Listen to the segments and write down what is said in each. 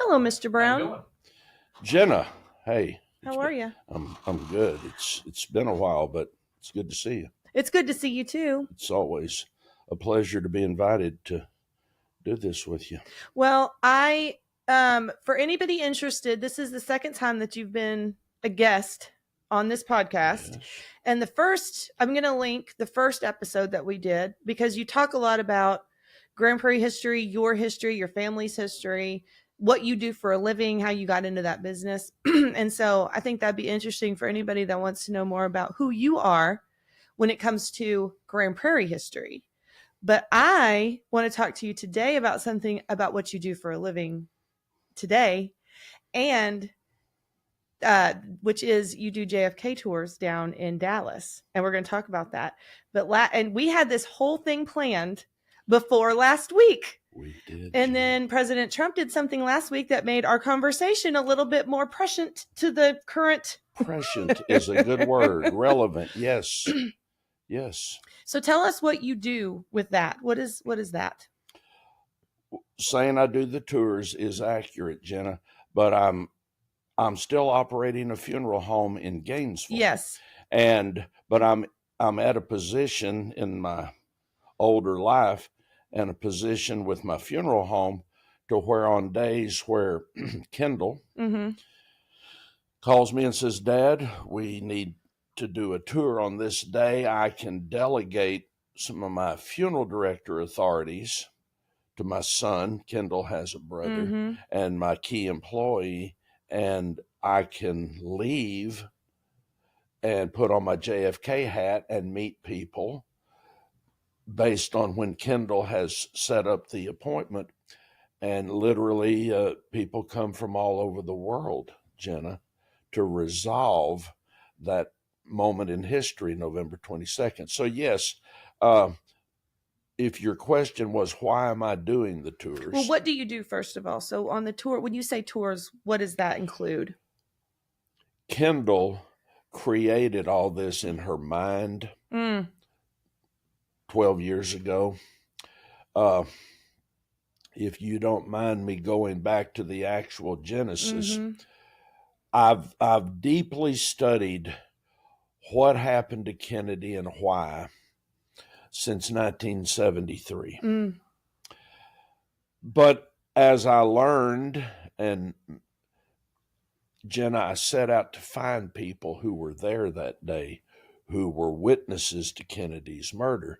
Hello, Mr. Brown. Jenna, hey. How are you? I'm good. It's been a while, but it's good to see you. It's good to see you too. It's always a pleasure to be invited to do this with you. Well, for anybody interested, this is the second time that you've been a guest on this podcast. Yes. And I'm going to link the first episode that we did because you talk a lot about Grand Prairie history, your family's history, what you do for a living, how you got into that business. And so I think that'd be interesting for anybody that wants to know more about who you are when it comes to Grand Prairie history. But I want to talk to you today about something about what you do for a living today, and which is you do JFK tours down in Dallas, and we're going to talk about that. And we had this whole thing planned before last week. We did. And then President Trump did something last week that made our conversation a little bit more prescient to the current. Prescient is a good word. Relevant. Yes. Yes. So tell us what you do with that. What is that? Saying I do the tours is accurate, Jenna, but I'm still operating a funeral home in Gainesville. Yes. But I'm at a position in my older life and a position with my funeral home to where on days where Kendall calls me and says, Dad, we need to do a tour on this day, I can delegate some of my funeral director authorities to my son. Kendall has a brother, and my key employee, and I can leave and put on my JFK hat and meet people based on when Kendall has set up the appointment. And literally people come from all over the world, Jenna, to resolve that moment in history, November 22nd. So yes, if your question was, why am I doing the tours? Well, what do you do, first of all? So on the tour, when you say tours, what does that include? Kendall created all this in her mind 12 years ago. If you don't mind me going back to the actual genesis, I've deeply studied what happened to Kennedy and why since 1973. But as I learned, and Jenna, I set out to find people who were there that day, who were witnesses to Kennedy's murder.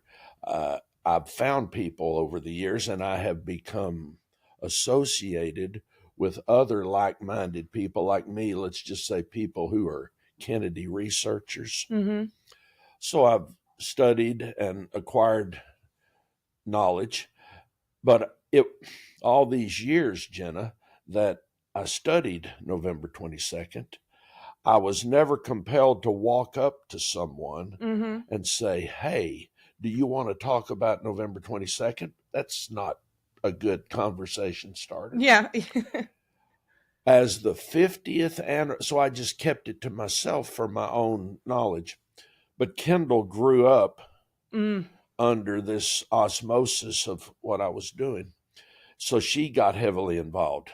I've found people over the years, and I have become associated with other like-minded people like me, let's just say people who are Kennedy researchers. So I've studied and acquired knowledge, but all these years, Jenna, that I studied November 22nd, I was never compelled to walk up to someone and say, hey, do you want to talk about November 22nd? That's not a good conversation starter. Yeah. As the 50th, so I just kept it to myself for my own knowledge. But Kendall grew up under this osmosis of what I was doing. So she got heavily involved.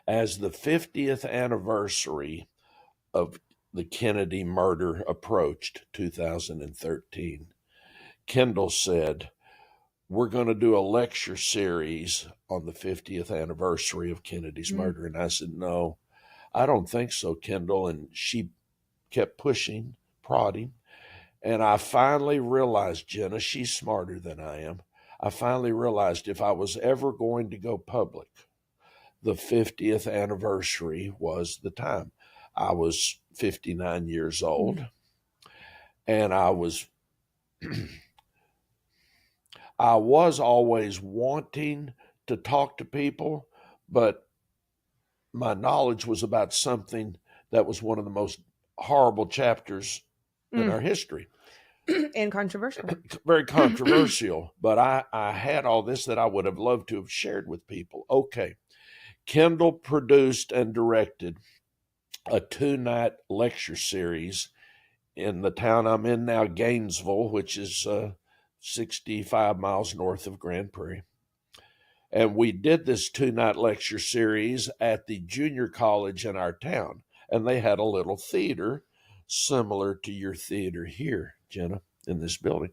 As the 50th anniversary of the Kennedy murder approached, 2013, Kendall said, we're going to do a lecture series on the 50th anniversary of Kennedy's murder. And I said, no, I don't think so, Kendall. And she kept pushing, prodding. And I finally realized, Jenna, she's smarter than I am. I finally realized if I was ever going to go public, the 50th anniversary was the time. I was 59 years old, and I was always wanting to talk to people, but my knowledge was about something that was one of the most horrible chapters in our history. And controversial. Very controversial, but I had all this that I would have loved to have shared with people. Okay. Kendall produced and directed a 2-night lecture series in the town I'm in now, Gainesville, which is 65 miles north of Grand Prairie. And we did this 2-night lecture series at the junior college in our town. And they had a little theater similar to your theater here, Jenna, in this building.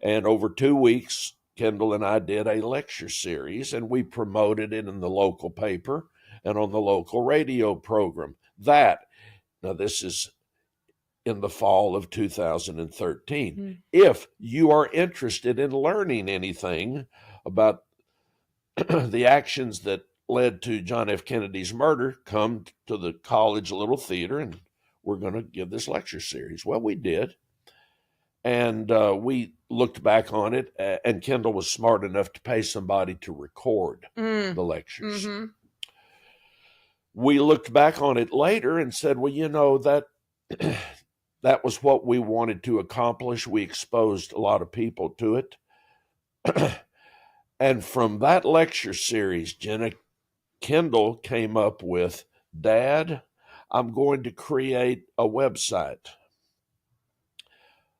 And over 2 weeks, Kendall and I did a lecture series, and we promoted it in the local paper and on the local radio program. Now this is in the fall of 2013. Mm. If you are interested in learning anything about the actions that led to John F. Kennedy's murder, come to the college little theater, and we're going to give this lecture series. Well, we did. And we looked back on it, and Kendall was smart enough to pay somebody to record the lectures. Mm-hmm. We looked back on it later and said, well, you know, that was what we wanted to accomplish. We exposed a lot of people to it. And from that lecture series, Jenna, Kendall came up with, Dad, I'm going to create a website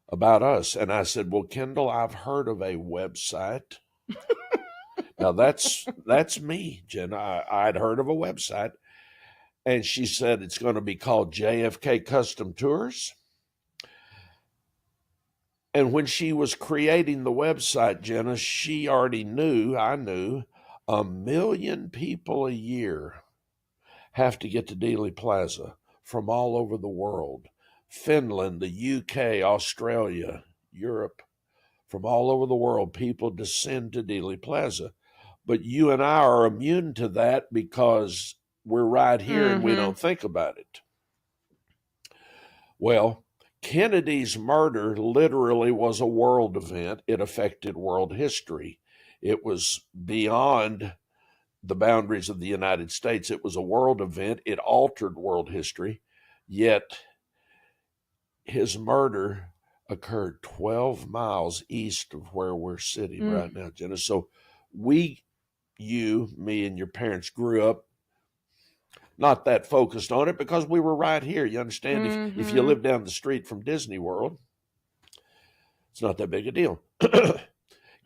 about us. And I said, well, Kendall, I've heard of a website. Now that's me, Jenna. I'd heard of a website. And she said, it's going to be called JFK Custom Tours. And when she was creating the website, Jenna, she already knew, I knew, 1 million people a year have to get to Dealey Plaze from all over the world. Finland, the UK, Australia, Europe, from all over the world, people descend to Dealey Plaze. But you and I are immune to that because we're right here and we don't think about it. Well, Kennedy's murder literally was a world event. It affected world history. It was beyond the boundaries of the United States. It was a world event. It altered world history. Yet his murder occurred 12 miles east of where we're sitting right now, Jenna. So you, me, and your parents grew up not that focused on it because we were right here. You understand? If you live down the street from Disney World, it's not that big a deal.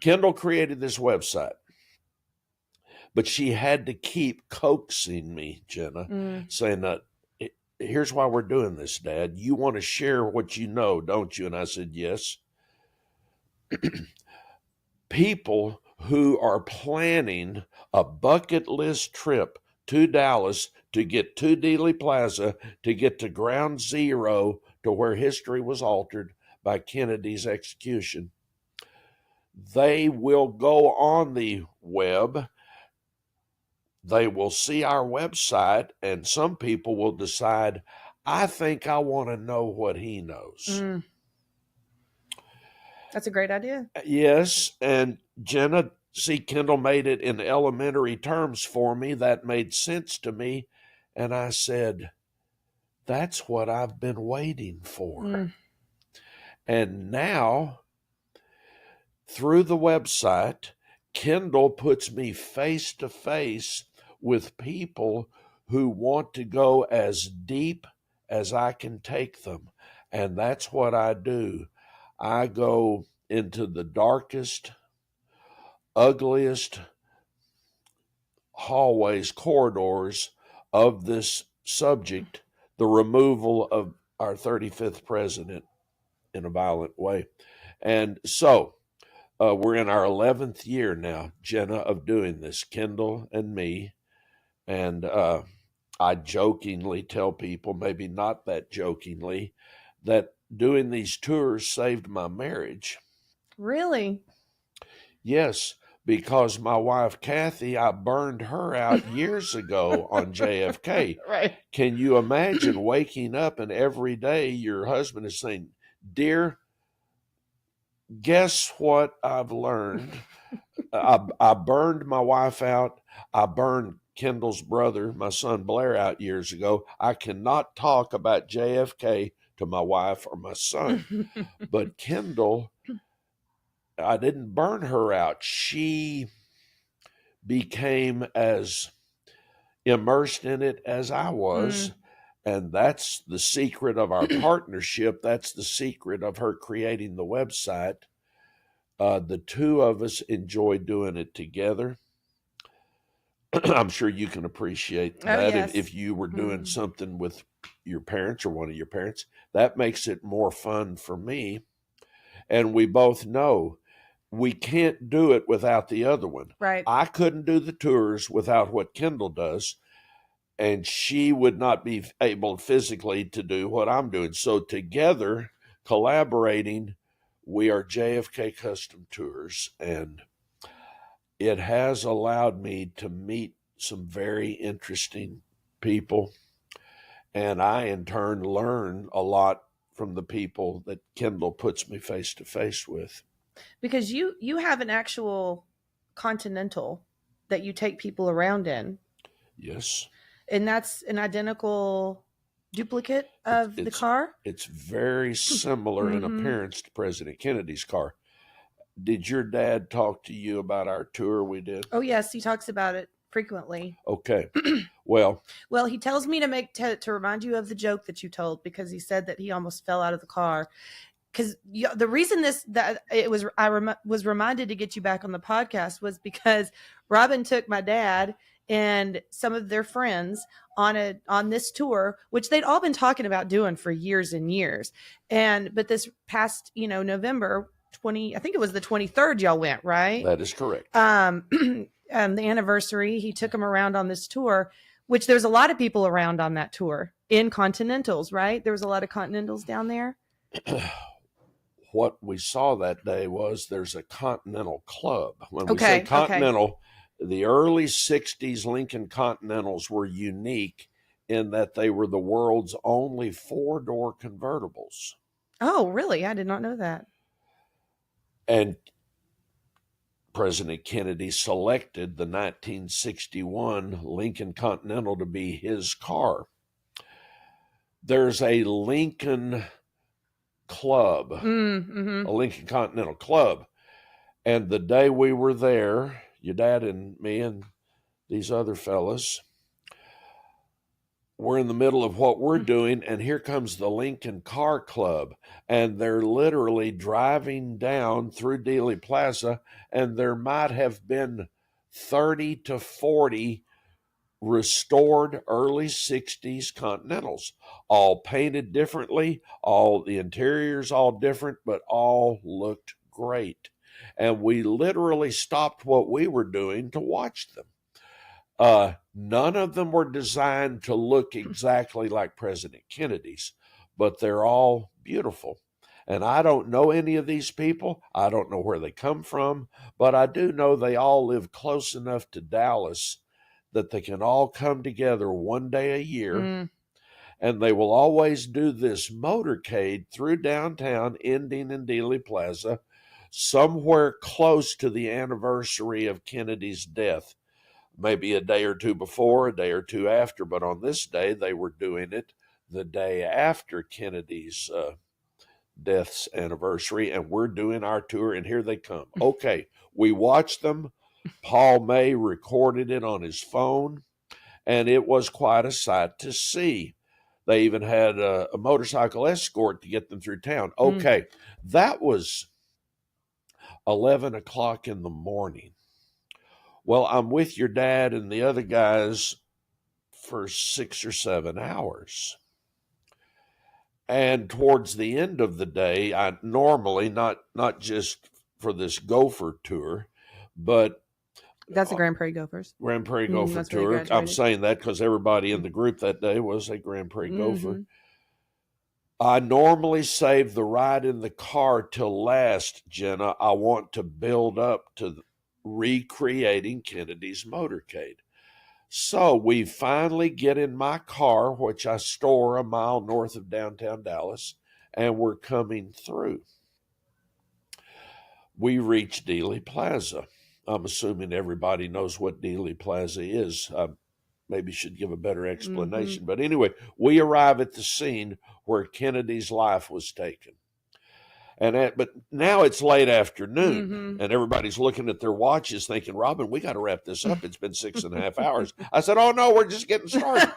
Kendall created this website, but she had to keep coaxing me, Jenna, saying that, here's why we're doing this, Dad. You want to share what you know, don't you? And I said, yes. People who are planning a bucket list trip to Dallas to get to Dealey Plaze, to get to ground zero, to where history was altered by Kennedy's execution, they will go on the web. They will see our website, and some people will decide, I think I want to know what he knows. That's a great idea. Yes, and Jenna, see, Kendall made it in elementary terms for me. That made sense to me. And I said, that's what I've been waiting for. And now, through the website, Kendall puts me face to face with people who want to go as deep as I can take them. And that's what I do. I go into the darkest, ugliest hallways, corridors of this subject, the removal of our 35th president in a violent way. And so we're in our 11th year now, Jenna, of doing this, Kendall and me. And I jokingly tell people, maybe not that jokingly, that doing these tours saved my marriage. Really? Yes, because my wife, Kathy, I burned her out years ago on JFK. Right. Can you imagine waking up and every day your husband is saying, dear, guess what I've learned? I burned my wife out. I burned Kendall's brother, my son Blair, out years ago. I cannot talk about JFK to my wife or my son. But Kendall, I didn't burn her out. She became as immersed in it as I was. And that's the secret of our partnership. That's the secret of her creating the website. The two of us enjoy doing it together. I'm sure you can appreciate that. yes. If you were doing something with your parents or one of your parents, that makes it more fun for me. And we both know we can't do it without the other one. Right. I couldn't do the tours without what Kendall does, and she would not be able physically to do what I'm doing. So together, collaborating, we are JFK Custom Tours, and it has allowed me to meet some very interesting people, and I in turn learn a lot from the people that Kendall puts me face to face with. Because you have an actual Continental that you take people around in. Yes. And that's an identical duplicate of the car? It's very similar in appearance to President Kennedy's car. Did your dad talk to you about our tour we did? Oh, yes. He talks about it frequently. Okay. Well, he tells me to remind you of the joke that you told, because he said that he almost fell out of the car. Because the reason I was reminded to get you back on the podcast was because Robin took my dad and some of their friends on this tour, which they'd all been talking about doing for years and years. But this past, November 20, I think it was the 23rd, y'all went, right? That is correct. The anniversary, he took them around on this tour, which there's a lot of people around on that tour in Continentals, right? There was a lot of Continentals down there. What we saw that day was there's a Continental Club. When we say Continental, the early 60s Lincoln Continentals were unique in that they were the world's only 4-door convertibles. Oh, really? I did not know that. And President Kennedy selected the 1961 Lincoln Continental to be his car. There's a Lincoln Club, a Lincoln Continental Club. And the day we were there, your dad and me and these other fellas, we're in the middle of what we're doing, and here comes the Lincoln Car Club, and they're literally driving down through Dealey Plaza, and there might have been 30 to 40 restored early 60s Continentals, all painted differently, all the interiors all different, but all looked great. And we literally stopped what we were doing to watch them. None of them were designed to look exactly like President Kennedy's, but they're all beautiful. And I don't know any of these people. I don't know where they come from, but I do know they all live close enough to Dallas that they can all come together one day a year. And they will always do this motorcade through downtown, ending in Dealey Plaza, somewhere close to the anniversary of Kennedy's death. Maybe a day or two before, a day or two after, but on this day, they were doing it the day after Kennedy's death's anniversary, and we're doing our tour, and here they come. Okay, we watched them. Paul May recorded it on his phone, and it was quite a sight to see. They even had a motorcycle escort to get them through town. Okay, that was 11 o'clock in the morning. Well, I'm with your dad and the other guys for 6 or 7 hours. And towards the end of the day, I normally, not just for this gopher tour, but that's the Grand Prairie Gophers. Grand Prairie Gopher tour. I'm saying that because everybody in the group that day was a Grand Prairie Gopher. I normally save the ride in the car till last, Jenna. I want to build up to recreating Kennedy's motorcade. So we finally get in my car, which I store a mile north of downtown Dallas, and we're coming through. We reach Dealey Plaza. I'm assuming everybody knows what Dealey Plaza is. I maybe should give a better explanation. But anyway, we arrive at the scene where Kennedy's life was taken. But now it's late afternoon, and everybody's looking at their watches thinking, Robin, we got to wrap this up. It's been 6.5 hours. I said, oh, no, we're just getting started,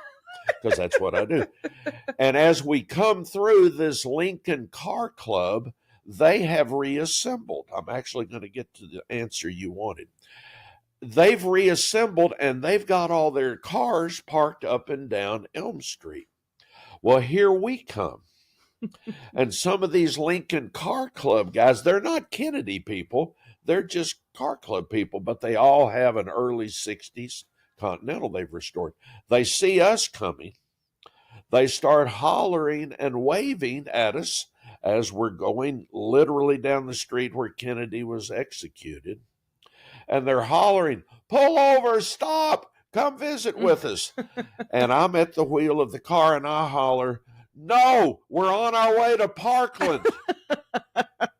because that's what I do. And as we come through this Lincoln Car Club, they have reassembled. I'm actually going to get to the answer you wanted. they've reassembled and they've got all their cars parked up and down Elm Street. Well, here we come. And some of these Lincoln Car Club guys, they're not Kennedy people. They're just car club people, but they all have an early 60s Continental they've restored. They see us coming. They start hollering and waving at us as we're going literally down the street where Kennedy was executed. And they're hollering, pull over, stop, come visit with us. And I'm at the wheel of the car and I holler, no, we're on our way to Parkland.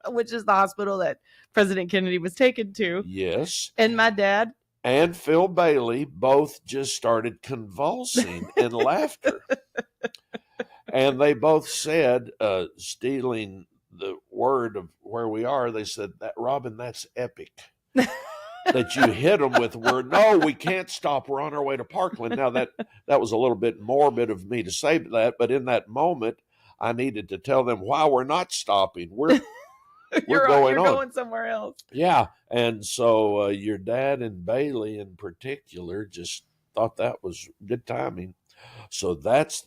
Which is the hospital that President Kennedy was taken to. Yes. And my dad and Phil Bailey both just started convulsing in laughter. And they both said, stealing the word of where we are, they said, that Robin, that's epic. That you hit them with the word, no, we can't stop. We're on our way to Parkland. Now, that was a little bit morbid of me to say that, but in that moment, I needed to tell them why we're not stopping. We're going somewhere else. Yeah. And so your dad and Bailey in particular just thought that was good timing. So that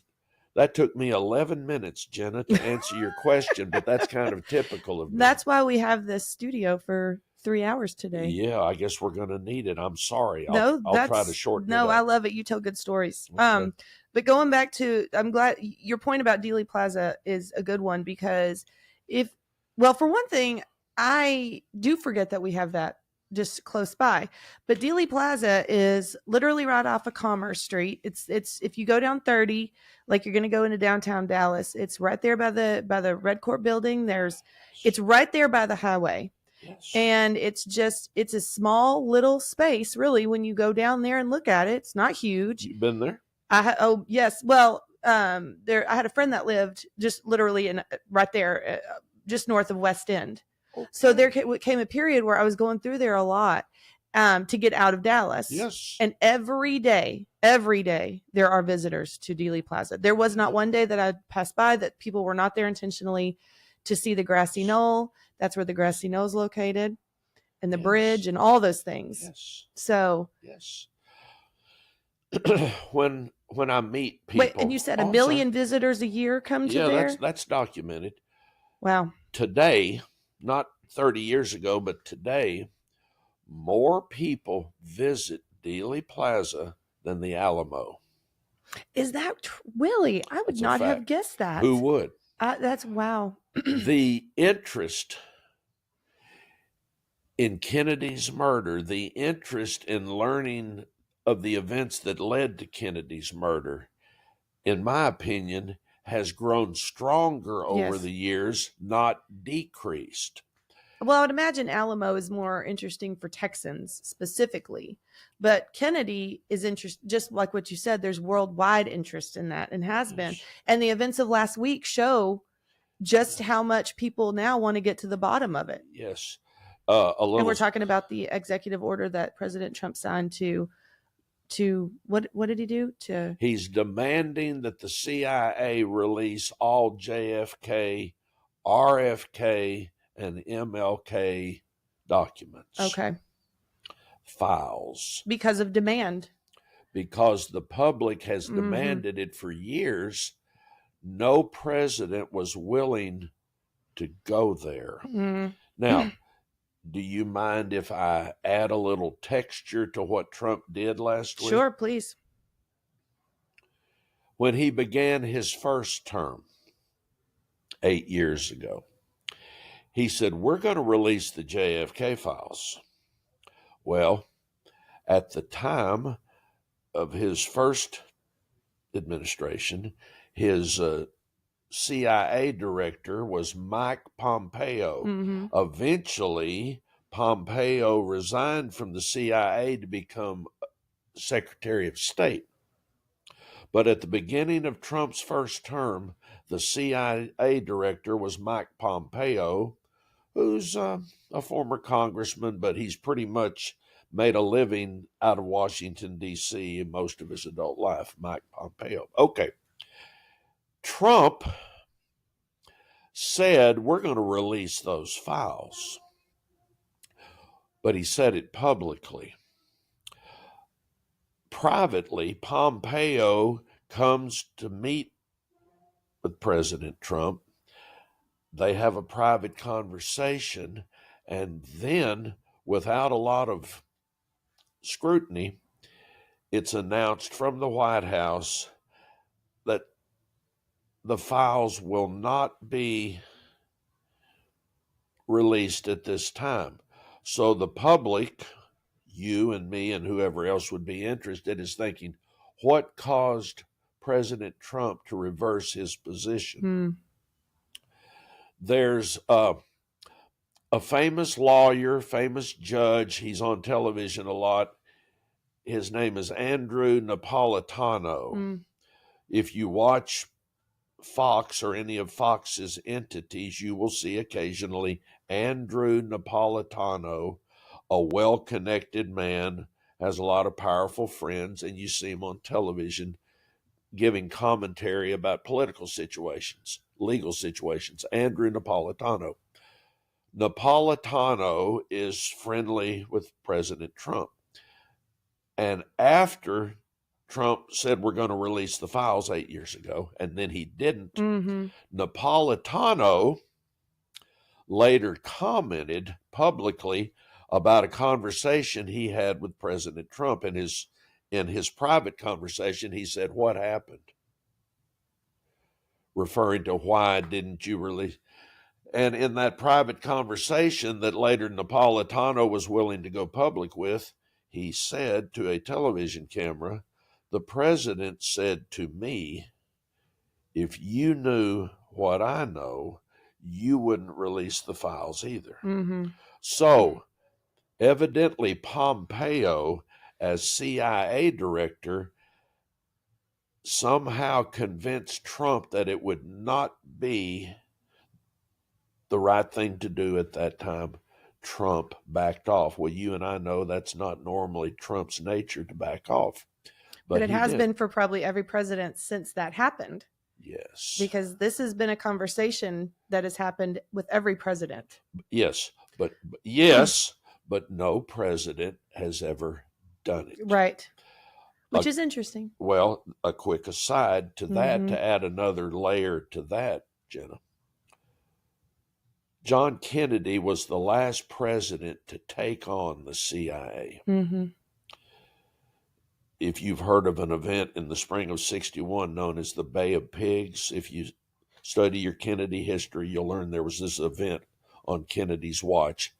took me 11 minutes, Jenna, to answer your question, but that's kind of typical of me. That's why we have this studio for 3 hours today. Yeah, I guess we're going to need it. I'm sorry. I'll try to shorten it up. I love it. You tell good stories. Okay. But going back to, I'm glad your point about Dealey Plaza is a good one, because for one thing, I do forget that we have that just close by, but Dealey Plaza is literally right off of Commerce Street. It's if you go down 30, like you're going to go into downtown Dallas, it's right there by the Red Court building. It's right there by the highway. Yes. And it's a small little space, really, when you go down there and look at it. It's not huge. You been there? Oh, yes. Well, I had a friend that lived just literally right there, just north of West End. Okay. So there came a period where I was going through there a lot to get out of Dallas. Yes. And every day, there are visitors to Dealey Plaza. There was not one day that I passed by that people were not there intentionally to see the grassy knoll. That's where the grassy knoll is located, and the bridge and all those things. Yes. So. Yes. when I meet people. Wait, and you said 1 million visitors a year come to there? Yeah, that's documented. Wow. Today, not 30 years ago, but today, more people visit Dealey Plaza than the Alamo. Is that really? I would not have guessed that. Who would? That's wow. The interest in Kennedy's murder, the interest in learning of the events that led to Kennedy's murder, in my opinion, has grown stronger over the years, not decreased. Well, I would imagine Alamo is more interesting for Texans specifically, but Kennedy is interesting, just like what you said, there's worldwide interest in that and has been. And the events of last week show just how much people now want to get to the bottom of it. Yes. And we're talking about the executive order that President Trump signed to what did he do? He's demanding that the CIA release all JFK, RFK, and MLK documents. Okay. Files. Because of demand. Because the public has demanded it for years. No president was willing to go there. Mm-hmm. Now, do you mind if I add a little texture to what Trump did last week? Sure, please. When he began his first term 8 years ago, he said, we're going to release the JFK files. Well, at the time of his first administration, his CIA director was Mike Pompeo. Mm-hmm. Eventually, Pompeo resigned from the CIA to become Secretary of State. But at the beginning of Trump's first term, the CIA director was Mike Pompeo, who's a former congressman, but he's pretty much made a living out of Washington, D.C. most of his adult life, Mike Pompeo. Okay. Trump said, we're going to release those files. But he said it publicly. privately, Pompeo comes to meet with President Trump. They have a private conversation, and then, without a lot of scrutiny, it's announced from the White House that the files will not be released at this time. So the public, you and me and whoever else would be interested, is thinking, what caused President Trump to reverse his position? There's a famous lawyer, famous judge. He's on television a lot. His name is Andrew Napolitano. If you watch Fox or any of Fox's entities, you will see occasionally Andrew Napolitano, a well-connected man, has a lot of powerful friends, and you see him on television giving commentary about political situations, legal situations. Andrew Napolitano. Napolitano is friendly with President Trump. And after Trump said we're going to release the files 8 years ago, and then he didn't, Napolitano later commented publicly about a conversation he had with President Trump. In his private conversation, he said, "What happened?" Referring to why didn't you release. And in that private conversation that later Napolitano was willing to go public with, he said to a television camera, "The president said to me, if you knew what I know, you wouldn't release the files either." So evidently Pompeo, as CIA director, somehow convinced Trump that it would not be the right thing to do at that time. Trump backed off. Well, you and I know that's not normally Trump's nature to back off. But it has been for probably every president since that happened. Yes. Because this has been a conversation that has happened with every president. Yes, but no president has ever done it. Right. Which is interesting. Well, a quick aside to that, to add another layer to that, Jenna. John Kennedy was the last president to take on the CIA. If you've heard of an event in the spring of '61 known as the Bay of Pigs, if you study your Kennedy history, you'll learn there was this event on Kennedy's watch,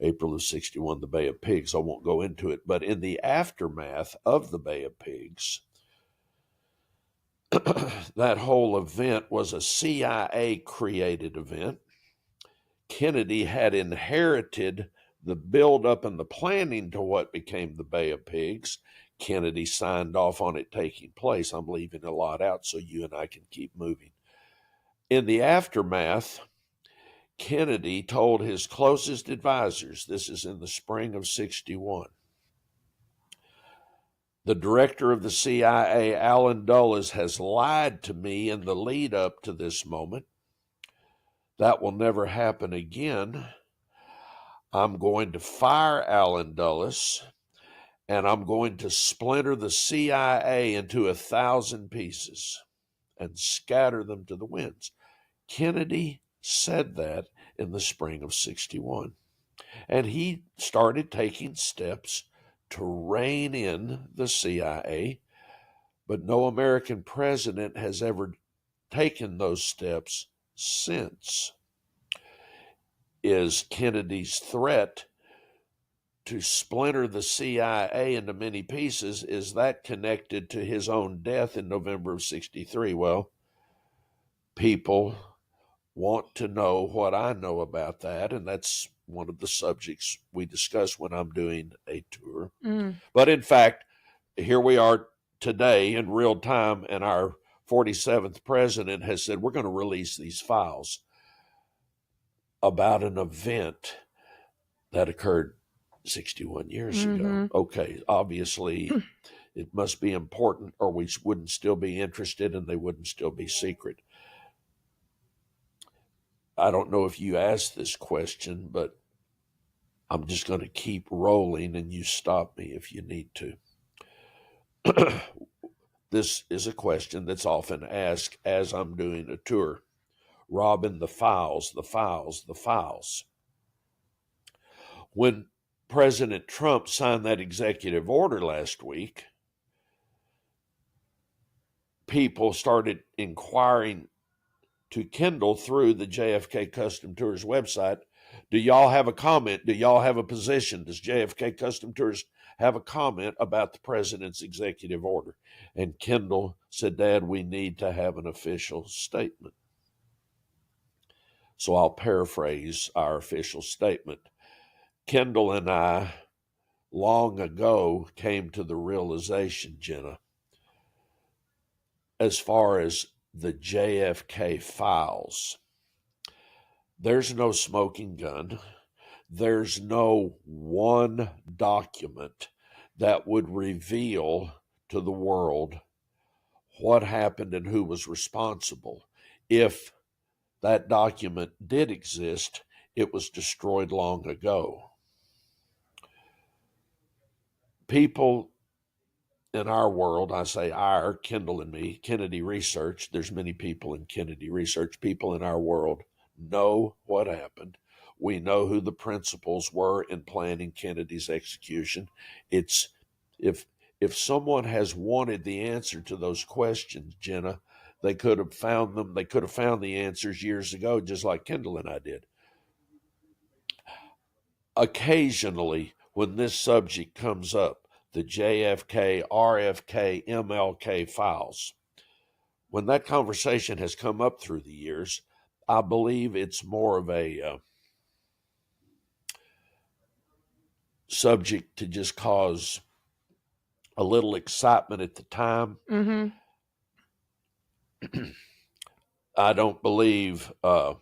April of '61, the Bay of Pigs. I won't go into it, but in the aftermath of the Bay of Pigs, that whole event was a CIA-created event. Kennedy had inherited the build-up and the planning to what became the Bay of Pigs. Kennedy signed off on it taking place. I'm leaving a lot out so you and I can keep moving. In the aftermath, Kennedy told his closest advisors, this is in the spring of '61, the director of the CIA, Allen Dulles, has lied to me in the lead up to this moment. That will never happen again. I'm going to fire Allen Dulles, and I'm going to splinter the CIA into 1,000 pieces and scatter them to the winds. Kennedy said that in the spring of '61. And he started taking steps to rein in the CIA, but no American president has ever taken those steps since. Is Kennedy's threat to splinter the CIA into many pieces, is that connected to his own death in November of '63? Well, people want to know what I know about that, and that's one of the subjects we discuss when I'm doing a tour. But in fact, here we are today in real time, and our 47th president has said we're going to release these files about an event that occurred 61 years ago. Okay, obviously it must be important, or we wouldn't still be interested and they wouldn't still be secret. I don't know if you asked this question, but I'm just going to keep rolling and you stop me if you need to. This is a question that's often asked as I'm doing a tour. Robin, the files, the files, the files. When President Trump signed that executive order last week, people started inquiring to Kendall through the JFK Custom Tours website. Do y'all have a comment? Do y'all have a position? Does JFK Custom Tours have a comment about the president's executive order? And Kendall said, Dad, we need to have an official statement. So I'll paraphrase our official statement. Kendall and I long ago came to the realization, Jenna, as far as the JFK files, there's no smoking gun. There's no one document that would reveal to the world what happened and who was responsible. If that document did exist, it was destroyed long ago. People in our world, I say our, Kendall and me, Kennedy Research, there's many people in Kennedy Research, people in our world know what happened. We know who the principals were in planning Kennedy's execution. It's if someone has wanted the answer to those questions, Jenna, they could have found them. They could have found the answers years ago, just like Kendall and I did. Occasionally, when this subject comes up, the JFK, RFK, MLK files, when that conversation has come up through the years, I believe it's more of a subject to just cause a little excitement at the time. Mm-hmm. I don't believe, I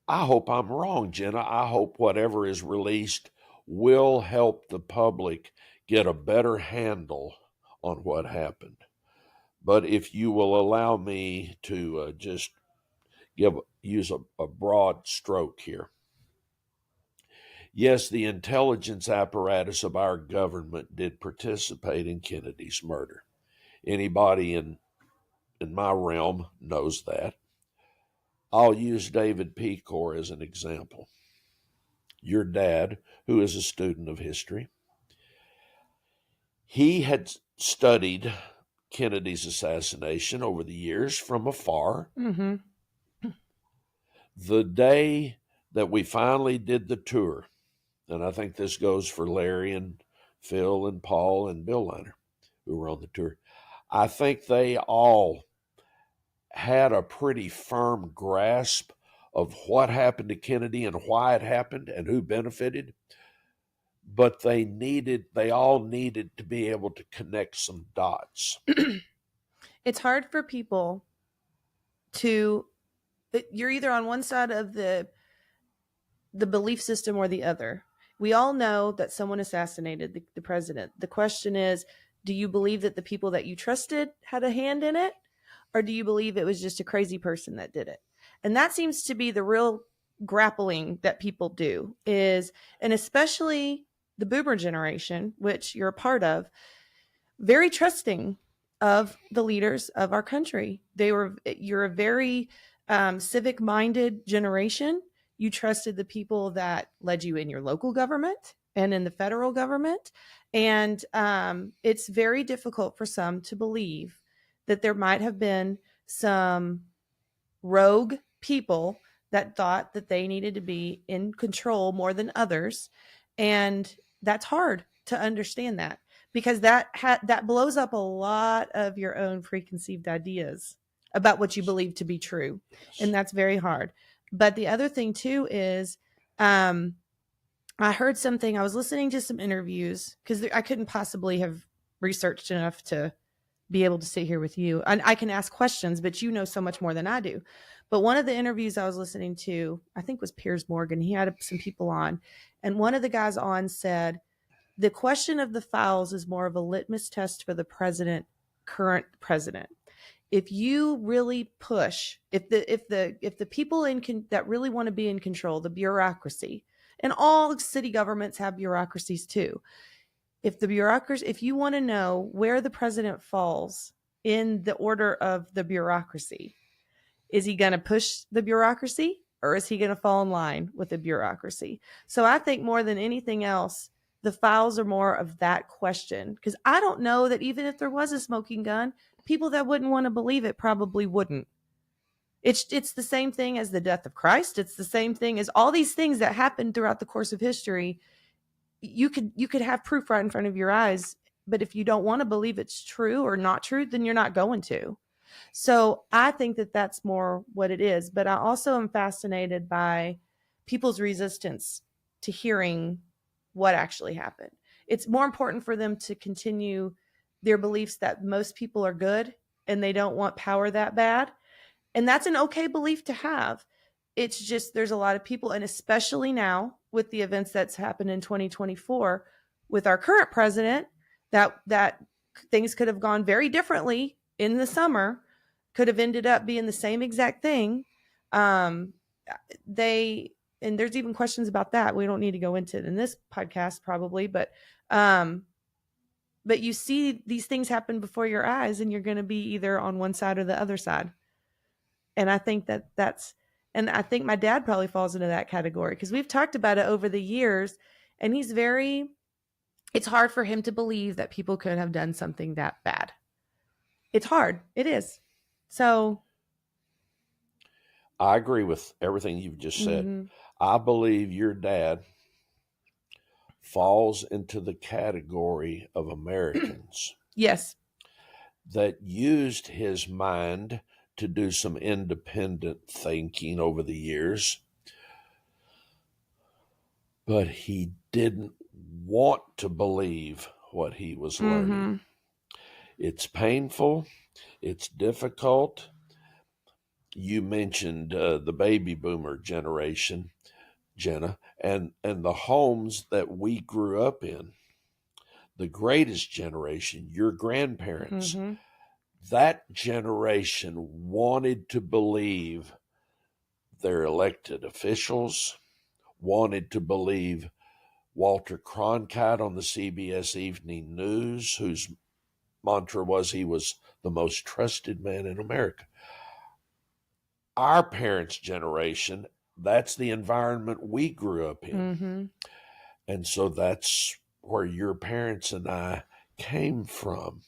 hope I'm wrong, Jenna. I hope whatever is released will help the public get a better handle on what happened. But if you will allow me to just use a broad stroke here. Yes, the intelligence apparatus of our government did participate in Kennedy's murder. Anybody in my realm knows that. I'll use David Pecor as an example. Your dad, who is a student of history, he had studied Kennedy's assassination over the years from afar. Mm-hmm. The day that we finally did the tour, and I think this goes for Larry and Phil and Paul and Bill Liner, who were on the tour, I think they all had a pretty firm grasp of what happened to Kennedy and why it happened and who benefited. But they all needed to be able to connect some dots. It's hard for people to, you're either on one side of the belief system or the other. We all know that someone assassinated the president. The question is, do you believe that the people that you trusted had a hand in it? Or do you believe it was just a crazy person that did it? And that seems to be the real grappling that people do is, and especially the boomer generation, which you're a part of, very trusting of the leaders of our country. You're a very civic-minded generation. You trusted the people that led you in your local government and in the federal government. And it's very difficult for some to believe that there might have been some rogue people that thought that they needed to be in control more than others. And that's hard to understand that, because that blows up a lot of your own preconceived ideas about what you believe to be true. And that's very hard. But the other thing too is, I heard something, I was listening to some interviews because I couldn't possibly have researched enough to be able to sit here with you. And I can ask questions, but you know so much more than I do. But one of the interviews I was listening to, I think was Piers Morgan. He had some people on, and one of the guys on said, the question of the files is more of a litmus test for the current president. If you really push, if the people that really want to be in control, the bureaucracy, and all city governments have bureaucracies too. if the bureaucracy, if you want to know where the president falls in the order of the bureaucracy, is he going to push the bureaucracy or is he going to fall in line with the bureaucracy? So I think more than anything else, the files are more of that question, because I don't know that even if there was a smoking gun, people that wouldn't want to believe it probably wouldn't. It's the same thing as the death of Christ. It's the same thing as all these things that happened throughout the course of history. You could have proof right in front of your eyes, but if you don't want to believe it's true or not true, then you're not going to. So I think that that's more what it is. But I also am fascinated by people's resistance to hearing what actually happened. It's more important for them to continue their beliefs that most people are good and they don't want power that bad. And that's an okay belief to have. It's just there's a lot of people, and especially now with the events that's happened in 2024 with our current president, that things could have gone very differently in the summer, could have ended up being the same exact thing. And there's even questions about that. We don't need to go into it in this podcast probably, but you see these things happen before your eyes and you're going to be either on one side or the other side. And I think and I think my dad probably falls into that category because we've talked about it over the years, and it's hard for him to believe that people could have done something that bad. It's hard. It is. So I agree with everything you've just said. Mm-hmm. I believe your dad falls into the category of Americans. Yes. That used his mind to do some independent thinking over the years, but he didn't want to believe what he was learning. Mm-hmm. It's painful. It's difficult. You mentioned the baby boomer generation, Jenna, and the homes that we grew up in, the greatest generation, your grandparents. Mm-hmm. That generation wanted to believe their elected officials, wanted to believe Walter Cronkite on the CBS Evening News, whose mantra was he was the most trusted man in America. Our parents' generation, that's the environment we grew up in. Mm-hmm. And so that's where your parents and I came from.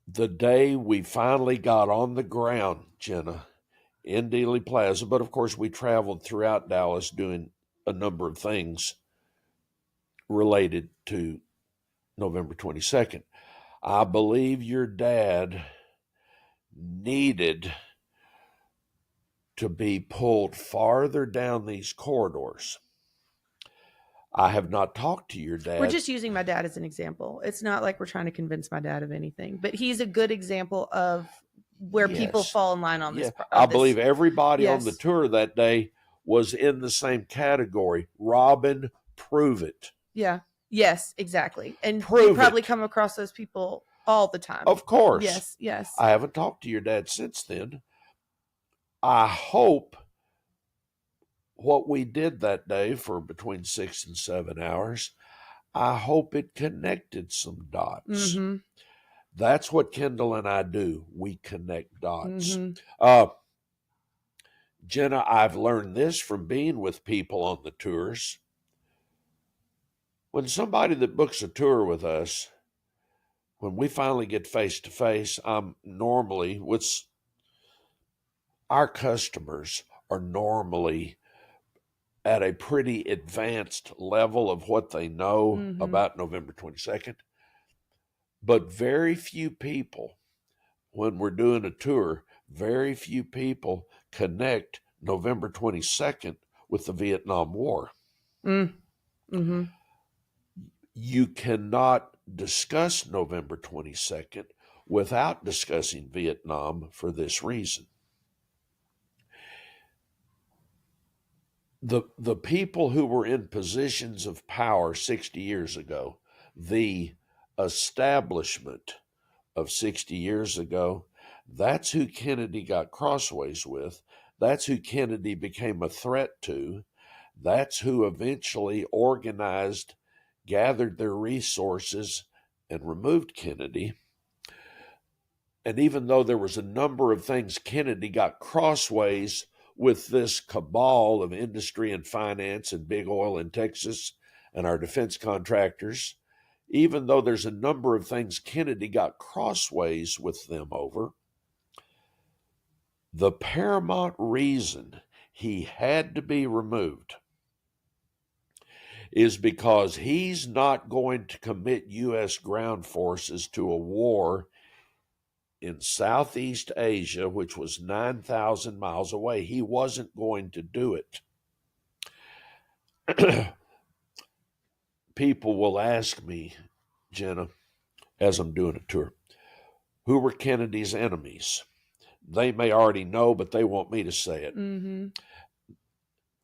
The day we finally got on the ground, Jenna, in Dealey Plaze, but of course we traveled throughout Dallas doing a number of things related to November 22nd. I believe your dad needed to be pulled farther down these corridors. I have not talked to your dad. We're just using my dad as an example. It's not like we're trying to convince my dad of anything, but he's a good example of where people fall in line on this. I believe everybody on the tour that day was in the same category. Robin, prove it. Yeah. Yes, exactly. And you probably come across those people all the time. Of course. Yes, yes. I haven't talked to your dad since then. I hope what we did that day for between 6 and 7 hours, I hope it connected some dots. Mm-hmm. That's what Kendall and I do. We connect dots. Mm-hmm. Jenna, I've learned this from being with people on the tours. When somebody that books a tour with us, when we finally get face to face, normally with our customers are normally at a pretty advanced level of what they know mm-hmm. about November 22nd. But very few people, when we're doing a tour, very few people connect November 22nd with the Vietnam War. Mm-hmm. You cannot discuss November 22nd without discussing Vietnam for this reason. The people who were in positions of power 60 years ago, the establishment of 60 years ago, that's who Kennedy got crossways with. That's who Kennedy became a threat to. That's who eventually organized, gathered their resources, and removed Kennedy. And even though there was a number of things Kennedy got crossways with this cabal of industry and finance and big oil in Texas and our defense contractors, even though there's a number of things Kennedy got crossways with them over, the paramount reason he had to be removed is because he's not going to commit U.S. ground forces to a war in Southeast Asia, which was 9,000 miles away. He wasn't going to do it. People will ask me, Jenna, as I'm doing a tour, who were Kennedy's enemies? They may already know, but they want me to say it. Mm-hmm.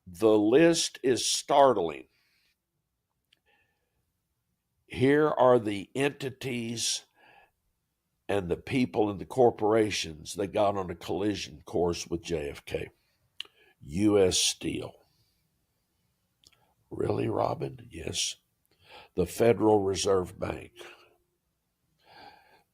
The list is startling. Here are the entities and the people and the corporations that got on a collision course with JFK. U.S. Steel. Really, Robin? Yes. The Federal Reserve Bank.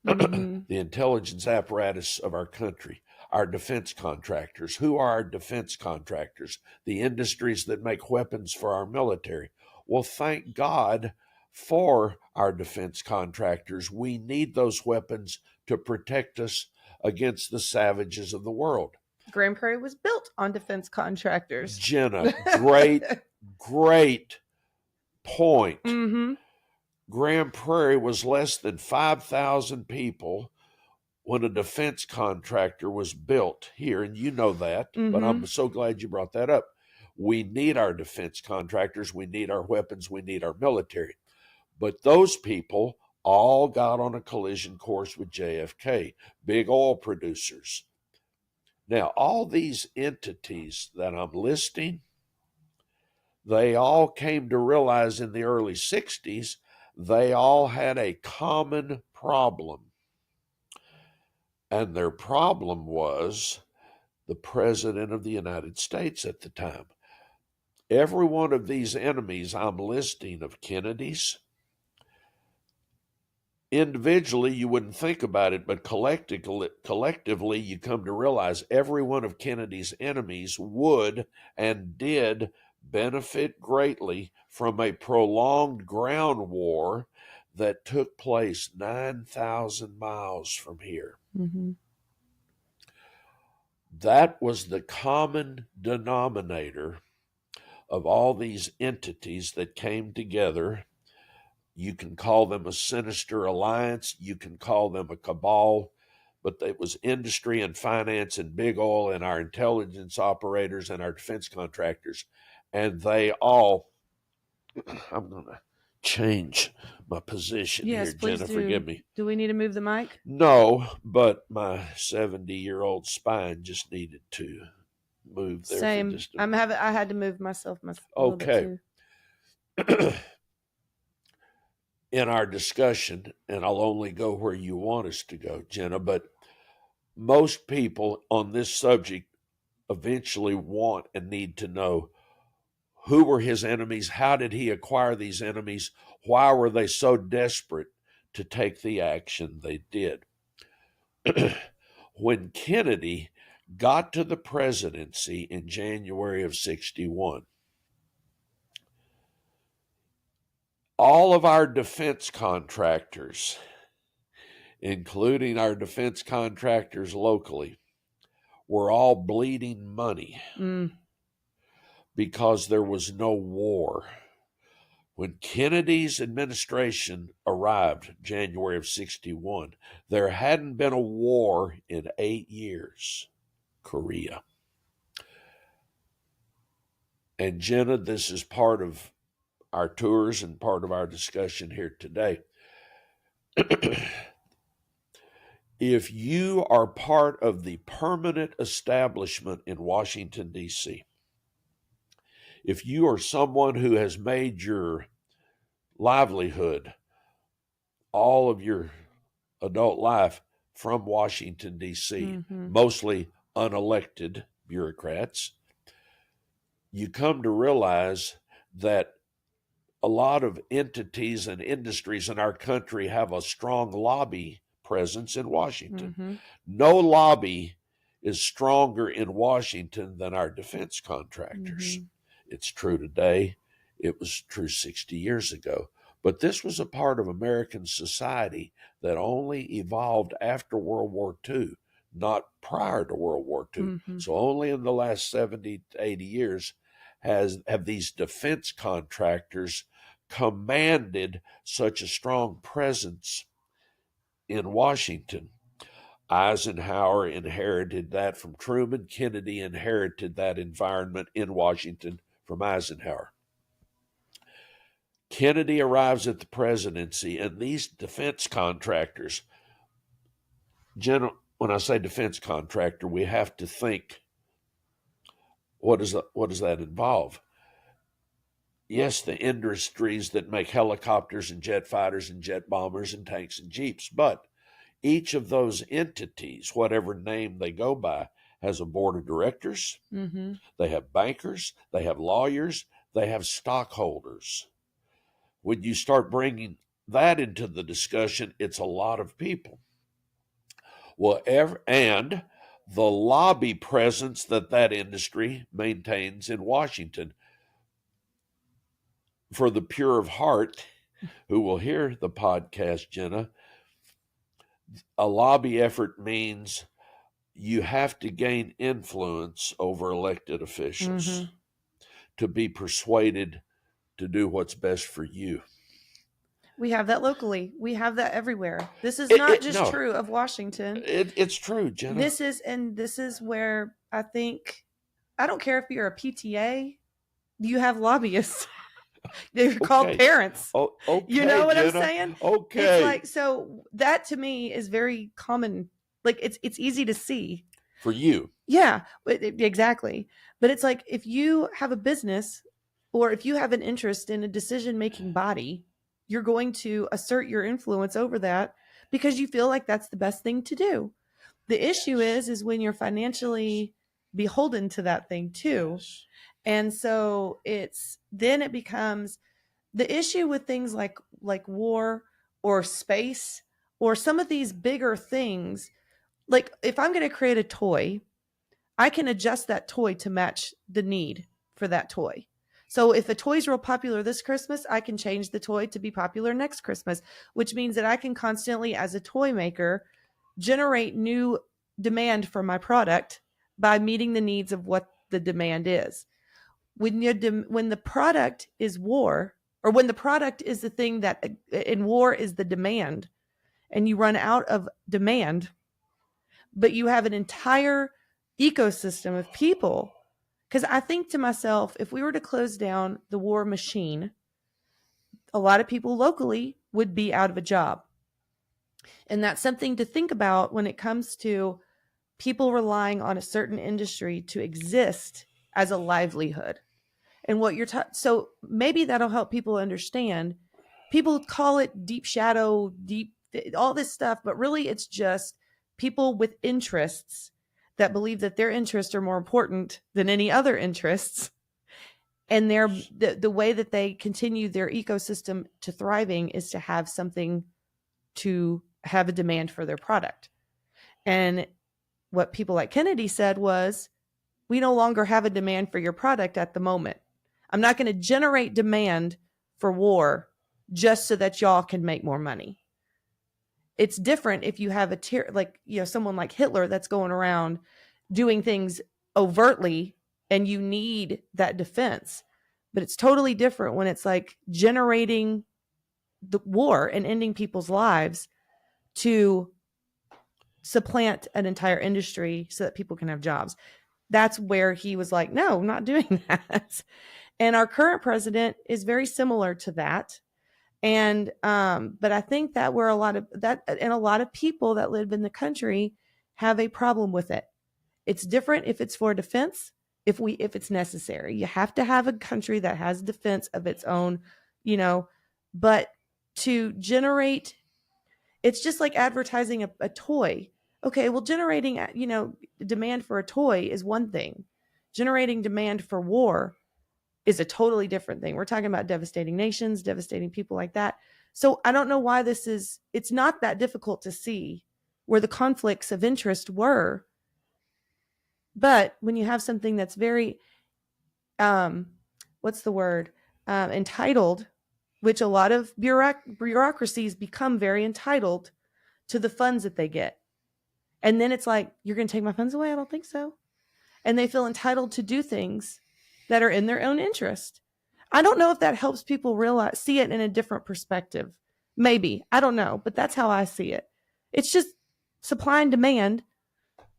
Mm-hmm. The intelligence apparatus of our country. Our defense contractors. Who are our defense contractors? The industries that make weapons for our military. Well, thank God for our defense contractors. We need those weapons to protect us against the savages of the world. Grand Prairie was built on defense contractors. Jenna, great point. Mm-hmm. Grand Prairie was less than 5,000 people when a defense contractor was built here, and you know that, but I'm so glad you brought that up. We need our defense contractors, we need our weapons, we need our military. But those people all got on a collision course with JFK, big oil producers. Now, all these entities that I'm listing, they all came to realize in the early 60s, they all had a common problem. And their problem was the President of the United States at the time. Every one of these enemies I'm listing of Kennedy's, individually, you wouldn't think about it, but collectively, you come to realize every one of Kennedy's enemies would and did benefit greatly from a prolonged ground war that took place 9,000 miles from here. Mm-hmm. That was the common denominator of all these entities that came together. You can call them a sinister alliance, you can call them a cabal, but it was industry and finance and big oil and our intelligence operators and our defense contractors. And they all, I'm going to change my position here, Jenna, forgive me. Do we need to move the mic? No, but my 70-year-old spine just needed to move there. Same. For just I had to move myself a okay. little bit too. In our discussion, and I'll only go where you want us to go, Jenna, but most people on this subject eventually want and need to know who were his enemies, how did he acquire these enemies, why were they so desperate to take the action they did. When Kennedy got to the presidency in January of 61, all of our defense contractors, including our defense contractors locally, were all bleeding money because there was no war. When Kennedy's administration arrived, January of 61, there hadn't been a war in 8 years, Korea. And Jenna, this is part of our tours and part of our discussion here today. If you are part of the permanent establishment in Washington, D.C., if you are someone who has made your livelihood, all of your adult life from Washington, D.C., mostly unelected bureaucrats, you come to realize that a lot of entities and industries in our country have a strong lobby presence in Washington. Mm-hmm. No lobby is stronger in Washington than our defense contractors. Mm-hmm. It's true today. It was true 60 years ago. But this was a part of American society that only evolved after World War II, not prior to World War II. Mm-hmm. So only in the last 70 to 80 years have these defense contractors commanded such a strong presence in Washington. Eisenhower inherited that from Truman. Kennedy inherited that environment in Washington from Eisenhower. Kennedy arrives at the presidency, and these defense contractors, when I say defense contractor, we have to think, what does that involve? Yes, the industries that make helicopters and jet fighters and jet bombers and tanks and jeeps, but each of those entities, whatever name they go by, has a board of directors. Mm-hmm. They have bankers, they have lawyers, they have stockholders. When you start bringing that into the discussion, it's a lot of people. And the lobby presence that industry maintains in Washington. For the pure of heart who will hear the podcast, Jenna, a lobby effort means you have to gain influence over elected officials Mm-hmm. to be persuaded to do what's best for you. We have that locally. We have that everywhere. This is not just true of Washington. It's true, Jenna. This is where I think, I don't care if you're a PTA, you have lobbyists. They're called parents. Oh, okay, you know what Jenna? I'm saying? Okay. It's like, so that to me is very common. Like it's easy to see. For you. Yeah, exactly. But it's like, if you have a business or if you have an interest in a decision-making body, you're going to assert your influence over that because you feel like that's the best thing to do. The issue is when you're financially beholden to that thing too. Yes. And so then it becomes the issue with things like war or space or some of these bigger things. Like if I'm going to create a toy, I can adjust that toy to match the need for that toy. So if a toy's real popular this Christmas, I can change the toy to be popular next Christmas, which means that I can constantly, as a toy maker, generate new demand for my product by meeting the needs of what the demand is. When the product is war, or when the product is the thing that in war is the demand, and you run out of demand, but you have an entire ecosystem of people. Because I think to myself, if we were to close down the war machine, a lot of people locally would be out of a job. And that's something to think about when it comes to people relying on a certain industry to exist as a livelihood. And what you're so maybe that'll help people understand. People call it deep shadow, all this stuff, but really it's just people with interests that believe that their interests are more important than any other interests. And the way that they continue their ecosystem to thriving is to have something, to have a demand for their product. And what people like Kennedy said was, we no longer have a demand for your product at the moment. I'm not going to generate demand for war just so that y'all can make more money. It's different if you have someone like Hitler that's going around doing things overtly and you need that defense. But it's totally different when it's like generating the war and ending people's lives to supplant an entire industry so that people can have jobs. That's where he was like, no, I'm not doing that. And our current president is very similar to that. And, but I think that a lot of people that live in the country have a problem with it. It's different if it's for defense, if it's necessary. You have to have a country that has defense of its own, but to generate, it's just like advertising a toy. Okay, well, generating, demand for a toy is one thing. Generating demand for war is a totally different thing. We're talking about devastating nations, devastating people like that. So I don't know why it's not that difficult to see where the conflicts of interest were. But when you have something that's very, what's the word? Entitled, which a lot of bureaucracies become very entitled to the funds that they get. And then it's like, you're going to take my funds away? I don't think so. And they feel entitled to do things that are in their own interest. I don't know if that helps people see it in a different perspective. Maybe. I don't know. But that's how I see it. It's just supply and demand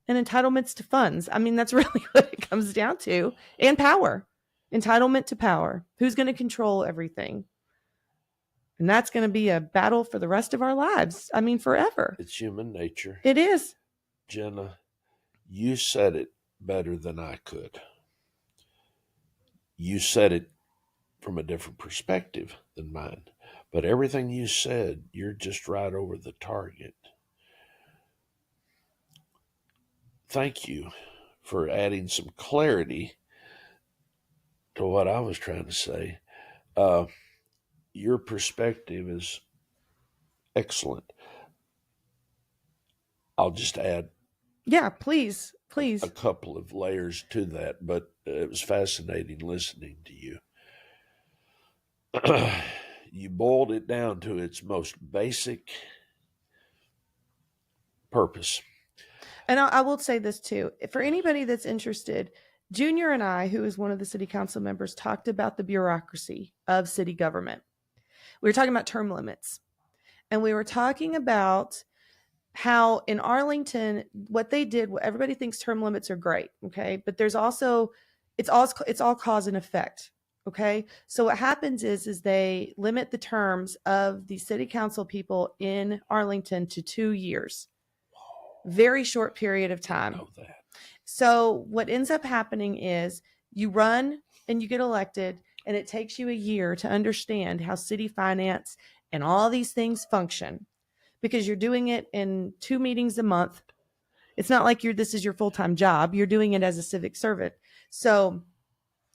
and entitlements to funds. I mean, that's really what it comes down to. And power. Entitlement to power. Who's going to control everything? And that's going to be a battle for the rest of our lives. I mean, forever. It's human nature. It is. Jenna, you said it better than I could. You said it from a different perspective than mine. But everything you said, you're just right over the target. Thank you for adding some clarity to what I was trying to say. Your perspective is excellent. I'll just add please a couple of layers to that, but it was fascinating listening to you. You boiled it down to its most basic purpose. And I will say this too. For anybody that's interested, Junior and I, who is one of the city council members, talked about the bureaucracy of city government. We were talking about term limits. And we were talking about how in Arlington, what they did, everybody thinks term limits are great, okay? But there's also, it's all cause and effect, okay? So what happens is they limit the terms of the city council people in Arlington to 2 years. Very short period of time. I know that. So what ends up happening is you run and you get elected, and it takes you a year to understand how city finance and all these things function, because you're doing it in 2 meetings a month. It's not like this is your full-time job. You're doing it as a civic servant. So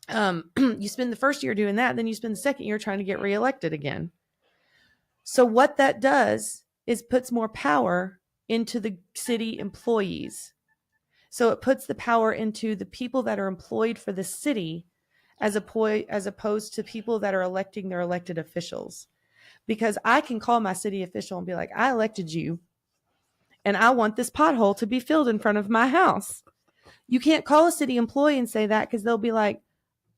you spend the first year doing that, then you spend the second year trying to get reelected again. So what that does is puts more power into the city employees. So it puts the power into the people that are employed for the city as opposed to people that are electing their elected officials. Because I can call my city official and be like, I elected you, and I want this pothole to be filled in front of my house. You can't call a city employee and say that, because they'll be like,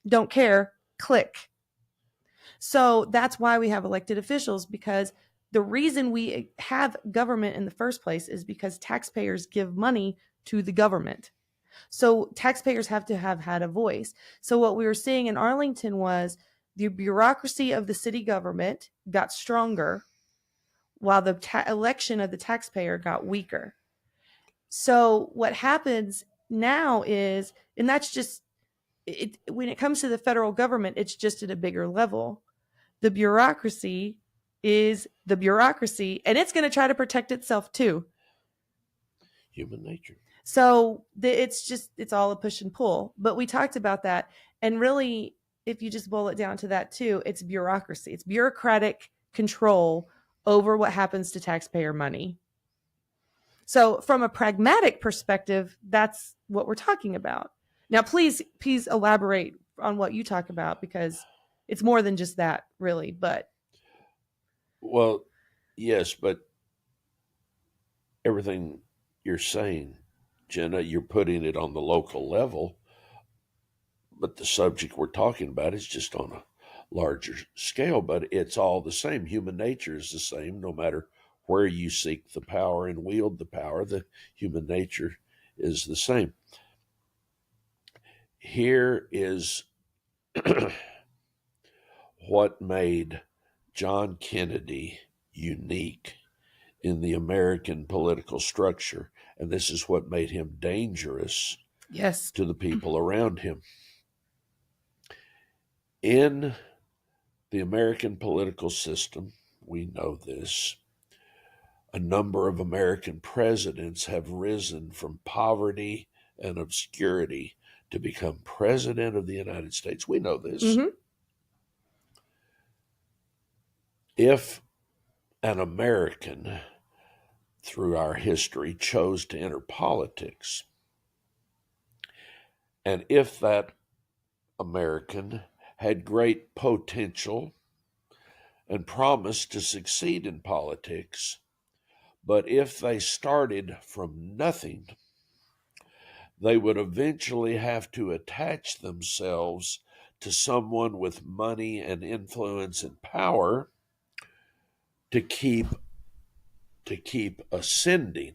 don't care, click. So that's why we have elected officials, because the reason we have government in the first place is because taxpayers give money to the government. So taxpayers have to have had a voice. So what we were seeing in Arlington was the bureaucracy of the city government got stronger while the election of the taxpayer got weaker. So what happens now is, and that's just, when it comes to the federal government, it's just at a bigger level. The bureaucracy is the bureaucracy, and it's going to try to protect itself too. Human nature. So it's all a push and pull. But we talked about that. And really, if you just boil it down to that too, it's bureaucracy. It's bureaucratic control over what happens to taxpayer money. So from a pragmatic perspective, that's what we're talking about. Now, please elaborate on what you talk about, because it's more than just that, really. But well, yes, but everything you're saying, Jenna, you're putting it on the local level, but the subject we're talking about is just on a larger scale. But it's all the same. Human nature is the same, no matter where you seek the power and wield the power. The human nature is the same. Here is what made John Kennedy unique in the American political structure, and this is what made him dangerous, yes, to the people around him. In the American political system, we know this, a number of American presidents have risen from poverty and obscurity to become president of the United States. We know this. Mm-hmm. If an American, through our history, chose to enter politics, and if that American had great potential and promised to succeed in politics, but if they started from nothing, they would eventually have to attach themselves to someone with money and influence and power to keep ascending,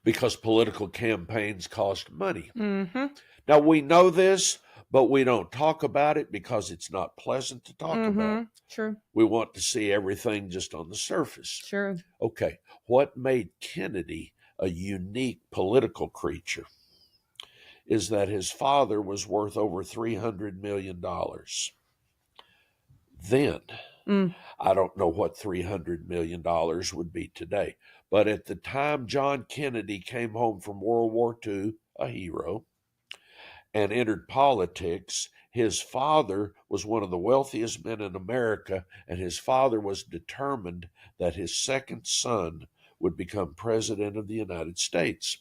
because political campaigns cost money. Mm-hmm. Now, we know this, but we don't talk about it because it's not pleasant to talk about. True. We want to see everything just on the surface. True. Okay, what made Kennedy a unique political creature is that his father was worth over $300 million. Then, I don't know what $300 million would be today, but at the time John Kennedy came home from World War II, a hero, and entered politics, his father was one of the wealthiest men in America, and his father was determined that his second son would become president of the United States.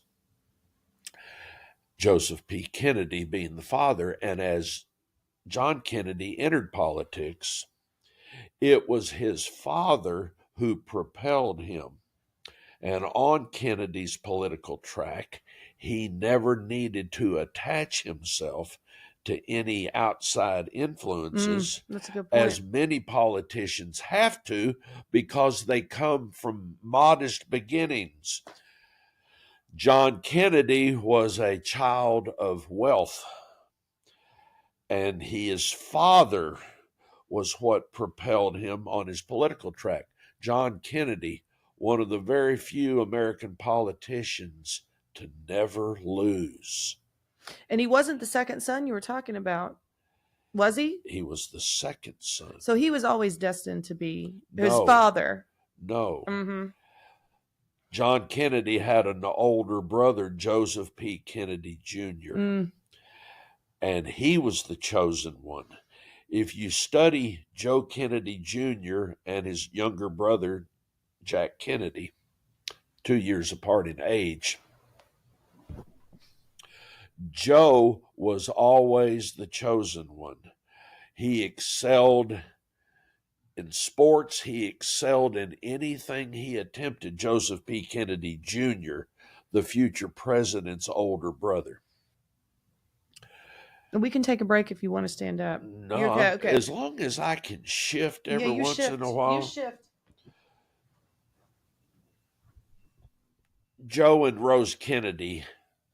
Joseph P. Kennedy being the father, and as John Kennedy entered politics, it was his father who propelled him. And on Kennedy's political track, he never needed to attach himself to any outside influences, that's a good point. as many politicians have to, because they come from modest beginnings. John Kennedy was a child of wealth, and his father was what propelled him on his political track. John Kennedy, one of the very few American politicians to never lose. And he wasn't the second son you were talking about, was he? He was the second son. So he was always destined to be his No. father. No. Mm-hmm. John Kennedy had an older brother, Joseph P. Kennedy Jr., and he was the chosen one. If you study Joe Kennedy Jr. and his younger brother, Jack Kennedy, 2 years apart in age, Joe was always the chosen one. He excelled in sports. He excelled in anything he attempted. Joseph P. Kennedy Jr., the future president's older brother. And we can take a break if you want to stand up. No, okay. As long as I can shift every once in a while. You shift. Joe and Rose Kennedy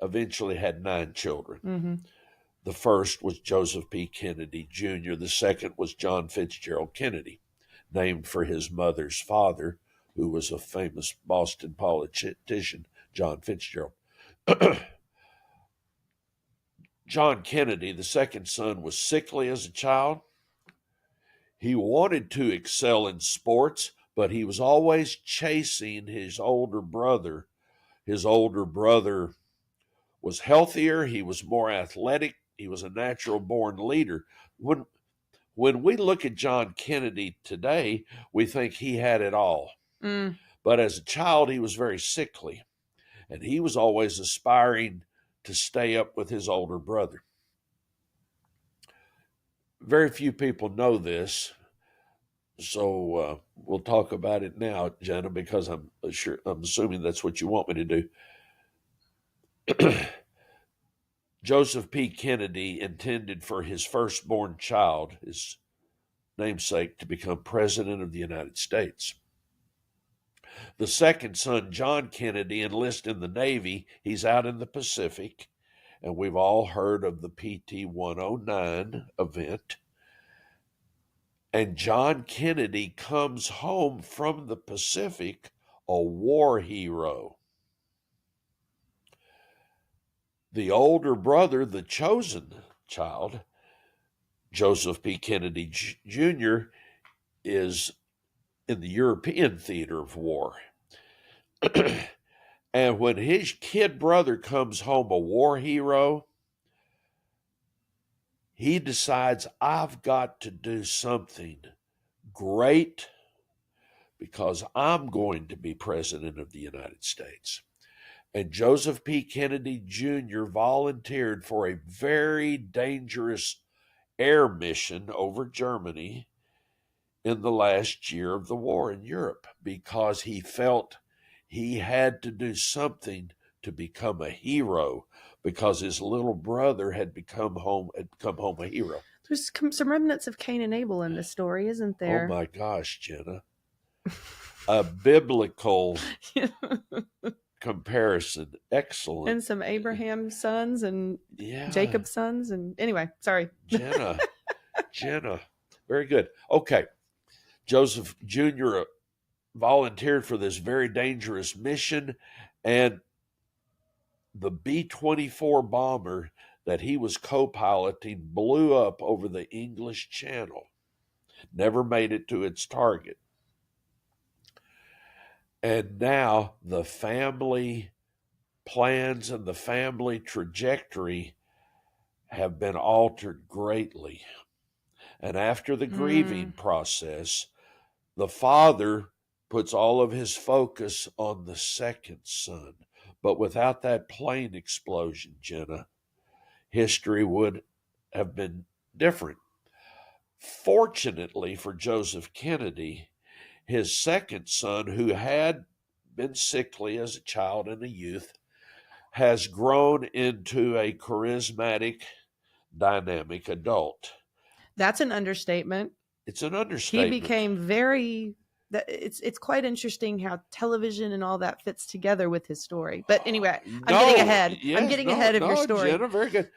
eventually had 9 children. Mm-hmm. The first was Joseph P. Kennedy Jr. The second was John Fitzgerald Kennedy, named for his mother's father, who was a famous Boston politician, John Fitzgerald. John Kennedy, the second son, was sickly as a child. He wanted to excel in sports, but he was always chasing his older brother. His older brother was healthier. He was more athletic. He was a natural-born leader. When we look at John Kennedy today, we think he had it all. But as a child, he was very sickly, and he was always aspiring to stay up with his older brother. Very few people know this, so we'll talk about it now, Jenna, because I'm assuming that's what you want me to do. Joseph P. Kennedy intended for his firstborn child, his namesake, to become president of the United States. The second son, John Kennedy, enlists in the Navy. He's out in the Pacific, and we've all heard of the PT-109 event. And John Kennedy comes home from the Pacific a war hero. The older brother, the chosen child, Joseph P. Kennedy Jr., is in the European theater of war. And when his kid brother comes home a war hero, he decides, I've got to do something great because I'm going to be president of the United States. And Joseph P. Kennedy Jr. volunteered for a very dangerous air mission over Germany in the last year of the war in Europe because he felt he had to do something to become a hero because his little brother had come home a hero. There's some remnants of Cain and Abel in this story, isn't there? Oh my gosh, Jenna. A biblical comparison. Excellent. And some Abraham's sons and Jacob's sons. And anyway, sorry. Jenna. Very good. Okay. Joseph Jr. volunteered for this very dangerous mission, and the B-24 bomber that he was co-piloting blew up over the English Channel. Never made it to its target. And now the family plans and the family trajectory have been altered greatly. And after the grieving process, the father puts all of his focus on the second son. But without that plane explosion, Jenna, history would have been different. Fortunately for Joseph Kennedy, his second son, who had been sickly as a child and a youth, has grown into a charismatic, dynamic adult. That's an understatement. It's an understatement. He became very... It's quite interesting how television and all that fits together with his story. But anyway, I'm getting ahead. Yes, I'm getting ahead of your story. Jenna, very good.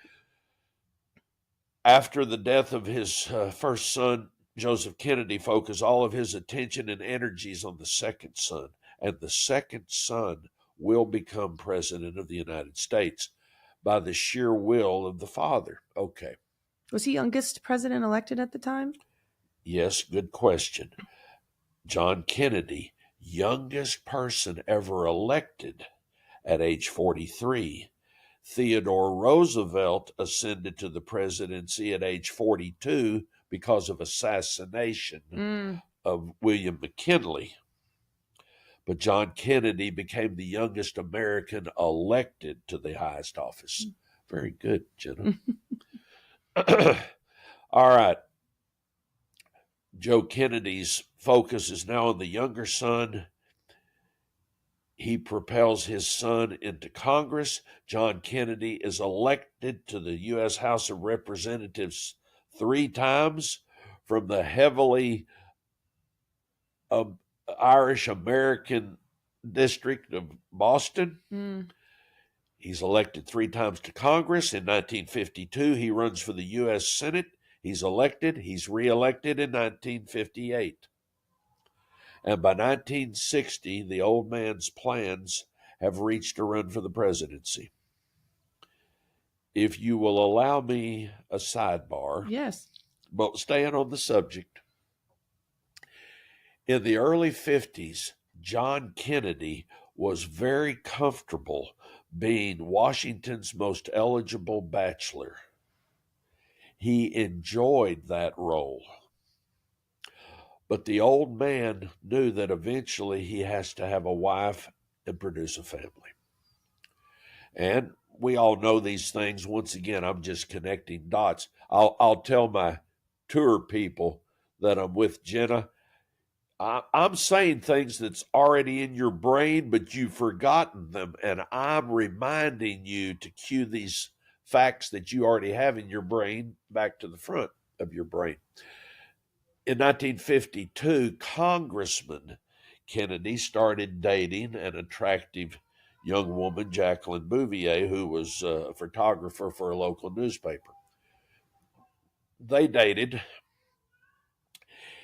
After the death of his first son, Joseph Kennedy focused all of his attention and energies on the second son. And the second son will become president of the United States by the sheer will of the father. Okay. Was he youngest president elected at the time? Yes, good question. John Kennedy, youngest person ever elected at age 43. Theodore Roosevelt ascended to the presidency at age 42 because of assassination of William McKinley. But John Kennedy became the youngest American elected to the highest office. Very good, Jenna. All right. Joe Kennedy's focus is now on the younger son. He propels his son into Congress. John Kennedy is elected to the U.S. House of Representatives 3 times from the heavily Irish-American district of Boston. He's elected 3 times to Congress. In 1952, he runs for the U.S. Senate. He's elected. He's reelected in 1958. And by 1960, the old man's plans have reached a run for the presidency. If you will allow me a sidebar. Yes. But staying on the subject. In the early 50s, John Kennedy was very comfortable being Washington's most eligible bachelor. He enjoyed that role. But the old man knew that eventually he has to have a wife and produce a family. And we all know these things. Once again, I'm just connecting dots. I'll tell my tour people that I'm with Jenna. I'm saying things that's already in your brain, but you've forgotten them. And I'm reminding you to cue these facts that you already have in your brain back to the front of your brain. In 1952, Congressman Kennedy started dating an attractive young woman, Jacqueline Bouvier, who was a photographer for a local newspaper. They dated.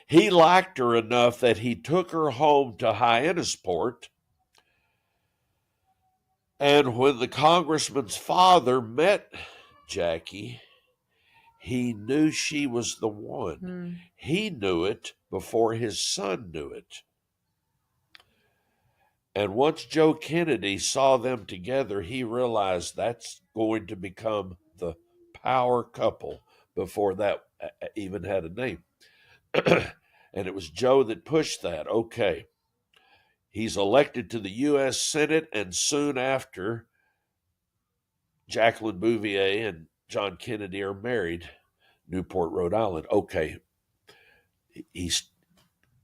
He liked her enough that he took her home to Hyannisport. And when the congressman's father met Jackie, he knew she was the one. He knew it before his son knew it. And once Joe Kennedy saw them together, he realized that's going to become the power couple before that even had a name. And it was Joe that pushed that. Okay. He's elected to the U.S. Senate, and soon after, Jacqueline Bouvier and John Kennedy are married, Newport, Rhode Island. Okay. He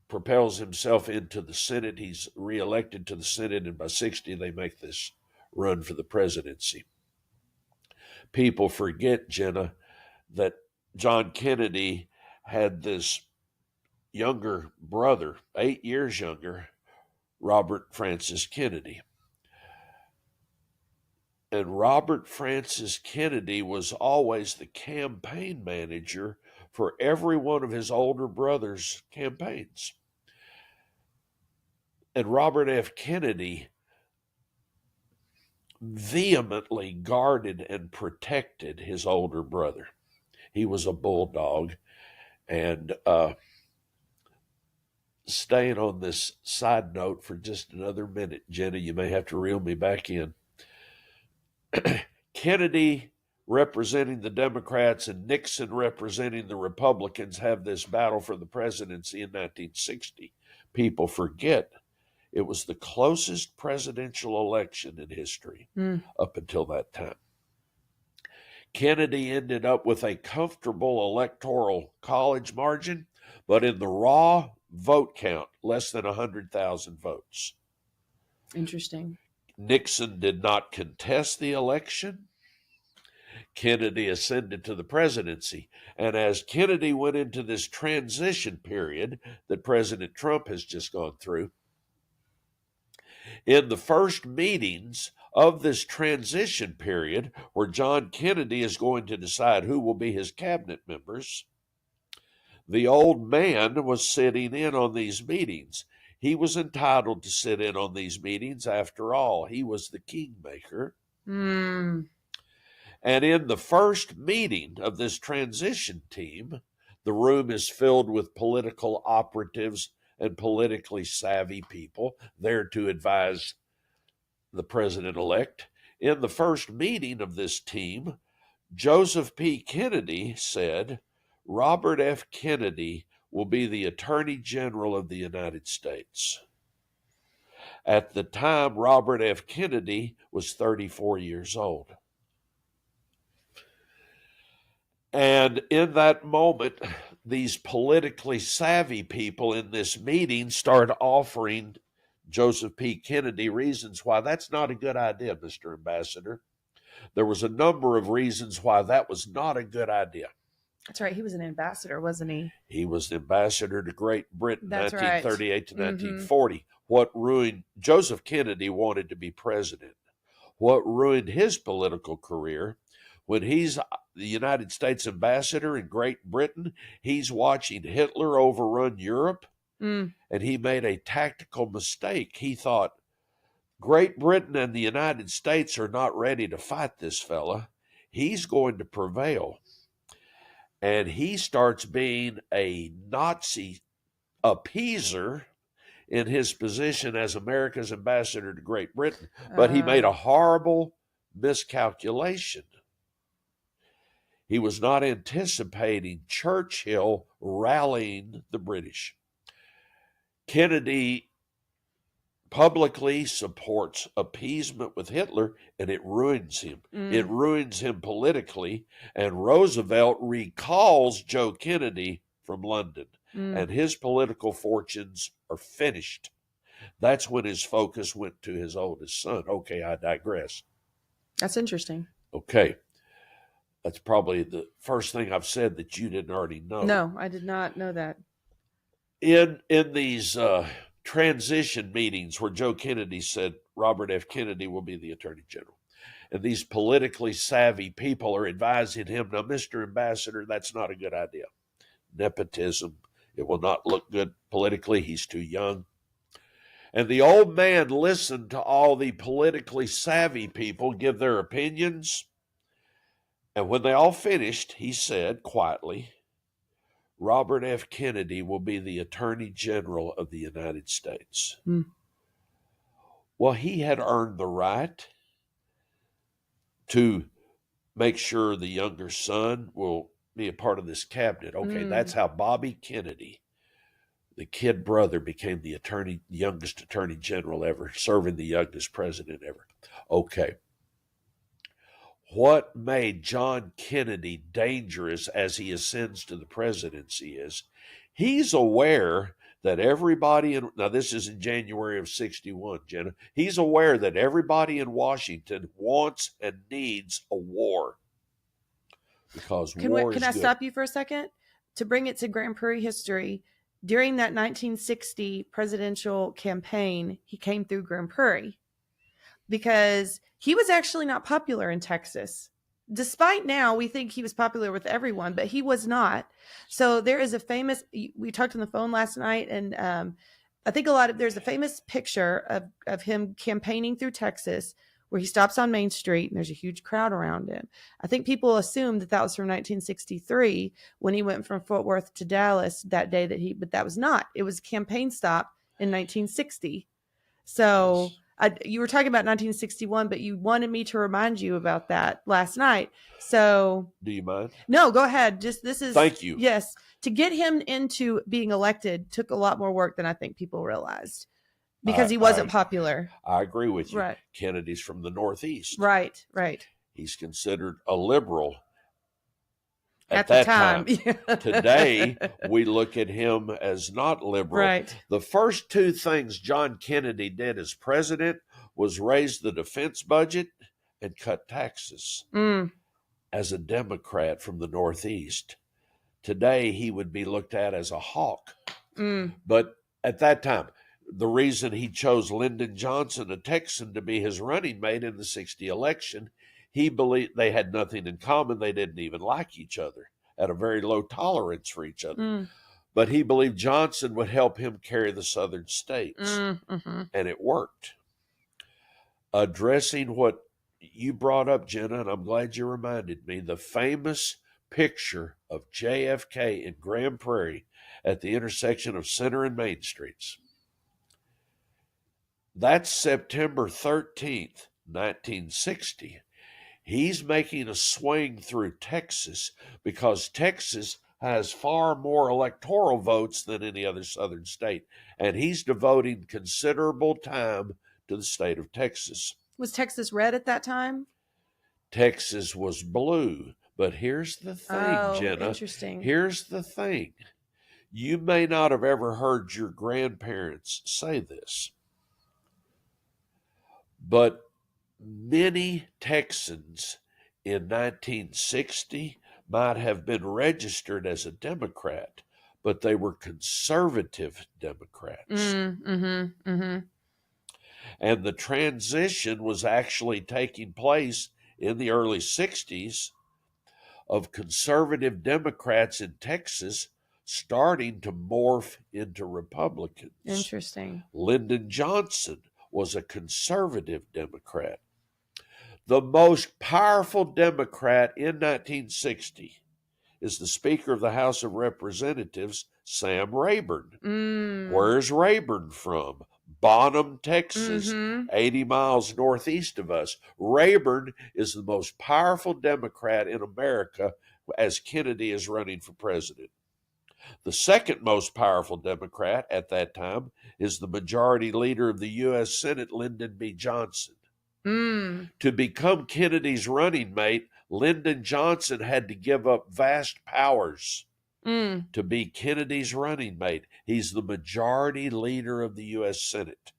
propels himself into the Senate. He's reelected to the Senate, and by 60, they make this run for the presidency. People forget, Jenna, that John Kennedy had this younger brother, 8 years younger, Robert Francis Kennedy. And Robert Francis Kennedy was always the campaign manager for every one of his older brother's campaigns. And Robert F. Kennedy vehemently guarded and protected his older brother. He was a bulldog. And staying on this side note for just another minute, Jenna, you may have to reel me back in. Kennedy representing the Democrats and Nixon representing the Republicans have this battle for the presidency in 1960. People forget it was the closest presidential election in history up until that time. Kennedy ended up with a comfortable electoral college margin, but in the raw vote count, less than 100,000 votes. Interesting. Nixon did not contest the election. Kennedy ascended to the presidency. And as Kennedy went into this transition period that President Trump has just gone through, in the first meetings of this transition period, where John Kennedy is going to decide who will be his cabinet members, the old man was sitting in on these meetings. He was entitled to sit in on these meetings. After all, he was the kingmaker. And in the first meeting of this transition team, the room is filled with political operatives and politically savvy people there to advise the president-elect. In the first meeting of this team, Joseph P. Kennedy said, Robert F. Kennedy will be the Attorney General of the United States. At the time, Robert F. Kennedy was 34 years old. And in that moment, these politically savvy people in this meeting start offering Joseph P. Kennedy reasons why that's not a good idea, Mr. Ambassador. There was a number of reasons why that was not a good idea. That's right. He was an ambassador, wasn't he? He was the ambassador to Great Britain, That's 1938 right. to 1940. What ruined Joseph Kennedy wanted to be president. What ruined his political career, when he's the United States ambassador in Great Britain, he's watching Hitler overrun Europe, and he made a tactical mistake. He thought, Great Britain and the United States are not ready to fight this fella. He's going to prevail. And he starts being a Nazi appeaser in his position as America's ambassador to Great Britain. But he made a horrible miscalculation. He was not anticipating Churchill rallying the British. Kennedy publicly supports appeasement with Hitler, and it ruins him. It ruins him politically, and Roosevelt recalls Joe Kennedy from London, and his political fortunes are finished. That's when his focus went to his oldest son. Okay, I digress. That's interesting. Okay. That's probably the first thing I've said that you didn't already know. No, I did not know that. In these transition meetings where Joe Kennedy said Robert F. Kennedy will be the Attorney General, and these politically savvy people are advising him, now, Mr. Ambassador, that's not a good idea. Nepotism, it will not look good politically. He's too young. And the old man listened to all the politically savvy people give their opinions. And when they all finished, he said quietly, Robert F. Kennedy will be the Attorney General of the United States. Well, he had earned the right to make sure the younger son will be a part of this cabinet. Okay, that's how Bobby Kennedy, the kid brother, became the youngest attorney general ever, serving the youngest president ever. Okay. What made John Kennedy dangerous as he ascends to the presidency is he's aware that everybody now this is in January of 61, Jenna. He's aware that everybody in Washington wants and needs a war. Because Can I stop you for a second? To bring it to Grand Prairie history, during that 1960 presidential campaign, he came through Grand Prairie because he was actually not popular in Texas. Despite now, we think he was popular with everyone, but he was not. So there is a famous, we talked on the phone last night, and I think there's a famous picture of him campaigning through Texas where he stops on Main Street and there's a huge crowd around him. I think people assumed that was from 1963 when he went from Fort Worth to Dallas that day but that was not. It was a campaign stop in 1960. So you were talking about 1961, but you wanted me to remind you about that last night. So do you mind? No, go ahead. Thank you. Yes. To get him into being elected took a lot more work than I think people realized. Because he wasn't popular. I agree with you. Right. Kennedy's from the Northeast. Right. He's considered a liberal at that time. Today, we look at him as not liberal. Right. The first two things John Kennedy did as president was raise the defense budget and cut taxes. As a Democrat from the Northeast. Today, he would be looked at as a hawk. But at that time, the reason he chose Lyndon Johnson, a Texan, to be his running mate in the 60 election, he believed they had nothing in common. They didn't even like each other, had a very low tolerance for each other. But he believed Johnson would help him carry the southern states. And it worked. Addressing what you brought up, Jenna, and I'm glad you reminded me, the famous picture of JFK in Grand Prairie at the intersection of Center and Main Streets. That's September 13th, 1960. He's making a swing through Texas because Texas has far more electoral votes than any other southern state, and he's devoting considerable time to the state of Texas. Was Texas red at that time? Texas was blue, but here's the thing, Jenna. Interesting. Here's the thing. You may not have ever heard your grandparents say this, but many Texans in 1960 might have been registered as a Democrat, but they were conservative Democrats. And the transition was actually taking place in the early 60s of conservative Democrats in Texas starting to morph into Republicans. Interesting. Lyndon Johnson was a conservative Democrat. The most powerful Democrat in 1960 is the Speaker of the House of Representatives, Sam Rayburn. Where's Rayburn from? Bonham, Texas, 80 miles northeast of us. Rayburn is the most powerful Democrat in America as Kennedy is running for president. The second most powerful Democrat at that time is the majority leader of the U.S. Senate, Lyndon B. Johnson. To become Kennedy's running mate, Lyndon Johnson had to give up vast powers to be Kennedy's running mate. He's the majority leader of the U.S. Senate.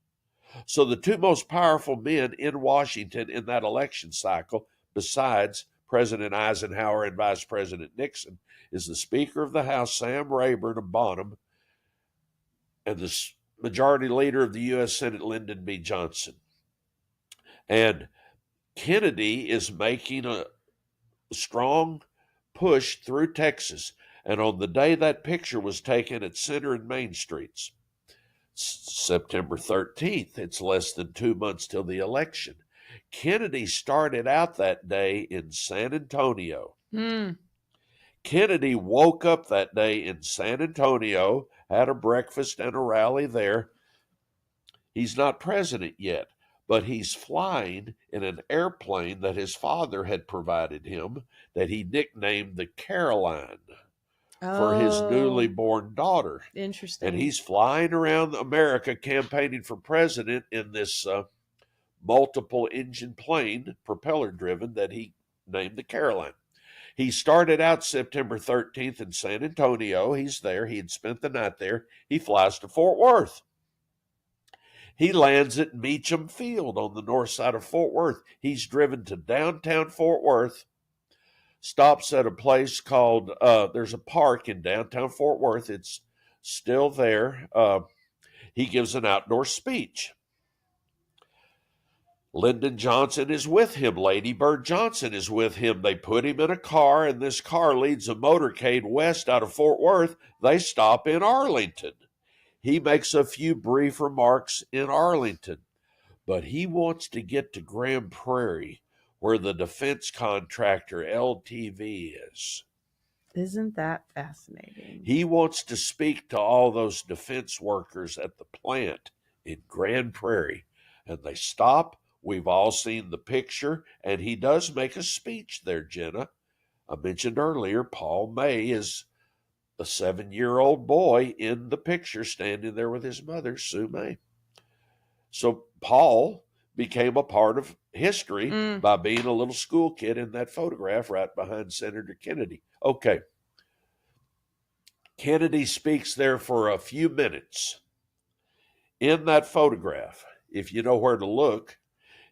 So the two most powerful men in Washington in that election cycle, besides President Eisenhower and Vice President Nixon, is the Speaker of the House, Sam Rayburn of Bonham, and the majority leader of the U.S. Senate, Lyndon B. Johnson. And Kennedy is making a strong push through Texas. And on the day that picture was taken at Center and Main Streets, September 13th, it's less than 2 months till the election. Kennedy started out that day in San Antonio. Kennedy woke up that day in San Antonio, had a breakfast and a rally there. He's not president yet, but he's flying in an airplane that his father had provided him that he nicknamed the Caroline for his newly born daughter. Interesting. And he's flying around America campaigning for president in this multiple engine plane, propeller driven, that he named the Caroline. He started out September 13th in San Antonio. He's there. He had spent the night there. He flies to Fort Worth. He lands at Meacham Field on the north side of Fort Worth. He's driven to downtown Fort Worth, stops at a place called, there's a park in downtown Fort Worth. It's still there. He gives an outdoor speech. Lyndon Johnson is with him. Lady Bird Johnson is with him. They put him in a car, and this car leads a motorcade west out of Fort Worth. They stop in Arlington. He makes a few brief remarks in Arlington, but he wants to get to Grand Prairie, where the defense contractor LTV is. Isn't that fascinating? He wants to speak to all those defense workers at the plant in Grand Prairie, and they stop. We've all seen the picture, and he does make a speech there, Jenna. I mentioned earlier, Paul May is a 7-year-old boy in the picture standing there with his mother, Sue May. So Paul became a part of history by being a little school kid in that photograph right behind Senator Kennedy. Okay. Kennedy speaks there for a few minutes. In that photograph, if you know where to look,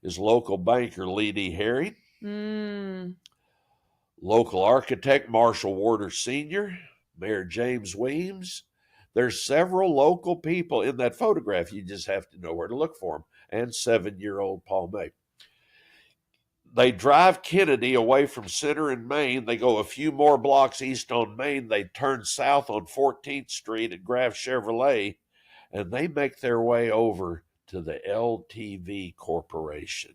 is local banker Lee D. Herring, local architect Marshall Warder Sr., Mayor James Weems. There's several local people in that photograph. You just have to know where to look for them. And 7-year-old Paul May. They drive Kennedy away from Center and Main. They go a few more blocks east on Main. They turn south on 14th Street at Graf Chevrolet, and they make their way over to the LTV Corporation.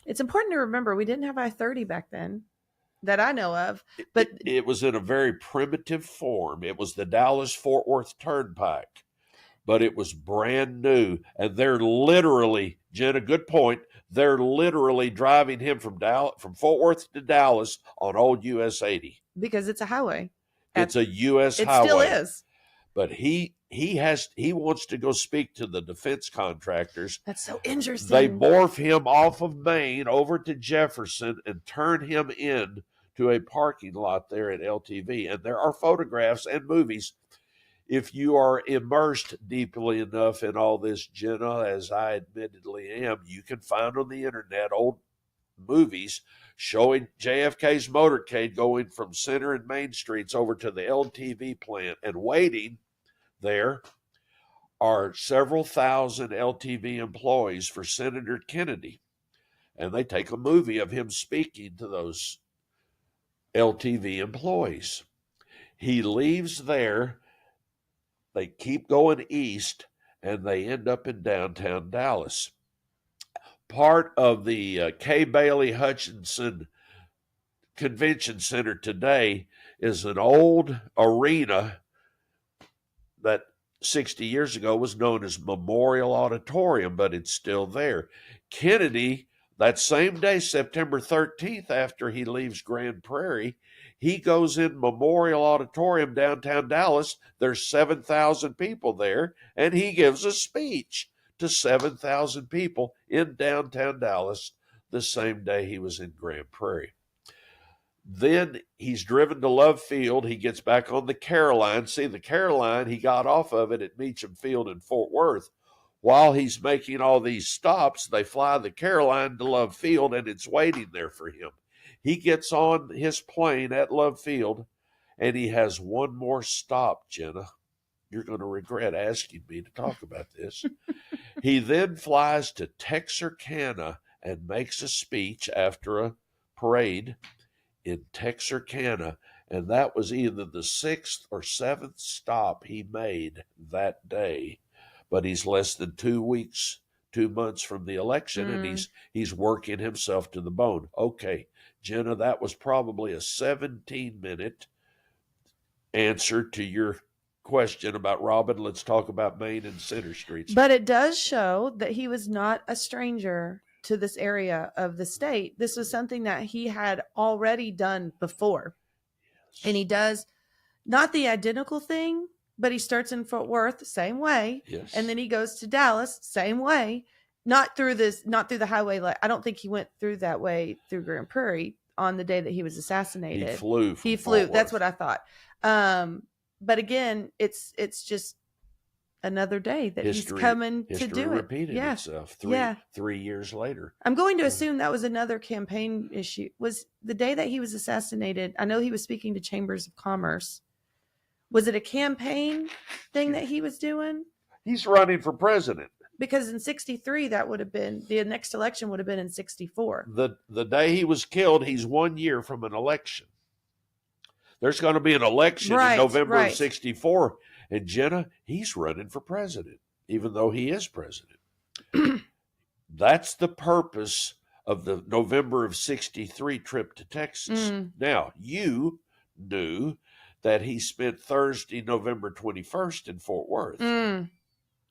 It's important to remember we didn't have I-30 back then that I know of, but it was in a very primitive form. It was the Dallas-Fort Worth Turnpike, but it was brand new. And they're literally, Jen, a good point, they're literally driving him from Fort Worth to Dallas on old US 80. Because it's a highway. It's a US highway. It still is. But he wants to go speak to the defense contractors. That's so interesting. They morph him off of Main over to Jefferson and turn him in to a parking lot there at LTV. And there are photographs and movies. If you are immersed deeply enough in all this, Jenna, as I admittedly am, you can find on the internet old movies showing JFK's motorcade going from Center and Main Streets over to the LTV plant, and waiting there are several thousand LTV employees for Senator Kennedy. And they take a movie of him speaking to those LTV employees. He leaves there. They keep going east, and they end up in downtown Dallas. Part of the K. Bailey Hutchinson Convention Center today is an old arena that 60 years ago was known as Memorial Auditorium, but it's still there. Kennedy, that same day, September 13th, after he leaves Grand Prairie, he goes in Memorial Auditorium, downtown Dallas. There's 7,000 people there, and he gives a speech to 7,000 people in downtown Dallas the same day he was in Grand Prairie. Then he's driven to Love Field. He gets back on the Caroline. See, the Caroline, he got off of it at Meacham Field in Fort Worth. While he's making all these stops, they fly the Caroline to Love Field, and it's waiting there for him. He gets on his plane at Love Field, and he has one more stop, Jenna. You're going to regret asking me to talk about this. He then flies to Texarkana and makes a speech after a parade in Texarkana, and that was either the 6th or 7th stop he made that day. But he's less than 2 months from the election, and he's working himself to the bone. Okay, Jenna, that was probably a 17-minute answer to your question about Robin, let's talk about Main and Center Streets. But it does show that he was not a stranger to this area of the state. This was something that he had already done before. Yes. And he does not the identical thing, but he starts in Fort Worth, same way. Yes. And then he goes to Dallas, same way. Not through the highway. I don't think he went through that way through Grand Prairie on the day that he was assassinated. He flew. He flew. That's what I thought. But again, it's just another day that he's coming to do it. Repeated itself 3 years later. I'm going to assume that was another campaign issue. Was the day that he was assassinated, I know he was speaking to chambers of commerce. Was it a campaign thing that he was doing? He's running for president. Because in 63, that would have been, the next election would have been in 64. The day he was killed, he's 1 year from an election. There's going to be an election in November of 64. And Jenna, he's running for president, even though he is president. That's the purpose of the November of 63 trip to Texas. Now, you knew that he spent Thursday, November 21st in Fort Worth.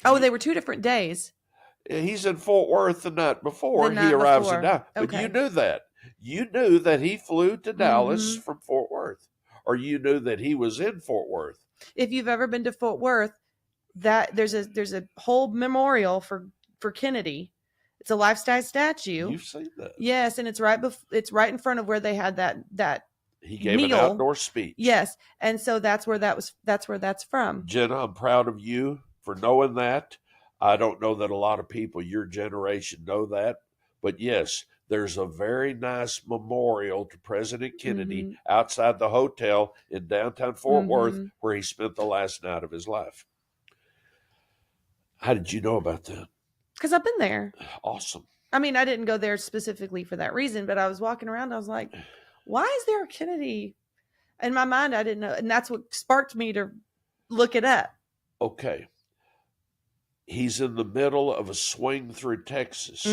Oh, they were 2 different days. He's in Fort Worth the night before he arrives in Dallas. But you knew that. You knew that he flew to Dallas from Fort Worth. Or you knew that he was in Fort Worth. If you've ever been to Fort Worth, that there's a whole memorial for Kennedy. It's a life-size statue. You've seen that. Yes, and it's right in front of where they had that he gave meal. An outdoor speech. Yes, and so that's where that's from. Jenna, I'm proud of you for knowing that. I don't know that a lot of people your generation know that, but yes, there's a very nice memorial to President Kennedy outside the hotel in downtown Fort Worth where he spent the last night of his life. How did you know about that? Because I've been there. Awesome. I mean, I didn't go there specifically for that reason, but I was walking around. I was like, why is there a Kennedy? In my mind, I didn't know. And that's what sparked me to look it up. Okay. He's in the middle of a swing through Texas.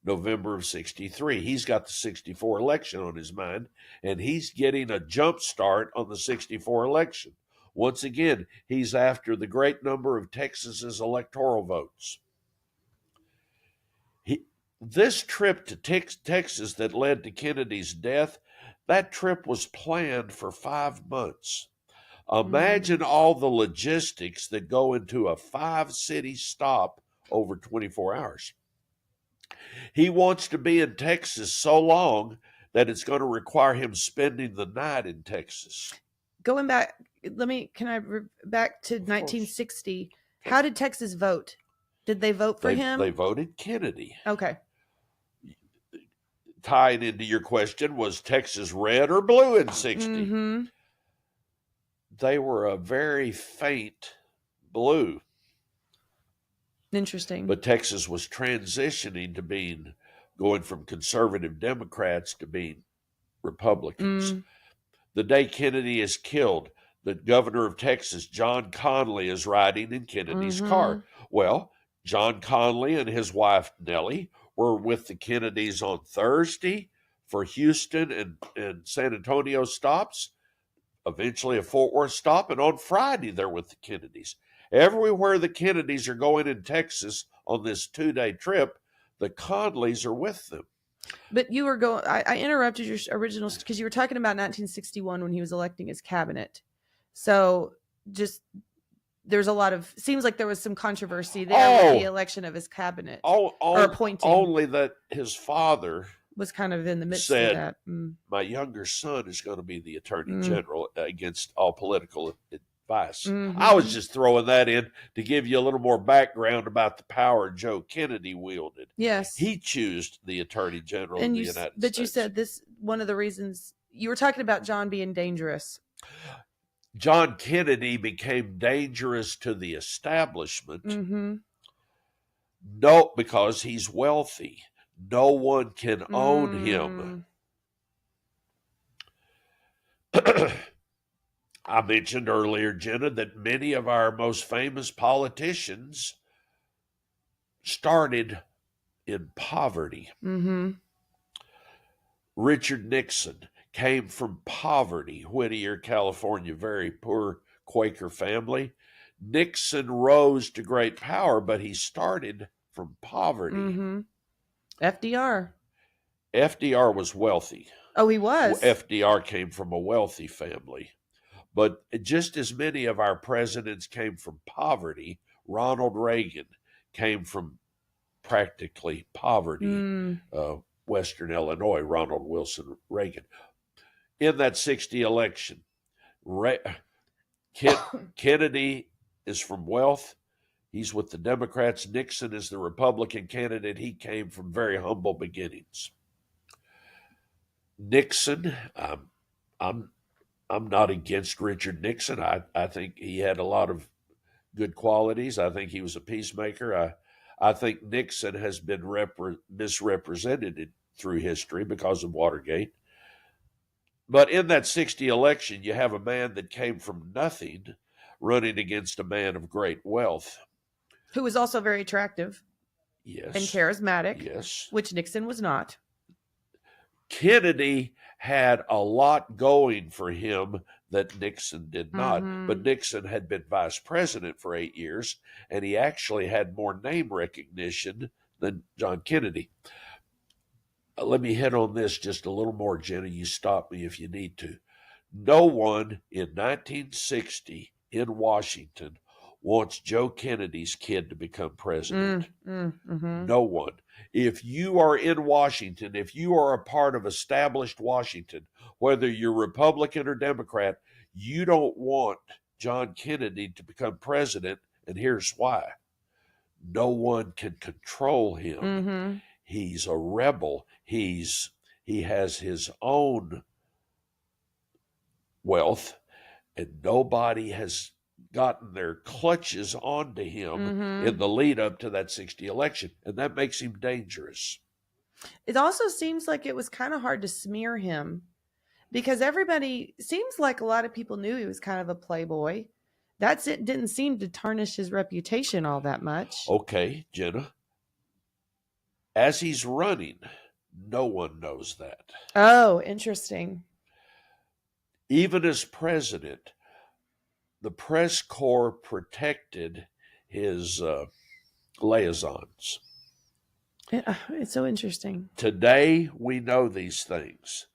November of 63. He's got the 64 election on his mind, and he's getting a jump start on the 64 election. Once again, he's after the great number of Texas's electoral votes. This trip to Texas that led to Kennedy's death, that trip was planned for 5 months. Imagine all the logistics that go into a 5-city stop over 24 hours. He wants to be in Texas so long that it's going to require him spending the night in Texas. Going back, back to 1960. How did Texas vote? Did they vote for him? They voted Kennedy. Okay. Tying into your question, was Texas red or blue in 60? They were a very faint blue. Interesting. But Texas was transitioning to going from conservative Democrats to being Republicans. The day Kennedy is killed, the governor of Texas, John Connally, is riding in Kennedy's car. Well, John Connally and his wife, Nellie, were with the Kennedys on Thursday for Houston and San Antonio stops, eventually a Fort Worth stop, and on Friday they're with the Kennedys. Everywhere the Kennedys are going in Texas on this 2-day trip, the Conleys are with them. But you were going, I interrupted your original, because you were talking about 1961 when he was electing his cabinet. So there's a lot of, seems like there was some controversy there with the election of his cabinet. or appointing. Only that his father was kind of in the midst of that. My younger son is going to be the attorney general against all political advice. I was just throwing that in to give you a little more background about the power Joe Kennedy wielded. Yes. He chose the attorney general of the United States. But you said this, one of the reasons, you were talking about John being dangerous. John Kennedy became dangerous to the establishment. No, because he's wealthy. No one can own him. I mentioned earlier, Jenna, that many of our most famous politicians started in poverty. Richard Nixon came from poverty, Whittier, California, very poor Quaker family. Nixon rose to great power, but he started from poverty. Mm-hmm. FDR. FDR was wealthy. Oh, he was? FDR came from a wealthy family. But just as many of our presidents came from poverty, Ronald Reagan came from practically poverty. Western Illinois, Ronald Wilson Reagan. In that 60 election, Kennedy is from wealth. He's with the Democrats. Nixon is the Republican candidate. He came from very humble beginnings. Nixon, I'm not against Richard Nixon. I think he had a lot of good qualities. I think he was a peacemaker. I think Nixon has been misrepresented through history because of Watergate. But in that 60 election, you have a man that came from nothing running against a man of great wealth. Who was also very attractive. Yes. And charismatic. Yes. Which Nixon was not. Kennedy had a lot going for him that Nixon did not. Mm-hmm. But Nixon had been vice president for 8 years, and he actually had more name recognition than John Kennedy. Let me hit on this just a little more, Jenna. You stop me if you need to. No one in 1960 in Washington wants Joe Kennedy's kid to become president. Mm-hmm. No one. If you are in Washington, if you are a part of established Washington, whether you're Republican or Democrat, you don't want John Kennedy to become president, and here's why. No one can control him. Mm-hmm. He's a rebel. He has his own wealth, and nobody has gotten their clutches onto him in the lead up to that 60 election, and that makes him dangerous. It also seems like it was kind of hard to smear him because everybody seems like a lot of people knew he was kind of a playboy. That's it. Didn't seem to tarnish his reputation all that much. Okay, Jenna. As he's running, no one knows that. Oh, interesting. Even as president, the press corps protected his liaisons. It's so interesting. Today, we know these things.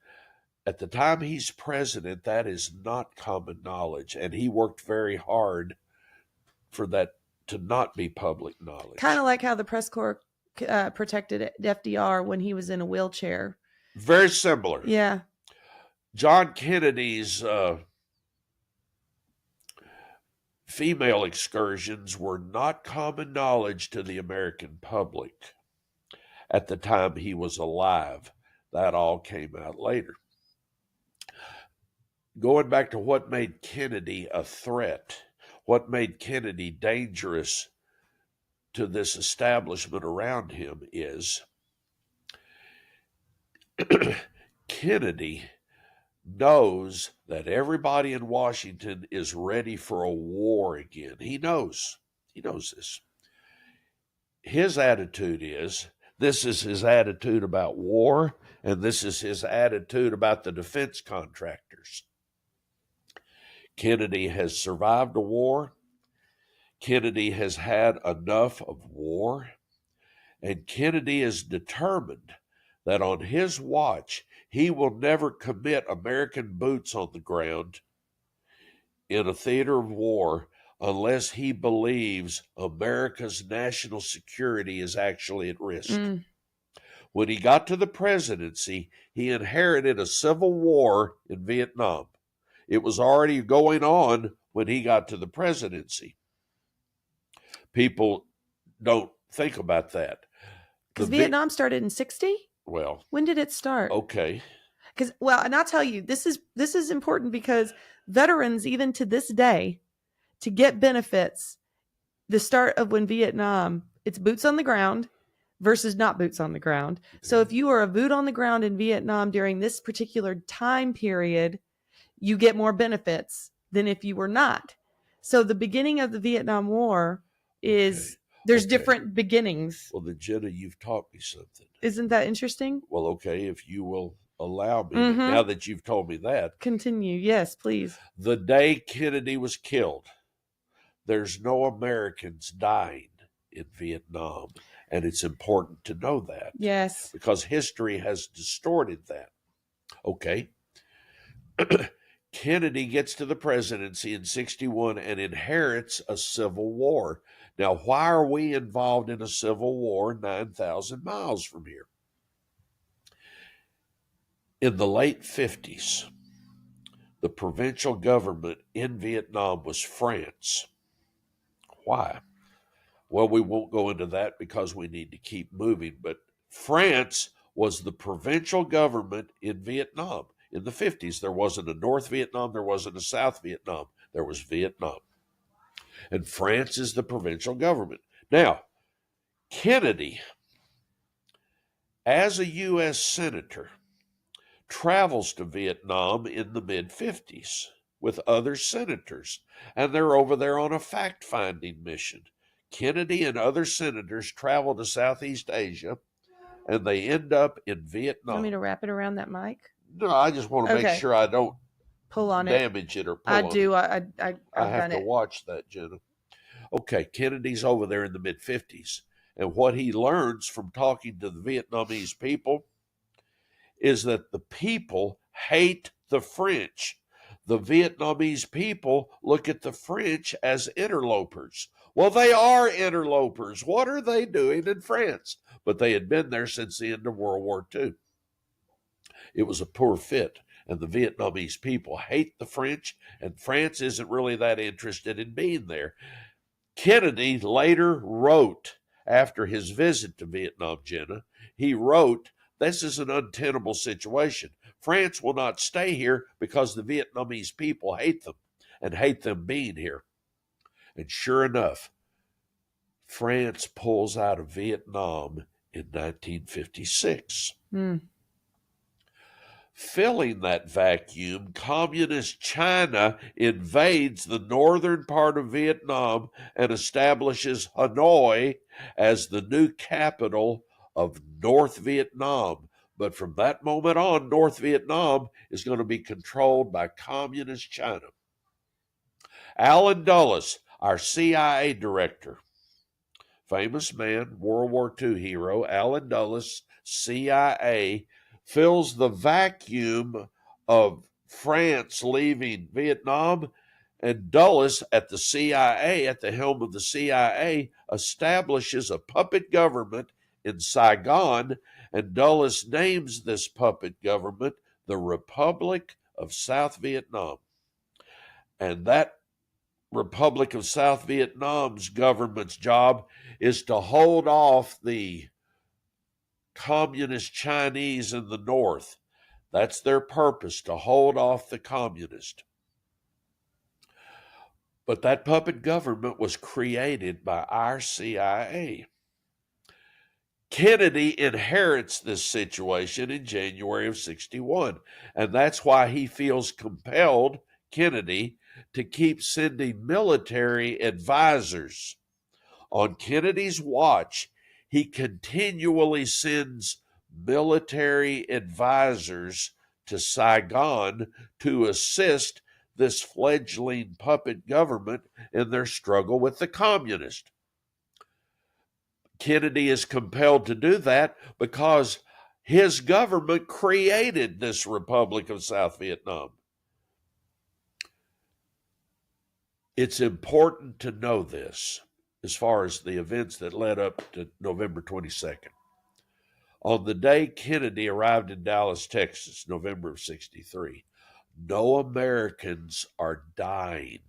At the time he's president, that is not common knowledge, and he worked very hard for that to not be public knowledge. Kind of like how the press corps protected FDR when he was in a wheelchair. Very similar. Yeah. John Kennedy's female excursions were not common knowledge to the American public at the time he was alive. That all came out later. Going back to what made Kennedy a threat, what made Kennedy dangerous to this establishment around him is Kennedy knows that everybody in Washington is ready for a war again. He knows this. His attitude is, this is his attitude about war, and this is his attitude about the defense contractors. Kennedy has survived a war. Kennedy has had enough of war. And Kennedy is determined that on his watch, he will never commit American boots on the ground in a theater of war unless he believes America's national security is actually at risk. When he got to the presidency, he inherited a civil war in Vietnam. It was already going on when he got to the presidency. People don't think about that. Because Vietnam started in 60? Well, when did it start? Okay. And I'll tell you, this is important because veterans, even to this day, to get benefits, the start of when Vietnam, it's boots on the ground versus not boots on the ground. So if you are a boot on the ground in Vietnam during this particular time period, you get more benefits than if you were not. So the beginning of the Vietnam War is, there's different beginnings. Well, then, Jenna, you've taught me something. Isn't that interesting? Well, okay, if you will allow me, Mhm. now that you've told me that. Continue. Yes, please. The day Kennedy was killed, there's no Americans dying in Vietnam. And it's important to know that. Yes. Because history has distorted that. Okay. Kennedy gets to the presidency in 61 and inherits a civil war. Now, why are we involved in a civil war 9,000 miles from here? In the late 50s, the provincial government in Vietnam was France. Why? Well, we won't go into that because we need to keep moving, but France was the provincial government in Vietnam. In the 50s, there wasn't a North Vietnam, there wasn't a South Vietnam, there was Vietnam. And France is the provincial government. Now, Kennedy, as a U.S. Senator, travels to Vietnam in the mid-50s with other senators, and they're over there on a fact-finding mission. Kennedy and other senators travel to Southeast Asia, and they end up in Vietnam. You want me to wrap it around that mic? No, I just want to make sure I don't pull on damage it or pull I on do. it. I have to watch that, Jenna. Okay, Kennedy's over there in the mid-50s, and what he learns from talking to the Vietnamese people is that the people hate the French. The Vietnamese people look at the French as interlopers. Well, they are interlopers. What are they doing in France? But they had been there since the end of World War II. It was a poor fit, and the Vietnamese people hate the French, and France isn't really that interested in being there. Kennedy later wrote, after his visit to Vietnam, Jenna, he wrote, "This is an untenable situation. France will not stay here because the Vietnamese people hate them and hate them being here." And sure enough, France pulls out of Vietnam in 1956. Filling that vacuum, communist China invades the northern part of Vietnam and establishes Hanoi as the new capital of North Vietnam. But from that moment on, North Vietnam is going to be controlled by communist China. Allen Dulles, our CIA director, famous man, World War II hero, Allen Dulles, CIA, fills the vacuum of France leaving Vietnam, and Dulles at the CIA, at the helm of the CIA, establishes a puppet government in Saigon, and Dulles names this puppet government the Republic of South Vietnam. And that Republic of South Vietnam's government's job is to hold off the communist Chinese in the north. That's their purpose, to hold off the communist. But that puppet government was created by our CIA. Kennedy inherits this situation in January of 61, and that's why he feels compelled, Kennedy, to keep sending military advisors. On Kennedy's watch, he continually sends military advisors to Saigon to assist this fledgling puppet government in their struggle with the communists. Kennedy is compelled to do that because his government created this Republic of South Vietnam. It's important to know this as far as the events that led up to November 22nd. On the day Kennedy arrived in Dallas, Texas, November of 63, no Americans are dying.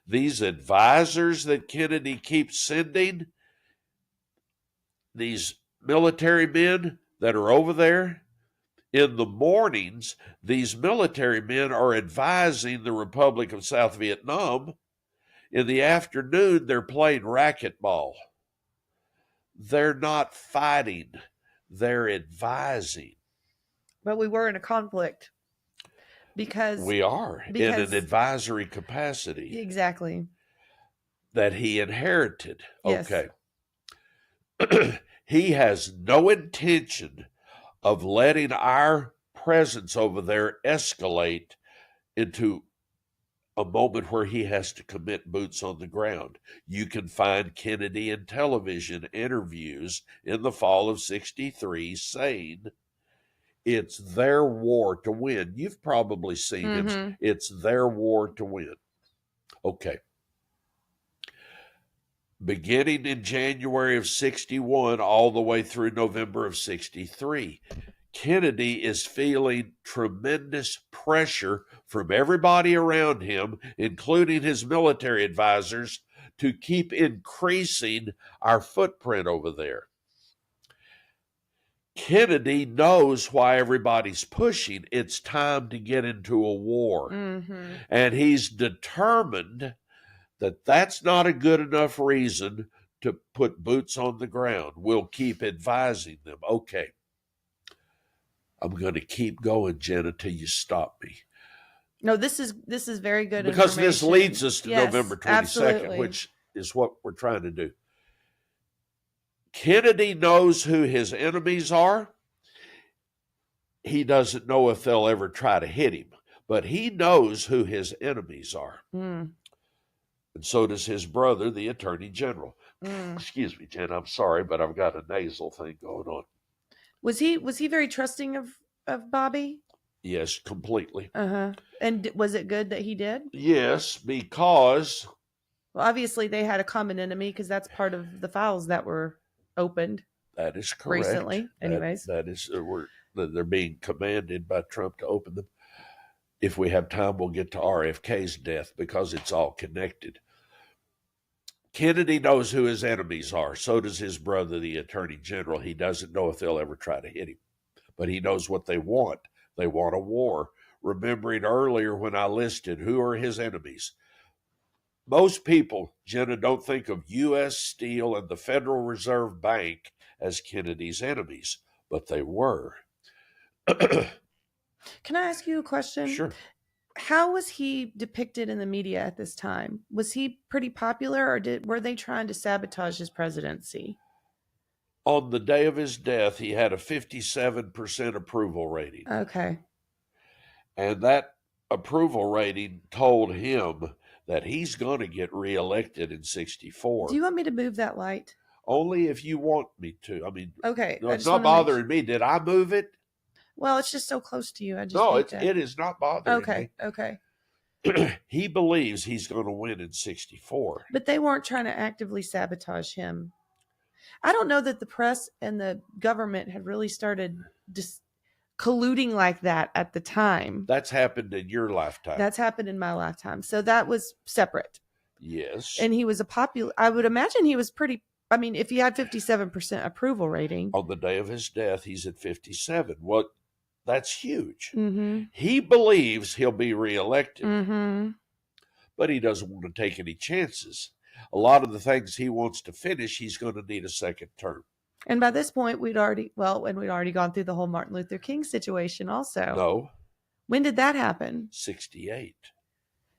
These advisors that Kennedy keeps sending, these military men that are over there, in the mornings, these military men are advising the Republic of South Vietnam. In the afternoon, they're playing racquetball. They're not fighting. They're advising. But we were in a conflict because we are in an advisory capacity. Exactly. That he inherited. Yes. Okay. He has no intention of letting our presence over there escalate into a moment where he has to commit boots on the ground. You can find Kennedy in television interviews in the fall of 63 saying it's their war to win. You've probably seen him. It's their war to win. Okay. Beginning in January of 61 all the way through November of 63, Kennedy is feeling tremendous pressure from everybody around him, including his military advisors, to keep increasing our footprint over there. Kennedy knows why everybody's pushing. It's time to get into a war. And he's determined that that's not a good enough reason to put boots on the ground. We'll keep advising them. Okay. I'm going to keep going, Jenna, till you stop me. No, this is very good because this leads us to November 22nd, absolutely. Which is what we're trying to do. Kennedy knows who his enemies are. He doesn't know if they'll ever try to hit him, but he knows who his enemies are. And so does his brother, the Attorney General. Excuse me, Jen, I'm sorry, but I've got a nasal thing going on. Was he very trusting of Bobby? Yes, completely. And was it good that he did? Yes, because... Well, obviously they had a common enemy because that's part of the files that were opened. That is correct. Recently, anyways. That is, they're being commanded by Trump to open them. If we have time, we'll get to RFK's death because it's all connected. Kennedy knows who his enemies are. So does his brother, the Attorney General. He doesn't know if they'll ever try to hit him, but he knows what they want. They want a war. Remembering earlier when I listed who are his enemies. Most people, Jenna, don't think of U.S. Steel and the Federal Reserve Bank as Kennedy's enemies, but they were. Can I ask you a question? Sure. How was he depicted in the media at this time? Was he pretty popular, or were they trying to sabotage his presidency? On the day of his death, he had a 57% approval rating. Okay. And that approval rating told him that he's going to get reelected in 64. Do you want me to move that light? Only if you want me to. I mean, okay. No, it's not bothering me. Did I move it? Well, it's just so close to you. It is not bothering me. Okay. He believes he's going to win in 64. But they weren't trying to actively sabotage him. I don't know that the press and the government had really started just colluding like that at the time. That's happened in your lifetime. That's happened in my lifetime. So that was separate. Yes. And he was a popular, I would imagine he was pretty, I mean, if he had 57% approval rating. On the day of his death, he's at 57. Well, that's huge. He believes he'll be reelected, but he doesn't want to take any chances. A lot of the things he wants to finish, he's going to need a second term. And by this point, we'd already gone through the whole Martin Luther King situation also. No. When did that happen? 68.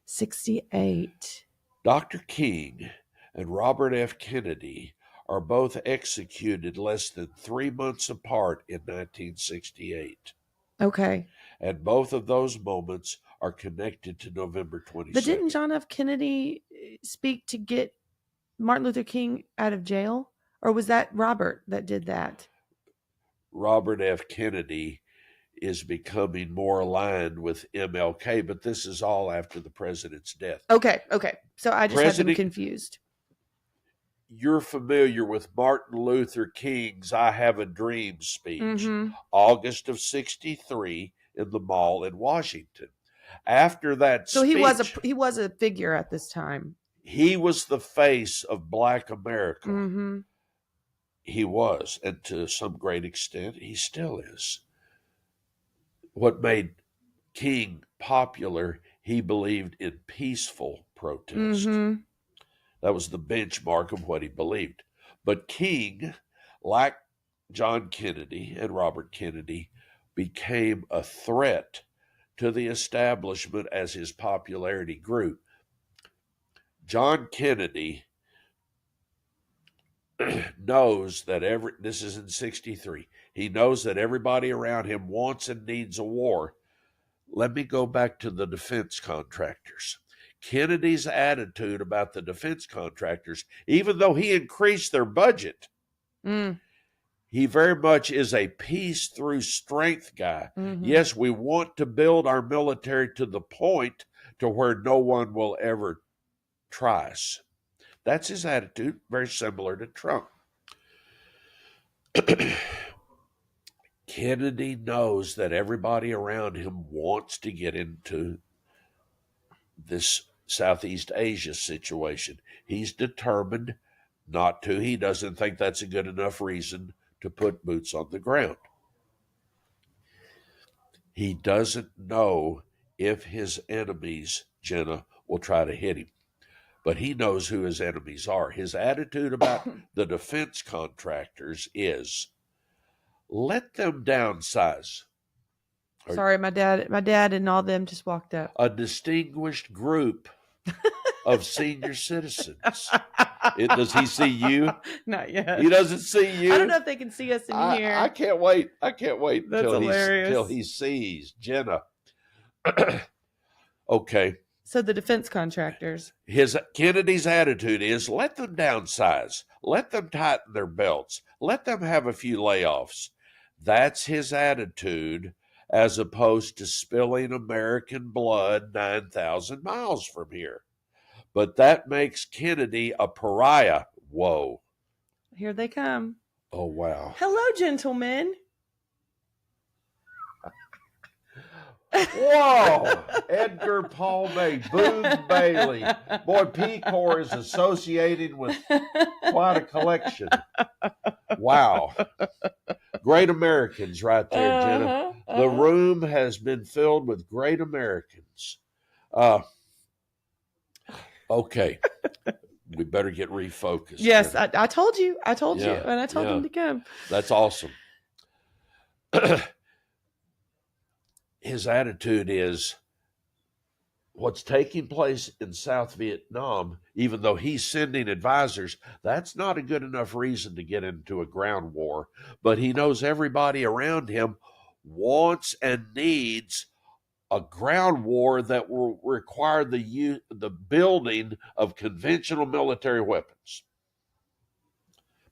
68. Dr. King and Robert F. Kennedy are both executed less than 3 months apart in 1968. Okay. And both of those moments are connected to November 22nd. But didn't John F. Kennedy speak to get Martin Luther King out of jail? Or was that Robert that did that? Robert F. Kennedy is becoming more aligned with MLK, but this is all after the president's death. Okay. So I just had them confused. You're familiar with Martin Luther King's I Have a Dream speech, August of 63 in the mall in Washington. After that speech, he was a figure at this time. He was the face of Black America. He was, and to some great extent, he still is. What made King popular, he believed in peaceful protest. That was the benchmark of what he believed. But King, like John Kennedy and Robert Kennedy, became a threat to the establishment as his popularity grew. John Kennedy knows that this is in 63, he knows that everybody around him wants and needs a war. Let me go back to the defense contractors. Kennedy's attitude about the defense contractors, even though he increased their budget, he very much is a peace through strength guy. Mm-hmm. Yes, we want to build our military to the point to where no one will ever try us. That's his attitude, very similar to Trump. Kennedy knows that everybody around him wants to get into this Southeast Asia situation. He's determined not to. He doesn't think that's a good enough reason to put boots on the ground. He doesn't know if his enemies, Jenna, will try to hit him. But he knows who his enemies are. His attitude about the defense contractors is, let them downsize. Sorry, my dad and all them just walked up. A distinguished group of senior citizens. Does he see you? Not yet. He doesn't see you. I don't know if they can see us in here. I can't wait. I can't wait That's hilarious. Till he sees Jenna. Okay. So the defense contractors. Kennedy's attitude is, let them downsize. Let them tighten their belts. Let them have a few layoffs. That's his attitude, as opposed to spilling American blood 9,000 miles from here. But that makes Kennedy a pariah. Whoa. Here they come. Oh, wow. Hello, gentlemen. Whoa! Edgar Paul May, Boone Bailey. Boy, P-Corps is associated with quite a collection. Wow. Great Americans right there, Jenna. The room has been filled with great Americans. Okay. We better get refocused. Yes, I told you. I told you. And I told him to come. That's awesome. His attitude is, what's taking place in South Vietnam, even though he's sending advisors, that's not a good enough reason to get into a ground war. But he knows everybody around him wants and needs a ground war that will require the building of conventional military weapons,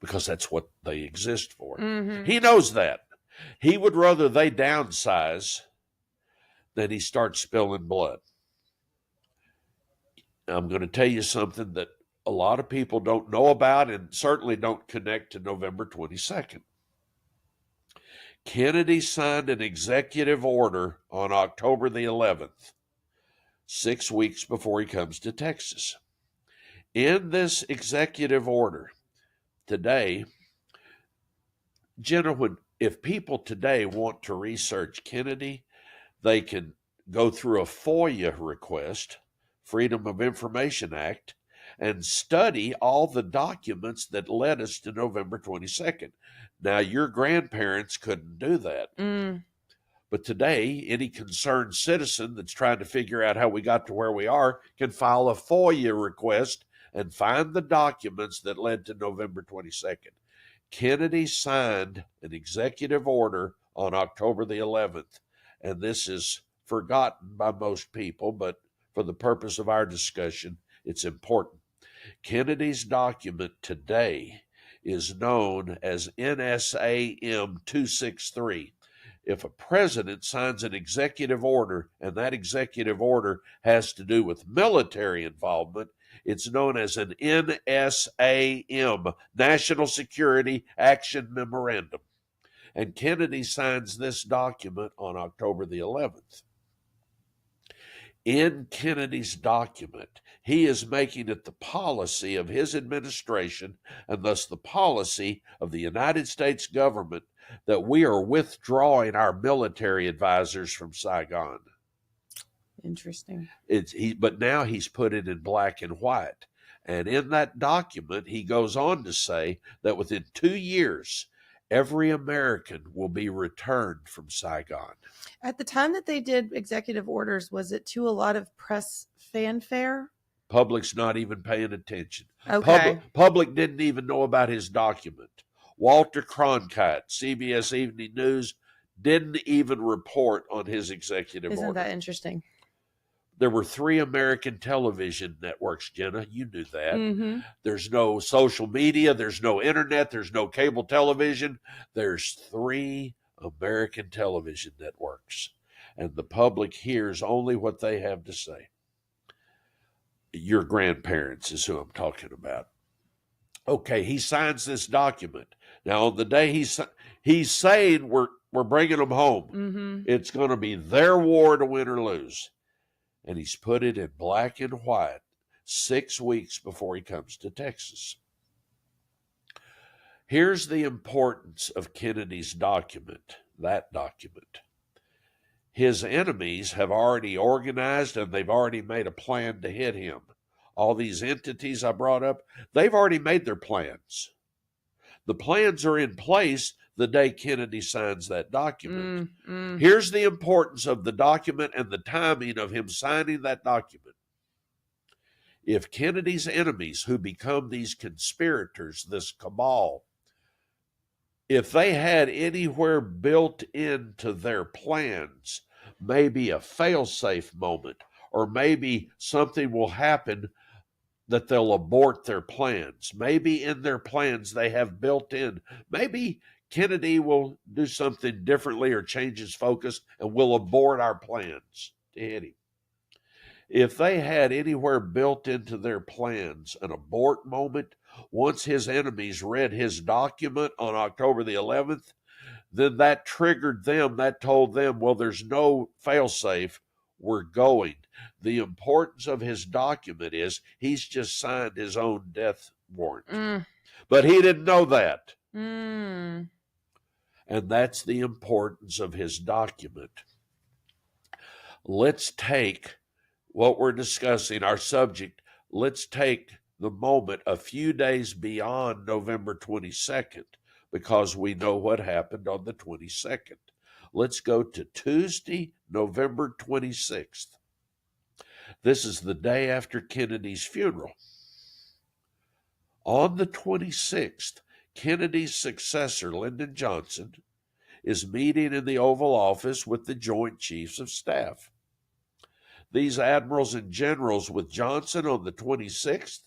because that's what they exist for. Mm-hmm. He knows that. He would rather they downsize than he starts spilling blood. I'm going to tell you something that a lot of people don't know about and certainly don't connect to November 22nd. Kennedy signed an executive order on October the 11th, 6 weeks before he comes to Texas. In this executive order today, Jenna, if people today want to research Kennedy, they can go through a FOIA request, Freedom of Information Act, and study all the documents that led us to November 22nd. Now, your grandparents couldn't do that. But today, any concerned citizen that's trying to figure out how we got to where we are can file a FOIA request and find the documents that led to November 22nd. Kennedy signed an executive order on October the 11th. And this is forgotten by most people, but for the purpose of our discussion, it's important. Kennedy's document today is known as NSAM 263. If a president signs an executive order, and that executive order has to do with military involvement, it's known as an NSAM, National Security Action Memorandum. And Kennedy signs this document on October the 11th. In Kennedy's document, he is making it the policy of his administration, and thus the policy of the United States government, that we are withdrawing our military advisors from Saigon. Interesting. But now he's put it in black and white. And in that document, he goes on to say that within 2 years, every American will be returned from Saigon. At the time that they did executive orders, was it to a lot of press fanfare? Public's not even paying attention. Okay. Public didn't even know about his document. Walter Cronkite, CBS Evening News, didn't even report on his executive order. Isn't that interesting? There were 3 American television networks, Jenna. You knew that. Mm-hmm. There's no social media. There's no internet. There's no cable television. There's 3 American television networks. And the public hears only what they have to say. Your grandparents is who I'm talking about. Okay, he signs this document. Now, on the day he's saying we're bringing them home. Mm-hmm. It's going to be their war to win or lose. And he's put it in black and white 6 weeks before he comes to Texas. Here's the importance of Kennedy's document, that document. His enemies have already organized and they've already made a plan to hit him. All these entities I brought up, they've already made their plans. The plans are in place the day Kennedy signs that document. Here's the importance of the document and the timing of him signing that document. If Kennedy's enemies, who become these conspirators, this cabal, if they had anywhere built into their plans, maybe a fail-safe moment, or maybe something will happen that they'll abort their plans. Maybe in their plans they have built in, maybe Kennedy will do something differently or change his focus and will abort our plans to hit him. If they had anywhere built into their plans an abort moment, once his enemies read his document on October the 11th, then that triggered them, that told them, well, there's no fail-safe, we're going. The importance of his document is he's just signed his own death warrant. But he didn't know that. And that's the importance of his document. Let's take what we're discussing, our subject, let's take the moment a few days beyond November 22nd, because we know what happened on the 22nd. Let's go to Tuesday, November 26th. This is the day after Kennedy's funeral. On the 26th, Kennedy's successor, Lyndon Johnson, is meeting in the Oval Office with the Joint Chiefs of Staff. These admirals and generals with Johnson on the 26th.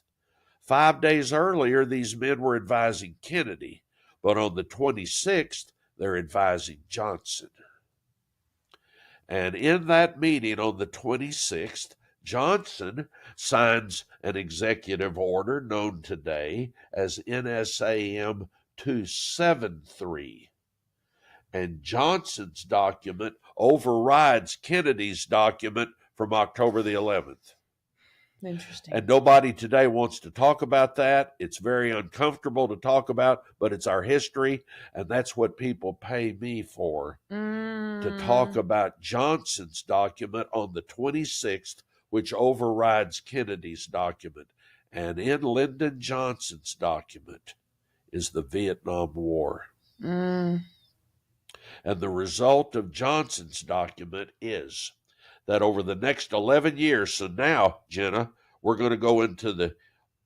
5 days earlier, these men were advising Kennedy, but on the 26th, they're advising Johnson. And in that meeting on the 26th, Johnson signs an executive order known today as NSAM 273. And Johnson's document overrides Kennedy's document from October the 11th. Interesting. And nobody today wants to talk about that. It's very uncomfortable to talk about, but it's our history, and that's what people pay me for, to talk about Johnson's document on the 26th, which overrides Kennedy's document. And in Lyndon Johnson's document is the Vietnam War. And the result of Johnson's document is that over the next 11 years, so now, Jenna, we're going to go into the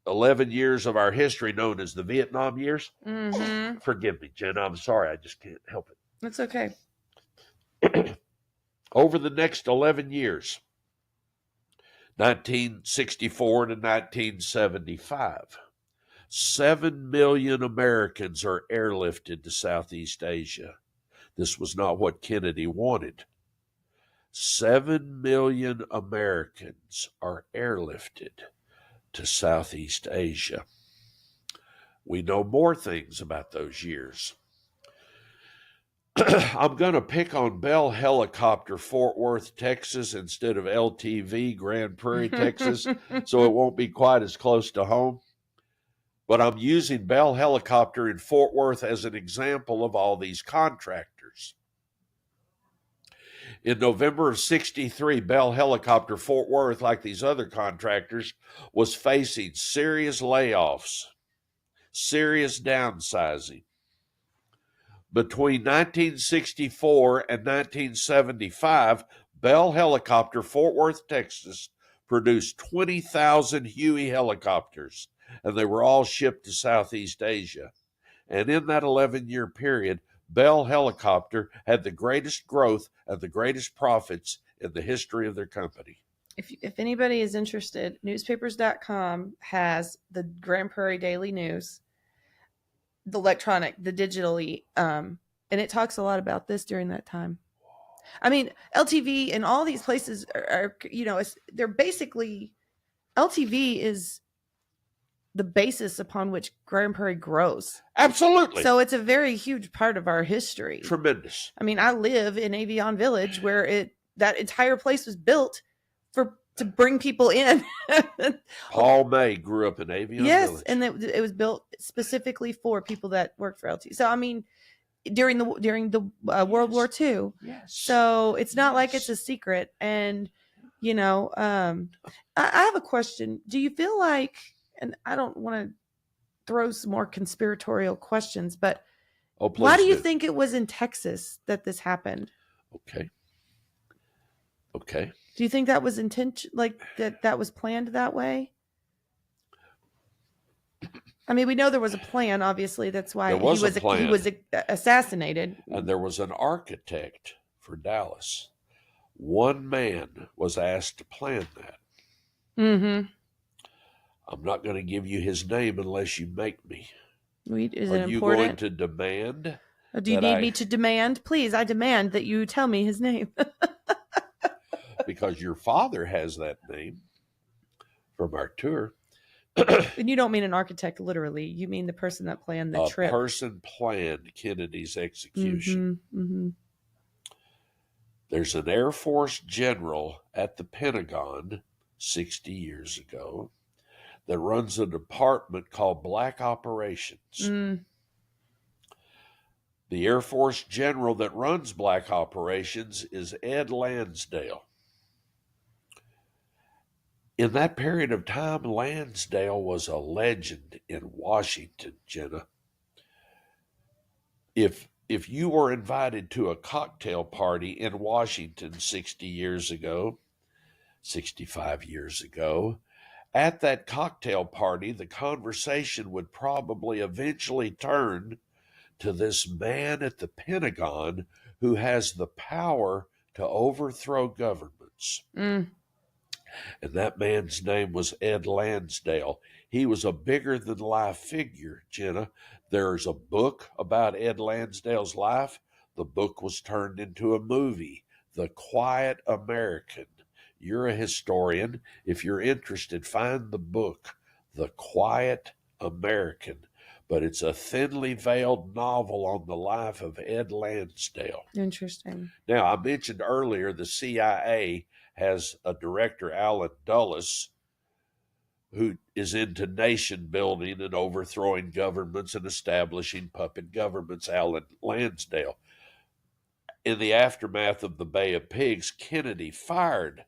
11 years of our history known as the Vietnam years. Forgive me, Jenna, I'm sorry, I just can't help it. That's okay. Over the next 11 years, 1964 to 1975, 7 million Americans are airlifted to Southeast Asia. This was not what Kennedy wanted. 7 million Americans are airlifted to Southeast Asia. We know more things about those years. I'm going to pick on Bell Helicopter, Fort Worth, Texas, instead of LTV, Grand Prairie, Texas, so it won't be quite as close to home. But I'm using Bell Helicopter in Fort Worth as an example of all these contractors. In November of 63, Bell Helicopter Fort Worth, like these other contractors, was facing serious layoffs, serious downsizing. Between 1964 and 1975, Bell Helicopter Fort Worth, Texas, produced 20,000 Huey helicopters, and they were all shipped to Southeast Asia. And in that 11-year period, Bell Helicopter had the greatest growth and the greatest profits in the history of their company. If anybody is interested, newspapers.com has the Grand Prairie Daily News, the electronic, the digitally, and it talks a lot about this during that time. I mean, LTV and all these places are they're basically, LTV is the basis upon which Grand Prairie grows. Absolutely. So it's a very huge part of our history. Tremendous. I mean, I live in Avion Village, where that entire place was built to bring people in. Paul May grew up in Avion Village. And it was built specifically for people that worked for LT. So I mean, during the World War II. Yes. So it's not like it's a secret. And I have a question. Do you feel like, and I don't want to throw some more conspiratorial questions, but why do you think it was in Texas that this happened? Okay. Do you think that was like that was planned that way? I mean, we know there was a plan, obviously. That's why he was assassinated. And there was an architect for Dallas. One man was asked to plan that. Mm-hmm. I'm not going to give you his name unless you make me. Is Are it you important? going to demand? Do you need me to demand? Please, I demand that you tell me his name. Because your father has that name from our tour. And you don't mean an architect literally. You mean the person that planned the trip. A person planned Kennedy's execution. Mm-hmm, mm-hmm. There's an Air Force general at the Pentagon 60 years ago that runs a department called Black Operations. Mm. The Air Force general that runs Black Operations is Ed Lansdale. In that period of time, Lansdale was a legend in Washington, Jenna. If you were invited to a cocktail party in Washington 60 years ago, 65 years ago, at that cocktail party, the conversation would probably eventually turn to this man at the Pentagon who has the power to overthrow governments. Mm. And that man's name was Ed Lansdale. He was a bigger-than-life figure, Jenna. There's a book about Ed Lansdale's life. The book was turned into a movie, The Quiet American. You're a historian. If you're interested, find the book, The Quiet American. But it's a thinly veiled novel on the life of Ed Lansdale. Interesting. Now, I mentioned earlier the CIA has a director, Allen Dulles, who is into nation building and overthrowing governments and establishing puppet governments, Allen Lansdale. In the aftermath of the Bay of Pigs, Kennedy fired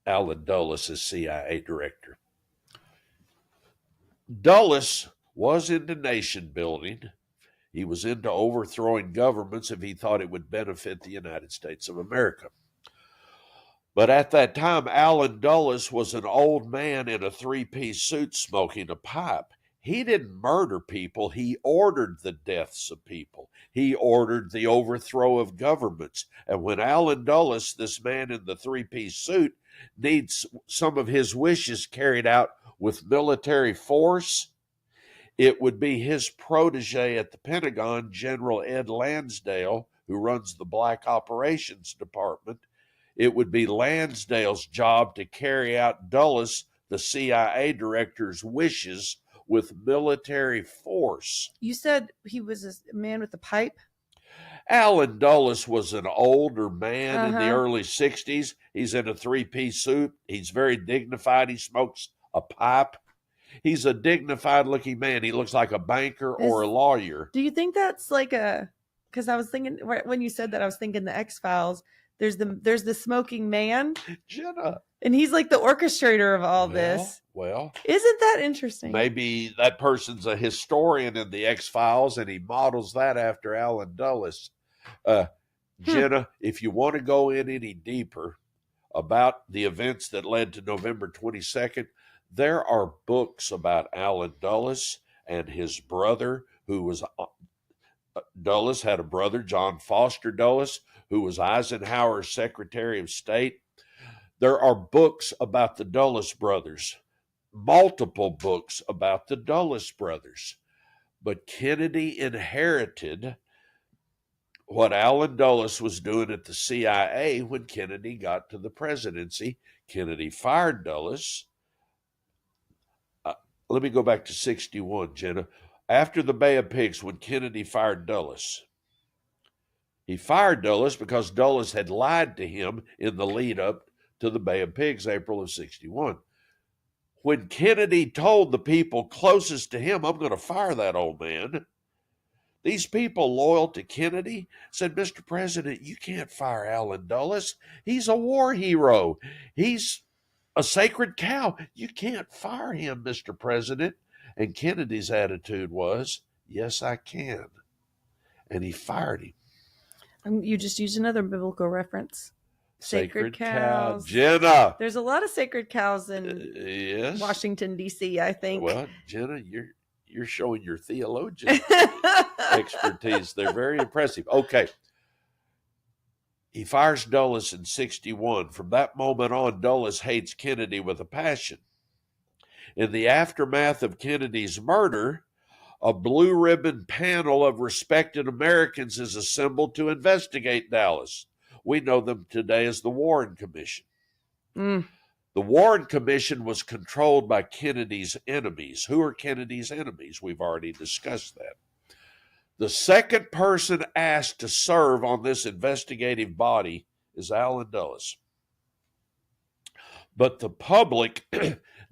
Allen Dulles as CIA director. Dulles was into nation building. He was into overthrowing governments if he thought it would benefit the United States of America. But at that time, Allen Dulles was an old man in a three-piece suit smoking a pipe. He didn't murder people. He ordered the deaths of people. He ordered the overthrow of governments. And when Allen Dulles, this man in the three-piece suit, needs some of his wishes carried out with military force, it would be his protege at the Pentagon, General Ed Lansdale, who runs the Black Operations Department. It would be Lansdale's job to carry out Dulles, the CIA director's wishes, with military force. You said he was a man with a pipe? Allen Dulles was an older man in the early 60s. He's in a three-piece suit. He's very dignified. He smokes a pipe. He's a dignified-looking man. He looks like a banker or a lawyer. Do you think that's like because I was thinking, when you said that, I was thinking the X-Files. There's the smoking man. Jenna. And he's like the orchestrator of all this. Well. Isn't that interesting? Maybe that person's a historian in the X-Files and he models that after Allen Dulles. Jenna, if you want to go in any deeper, about the events that led to November 22nd, there are books about Allen Dulles and his brother, who was Dulles had a brother, John Foster Dulles, who was Eisenhower's Secretary of State. There are books about the Dulles brothers, multiple books about the Dulles brothers. But Kennedy inherited what Allen Dulles was doing at the CIA when Kennedy got to the presidency. Kennedy fired Dulles. Let me go back to 61, Jenna. After the Bay of Pigs, when Kennedy fired Dulles, he fired Dulles because Dulles had lied to him in the lead up to the Bay of Pigs, April of 61. When Kennedy told the people closest to him, I'm going to fire that old man, these people loyal to Kennedy said, Mr. President, you can't fire Allen Dulles. He's a war hero. He's a sacred cow. You can't fire him, Mr. President. And Kennedy's attitude was, yes, I can. And he fired him. You just used another biblical reference. Sacred cows. Jenna. There's a lot of sacred cows in yes. Washington, D.C., I think. Well, Jenna, you're showing your theologian expertise. They're very impressive. Okay. He fires Dulles in 61. From that moment on, Dulles hates Kennedy with a passion. In the aftermath of Kennedy's murder, a blue ribbon panel of respected Americans is assembled to investigate Dulles. We know them today as the Warren Commission. The Warren Commission was controlled by Kennedy's enemies. Who are Kennedy's enemies? We've already discussed that. The second person asked to serve on this investigative body is Allen Dulles. But the public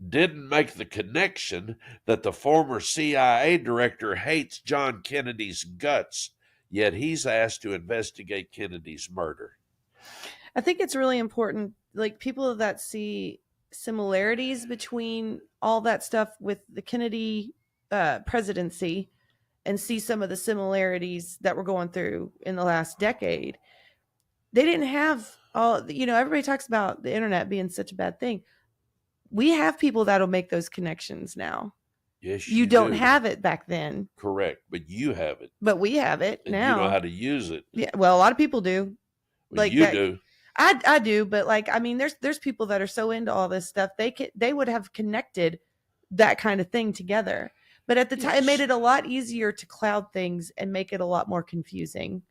didn't make the connection that the former CIA director hates John Kennedy's guts, yet he's asked to investigate Kennedy's murder. I think it's really important, like people that see similarities between all that stuff with the Kennedy presidency and see some of the similarities that we're going through in the last decade. They didn't have all, everybody talks about the internet being such a bad thing. We have people that'll make those connections now. Yes, you don't have it back then. Correct, but you have it. But we have it and now. You know how to use it. Yeah, well, a lot of people do. Well, like you do. I do, but there's people that are so into all this stuff they would have connected that kind of thing together. But at the time, it made it a lot easier to cloud things and make it a lot more confusing.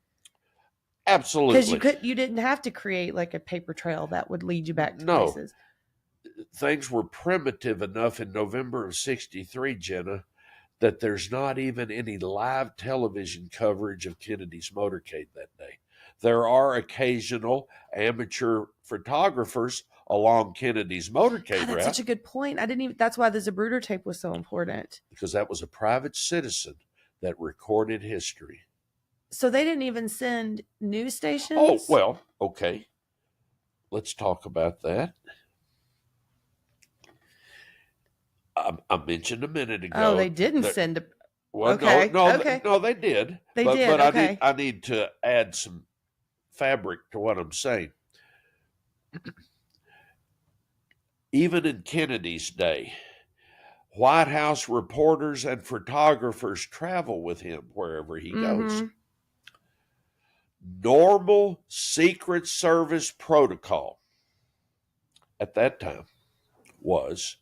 Absolutely, because you didn't have to create like a paper trail that would lead you back to places. Things were primitive enough in November of 63, Jenna, that there's not even any live television coverage of Kennedy's motorcade that day. There are occasional amateur photographers along Kennedy's motorcade route. That's such a good point. That's why the Zapruder tape was so important. Because that was a private citizen that recorded history. So they didn't even send news stations? Oh, well, okay. Let's talk about that. I mentioned a minute ago. Oh, they didn't send a... Well, okay. No, they did. They did, but okay. I need to add some fabric to what I'm saying. Even in Kennedy's day, White House reporters and photographers travel with him wherever he goes. Normal Secret Service protocol at that time was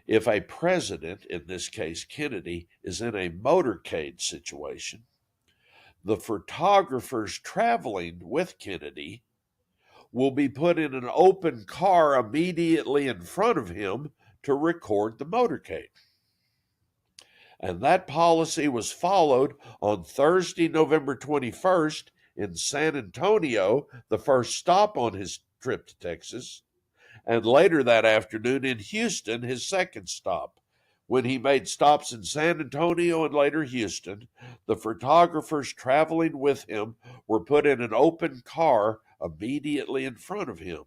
if a president, in this case Kennedy, is in a motorcade situation, the photographers traveling with Kennedy will be put in an open car immediately in front of him to record the motorcade. And that policy was followed on Thursday, November 21st in San Antonio, the first stop on his trip to Texas, and later that afternoon in Houston, his second stop. When he made stops in San Antonio and later Houston, the photographers traveling with him were put in an open car immediately in front of him.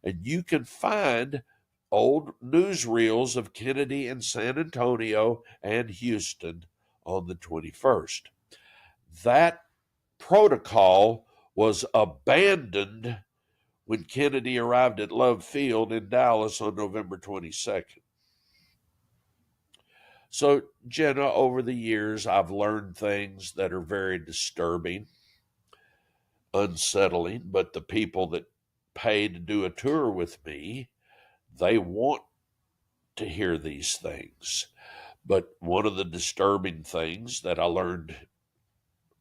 And you can find old newsreels of Kennedy in San Antonio and Houston on the 21st. That protocol was abandoned when Kennedy arrived at Love Field in Dallas on November 22nd. So, Jenna, over the years, I've learned things that are very disturbing, unsettling, but the people that pay to do a tour with me, they want to hear these things. But one of the disturbing things that I learned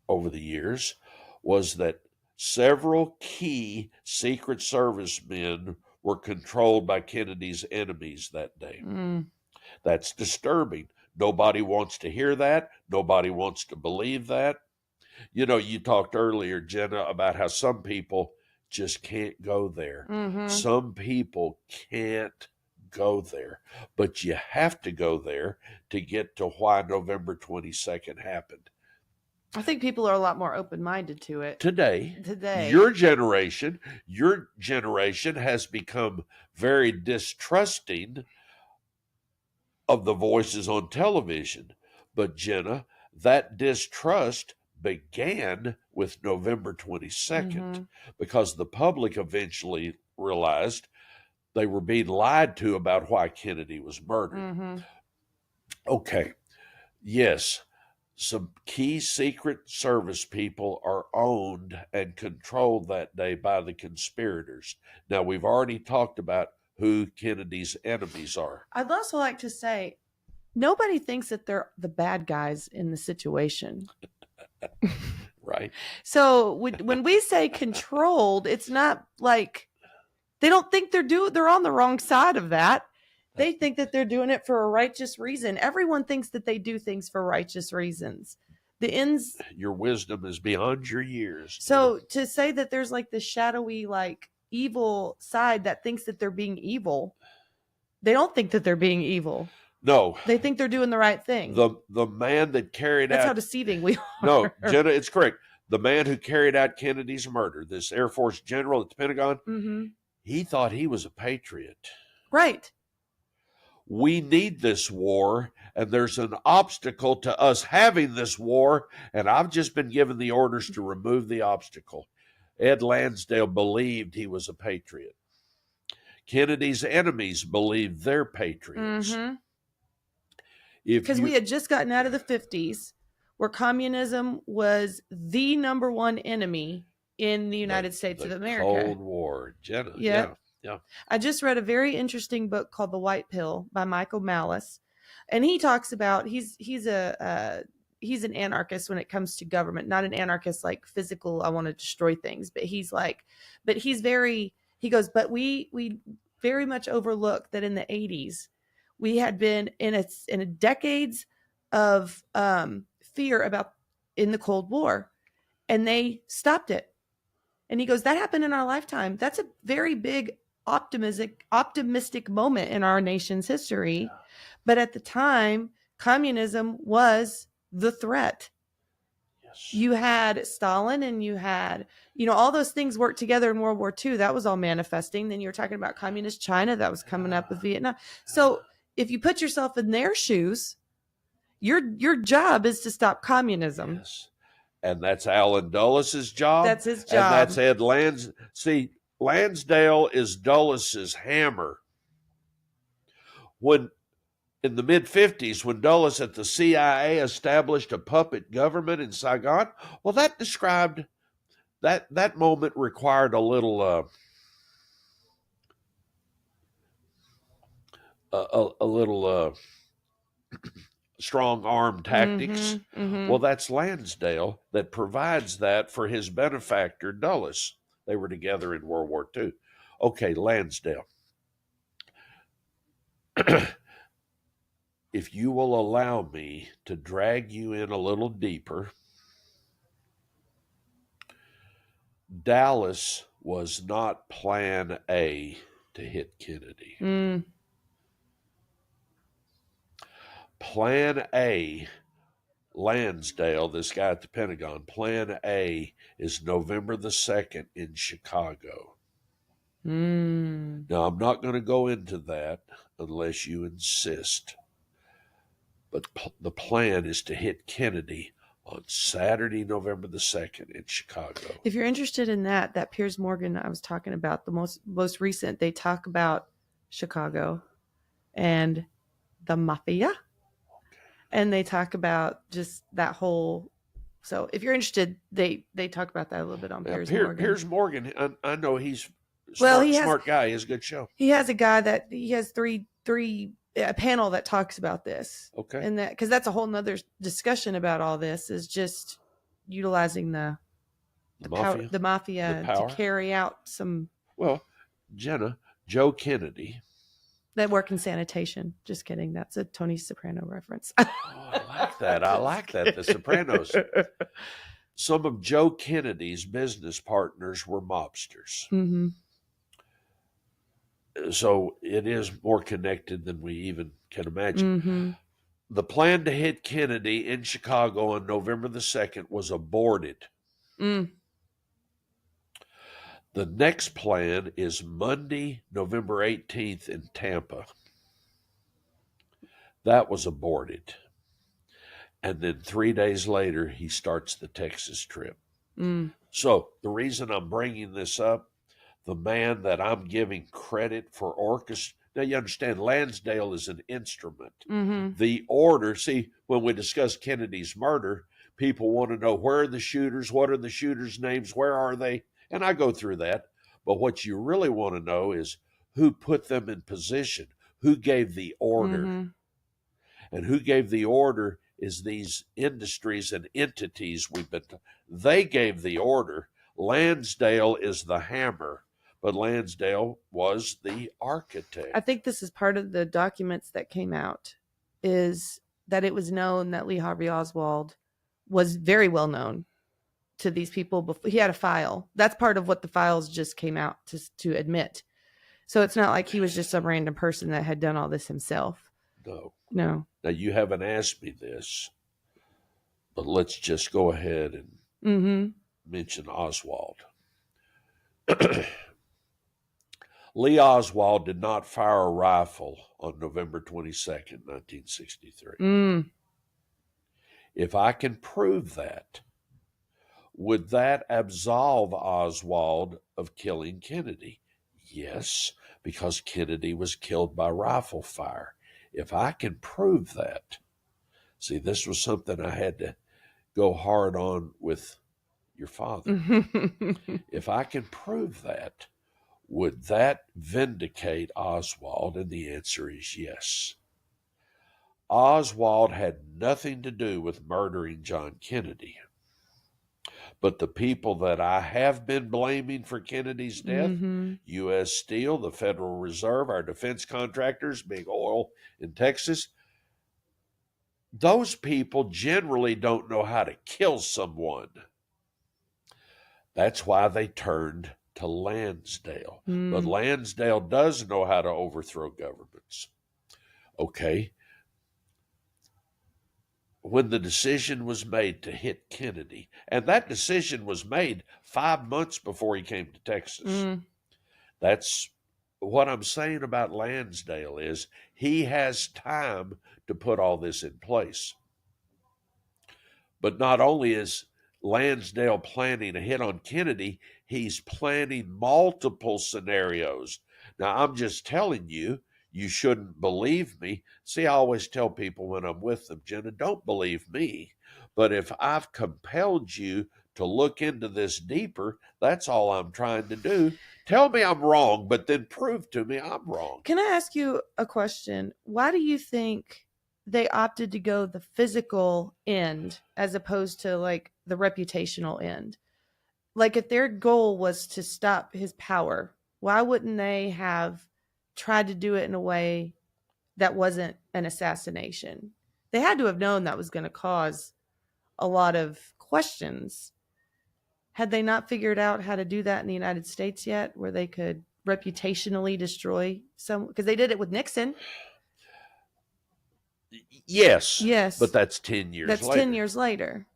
over the years was that several key Secret Service men were controlled by Kennedy's enemies that day. That's disturbing. Nobody wants to hear that. Nobody wants to believe that. You know, you talked earlier, Jenna, about how some people just can't go there. Some people can't go there, but you have to go there to get to why November 22nd happened. I think people are a lot more open-minded to it Today. Your generation has become very distrusting of the voices on television. But Jenna, that distrust began with November 22nd because the public eventually realized they were being lied to about why Kennedy was murdered. Okay, yes, some key Secret Service people are owned and controlled that day by the conspirators. Now, we've already talked about who Kennedy's enemies are. I'd also like to say, nobody thinks that they're the bad guys in the situation. Right. So when we say controlled, it's not like they don't think they're on the wrong side of that. They think that they're doing it for a righteous reason. Everyone thinks that they do things for righteous reasons. The ends. Your wisdom is beyond your years. So to say that there's like this shadowy, like evil side that thinks that they're being evil, they don't think that they're being evil. No. They think they're doing the right thing. The man that carried out... That's how deceiving we are. No, Jenna, it's correct. The man who carried out Kennedy's murder, this Air Force general at the Pentagon, he thought he was a patriot. Right. We need this war, and there's an obstacle to us having this war, and I've just been given the orders to remove the obstacle. Ed Lansdale believed he was a patriot. Kennedy's enemies believed they're patriots. Because we had just gotten out of the 50s, where communism was the number one enemy in the United States of America. Cold War, Jenna. Yeah. I just read a very interesting book called The White Pill by Michael Malice, and he talks about he's an anarchist when it comes to government, not an anarchist like physical, I want to destroy things, but he goes, but we very much overlook that in the 80s we had been in a decades of fear in the Cold War, and they stopped it. And he goes, that happened in our lifetime. That's a very big optimistic moment in our nation's history. But at the time, communism was the threat. Yes. You had Stalin and you had, all those things worked together in World War II. That was all manifesting. Then you were talking about communist China that was coming up with Vietnam. So if you put yourself in their shoes, your job is to stop communism. Yes. And that's Alan Dulles' job. That's his job. And that's Ed Lansdale. See, Lansdale is Dulles' hammer. When in the mid-50s, when Dulles at the CIA established a puppet government in Saigon, well, that described that moment required a little strong arm tactics. Well, that's Lansdale that provides that for his benefactor, Dulles. They were together in World War II. Okay, Lansdale. If you will allow me to drag you in a little deeper, Dallas was not plan A to hit Kennedy. Plan A, Lansdale, this guy at the Pentagon, Plan A is November the 2nd in Chicago. Now, I'm not going to go into that unless you insist. But the plan is to hit Kennedy on Saturday, November the 2nd in Chicago. If you're interested in that Piers Morgan I was talking about, the most recent, they talk about Chicago and the mafia. And they talk about just that whole. So if you're interested, they talk about that a little bit on Piers Morgan. Piers Morgan, I know he's smart guy. He has a good show. He has a guy that he has a panel that talks about this. Okay. And that, because that's a whole nother discussion about all this, is just utilizing the mafia to carry out some. Well, Jenna, Joe Kennedy. That work in sanitation. Just kidding. That's a Tony Soprano reference. Oh, I like that. The Sopranos. Some of Joe Kennedy's business partners were mobsters. Mm-hmm. So it is more connected than we even can imagine. Mm-hmm. The plan to hit Kennedy in Chicago on November the 2nd was aborted. Mm. The next plan is Monday, November 18th in Tampa. That was aborted. And then 3 days later, he starts the Texas trip. Mm. So the reason I'm bringing this up, the man that I'm giving credit for orchestra. Now, you understand, Lansdale is an instrument. Mm-hmm. The order, see, when we discuss Kennedy's murder, people want to know, where are the shooters? What are the shooters' names? Where are they? And I go through that. But what you really want to know is who put them in position, who gave the order. Mm-hmm. And who gave the order is these industries and entities they gave the order. Lansdale is the hammer, but Lansdale was the architect. I think this is part of the documents that came out, is that it was known that Lee Harvey Oswald was very well known to these people before. He had a file. That's part of what the files just came out to admit. So it's not like he was just some random person that had done all this himself. No. Now, you haven't asked me this, but let's just go ahead and mention Oswald. Lee Oswald did not fire a rifle on November 22nd, 1963. Mm. If I can prove that, would that absolve Oswald of killing Kennedy? Yes, because Kennedy was killed by rifle fire. If I can prove that, see, this was something I had to go hard on with your father. If I can prove that, would that vindicate Oswald? And the answer is yes. Oswald had nothing to do with murdering John Kennedy. But the people that I have been blaming for Kennedy's death, U.S. Steel, the Federal Reserve, our defense contractors, big oil in Texas, those people generally don't know how to kill someone. That's why they turned to Lansdale. But Lansdale does know how to overthrow governments. Okay. When the decision was made to hit Kennedy, and that decision was made 5 months before he came to Texas. That's what I'm saying about Lansdale, is he has time to put all this in place. But not only is Lansdale planning a hit on Kennedy, he's planning multiple scenarios. Now, I'm just telling you, you shouldn't believe me. See, I always tell people when I'm with them, Jenna, don't believe me. But if I've compelled you to look into this deeper, that's all I'm trying to do. Tell me I'm wrong, but then prove to me I'm wrong. Can I ask you a question? Why do you think they opted to go the physical end as opposed to like the reputational end? Like, if their goal was to stop his power, why wouldn't they have tried to do it in a way that wasn't an assassination? They had to have known that was going to cause a lot of questions. Had they not figured out how to do that in the United States yet, where they could reputationally destroy some? Because they did it with Nixon. Yes. But that's 10 years later. That's 10 years later.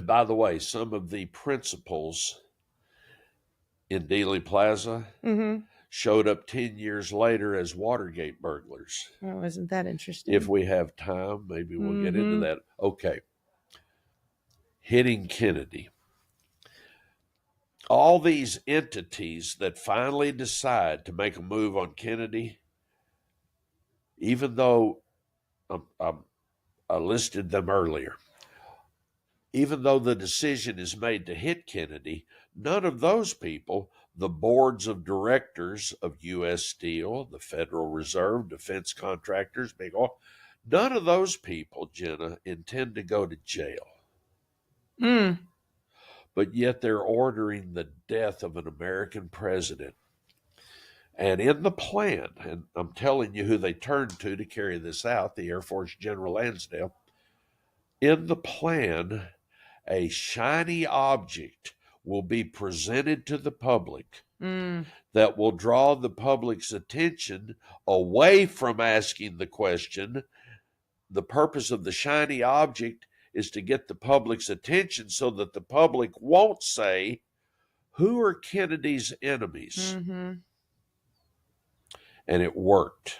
By the way, some of the principals in Dealey Plaze showed up 10 years later as Watergate burglars. Oh, isn't that interesting? If we have time, maybe we'll get into that. Okay. hitting Kennedy. All these entities that finally decide to make a move on Kennedy, even though I listed them earlier, even though the decision is made to hit Kennedy, none of those people, the boards of directors of U.S. Steel, the Federal Reserve, defense contractors, big oil, none of those people, Jenna, intend to go to jail. But yet they're ordering the death of an American president. And in the plan, and I'm telling you who they turned to carry this out, the Air Force General Lansdale, in the plan, a shiny object will be presented to the public that will draw the public's attention away from asking the question. The purpose of the shiny object is to get the public's attention so that the public won't say, who are Kennedy's enemies? And it worked.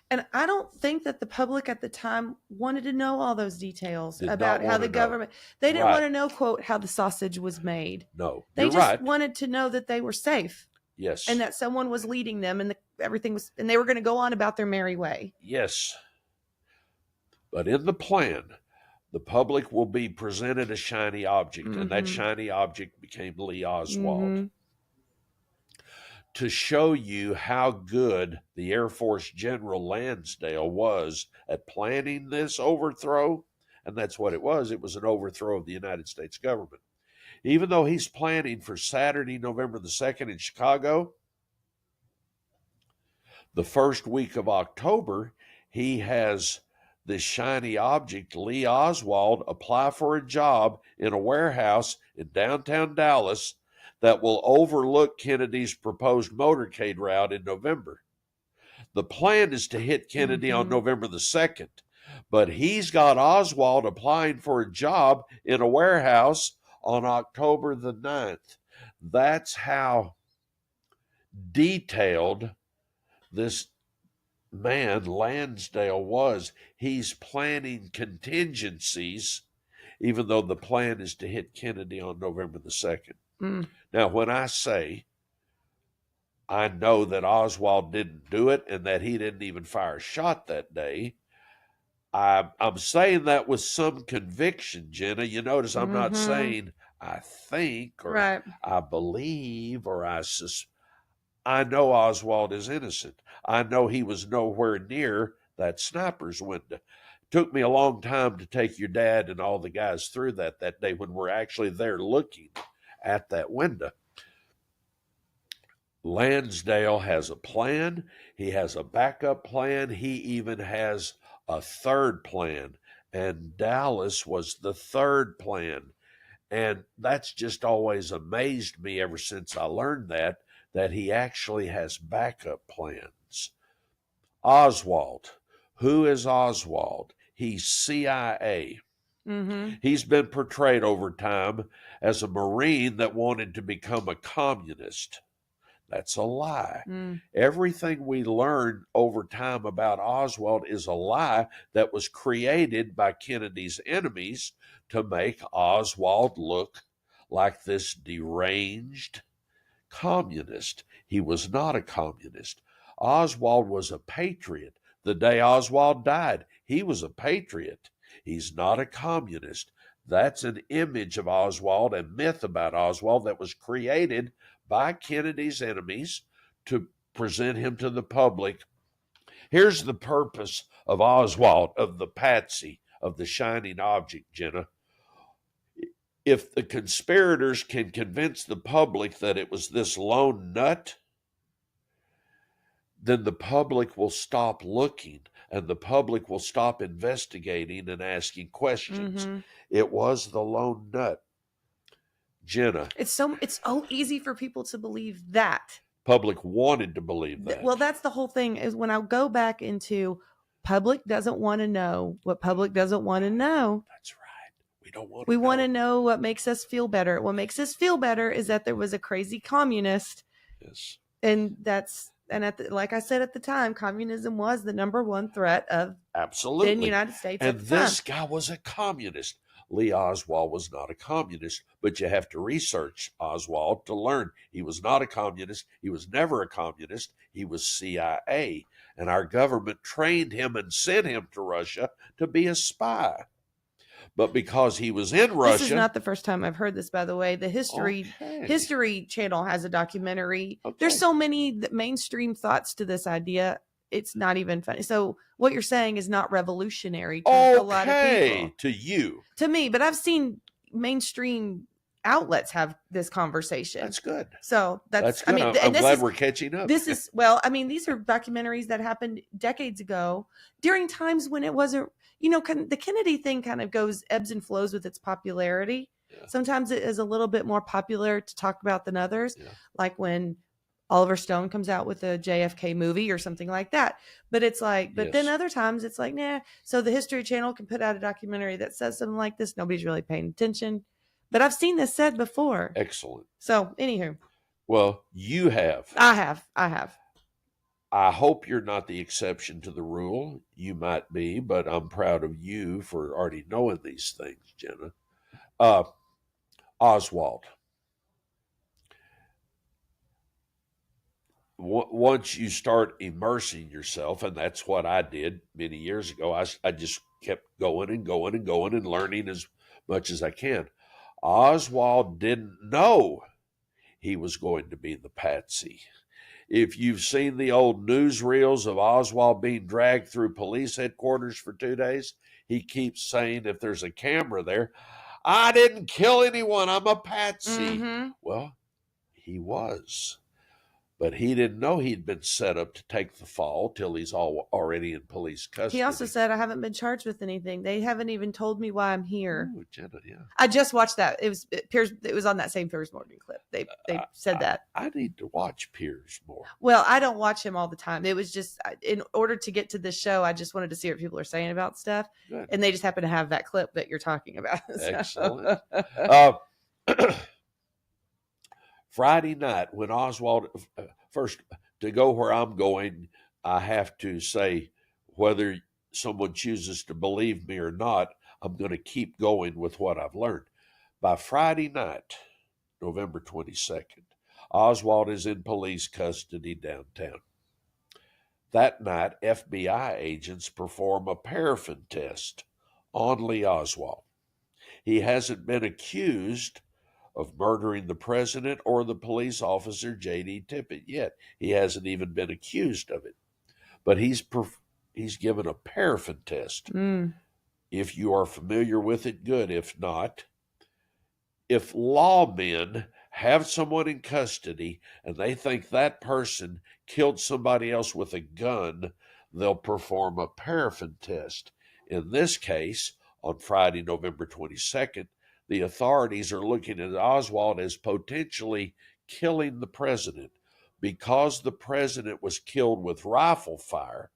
And I don't think that the public at the time wanted to know all those details about how the government, they didn't want to know, quote, how the sausage was made. No, they just wanted to know that they were safe. Yes. And that someone was leading them and everything was, and they were going to go on about their merry way. Yes. But in the plan, the public will be presented a shiny object, and that shiny object became Lee Oswald. To show you how good the Air Force General Lansdale was at planning this overthrow, and that's what it was. It was an overthrow of the United States government. Even though he's planning for Saturday, November the 2nd in Chicago, the first week of October, he has this shiny object, Lee Oswald, apply for a job in a warehouse in downtown Dallas that will overlook Kennedy's proposed motorcade route in November. The plan is to hit Kennedy on November the 2nd, but he's got Oswald applying for a job in a warehouse on October the 9th. That's how detailed this man, Lansdale, was. He's planning contingencies, even though the plan is to hit Kennedy on November the 2nd. Now, when I say I know that Oswald didn't do it and that he didn't even fire a shot that day, I'm saying that with some conviction, Jenna. You notice I'm not saying I think or I believe or I know Oswald is innocent. I know he was nowhere near that sniper's window. It took me a long time to take your dad and all the guys through that day when we're actually there looking at that window. Lansdale has a plan. He has a backup plan. He even has a third plan. And Dallas was the third plan. And that's just always amazed me ever since I learned that he actually has backup plans. Oswald. Who is Oswald? He's CIA. He's been portrayed over time as a Marine that wanted to become a communist. That's a lie. Everything we learn over time about Oswald is a lie that was created by Kennedy's enemies to make Oswald look like this deranged communist. He was not a communist. Oswald was a patriot. The day Oswald died, he was a patriot. He's not a communist. That's an image of Oswald, a myth about Oswald that was created by Kennedy's enemies to present him to the public. Here's the purpose of Oswald, of the Patsy, of the shining object, Jenna. If the conspirators can convince the public that it was this lone nut, then the public will stop looking and the public will stop investigating and asking questions. It was the lone nut. Jenna. It's so easy for people to believe that. Public wanted to believe that. Well, that's the whole thing, is when I go back into public doesn't want to know what public doesn't want to know. That's right. We don't want to know. We want to know what makes us feel better. What makes us feel better is that there was a crazy communist. Yes. And like I said at the time, communism was the number one threat of absolutely the United States. And this guy was a communist. Lee Oswald was not a communist, but you have to research Oswald to learn he was not a communist. He was never a communist. He was CIA, and our government trained him and sent him to Russia to be a spy. But because he was in Russia... This is not the first time I've heard this, by the way. The History Channel has a documentary. Okay. There's so many mainstream thoughts to this idea. It's not even funny. So what you're saying is not revolutionary to a lot of people. To you. To me, but I've seen mainstream outlets have this conversation. That's good. So that's good. I'm glad we're catching up. This is, well, I mean, these are documentaries that happened decades ago during times when it wasn't, the Kennedy thing kind of ebbs and flows with its popularity. Yeah. Sometimes it is a little bit more popular to talk about than others. Yeah. Like when Oliver Stone comes out with a JFK movie or something like that. But it's like, then other times it's like, nah. So the History Channel can put out a documentary that says something like this. Nobody's really paying attention. But I've seen this said before. Excellent. So, anywho. Well, you have. I have. I hope you're not the exception to the rule. You might be, but I'm proud of you for already knowing these things, Jenna. Oswald. Once you start immersing yourself, and that's what I did many years ago, I just kept going and going and going and learning as much as I can. Oswald didn't know he was going to be the Patsy. If you've seen the old newsreels of Oswald being dragged through police headquarters for 2 days, he keeps saying, if there's a camera there, I didn't kill anyone, I'm a Patsy. Mm-hmm. Well, he was. But he didn't know he'd been set up to take the fall till he's already in police custody. He also said, I haven't been charged with anything. They haven't even told me why I'm here. Ooh, Jenna, yeah. I just watched that. It was on that same Piers Morgan clip. They said that. I need to watch Piers more. Well, I don't watch him all the time. It was just, in order to get to this show, I just wanted to see what people are saying about stuff. Good. And they just happen to have that clip that you're talking about. Excellent. Friday night, when Oswald, first, to go where I'm going, I have to say, whether someone chooses to believe me or not, I'm going to keep going with what I've learned. By Friday night, November 22nd, Oswald is in police custody downtown. That night, FBI agents perform a paraffin test on Lee Oswald. He hasn't been accused of murdering the president or the police officer, J.D. Tippit, yet. He hasn't even been accused of it. But he's given a paraffin test. Mm. If you are familiar with it, good. If not, if lawmen have someone in custody and they think that person killed somebody else with a gun, they'll perform a paraffin test. In this case, on Friday, November 22nd, the authorities are looking at Oswald as potentially killing the president. Because the president was killed with rifle fire,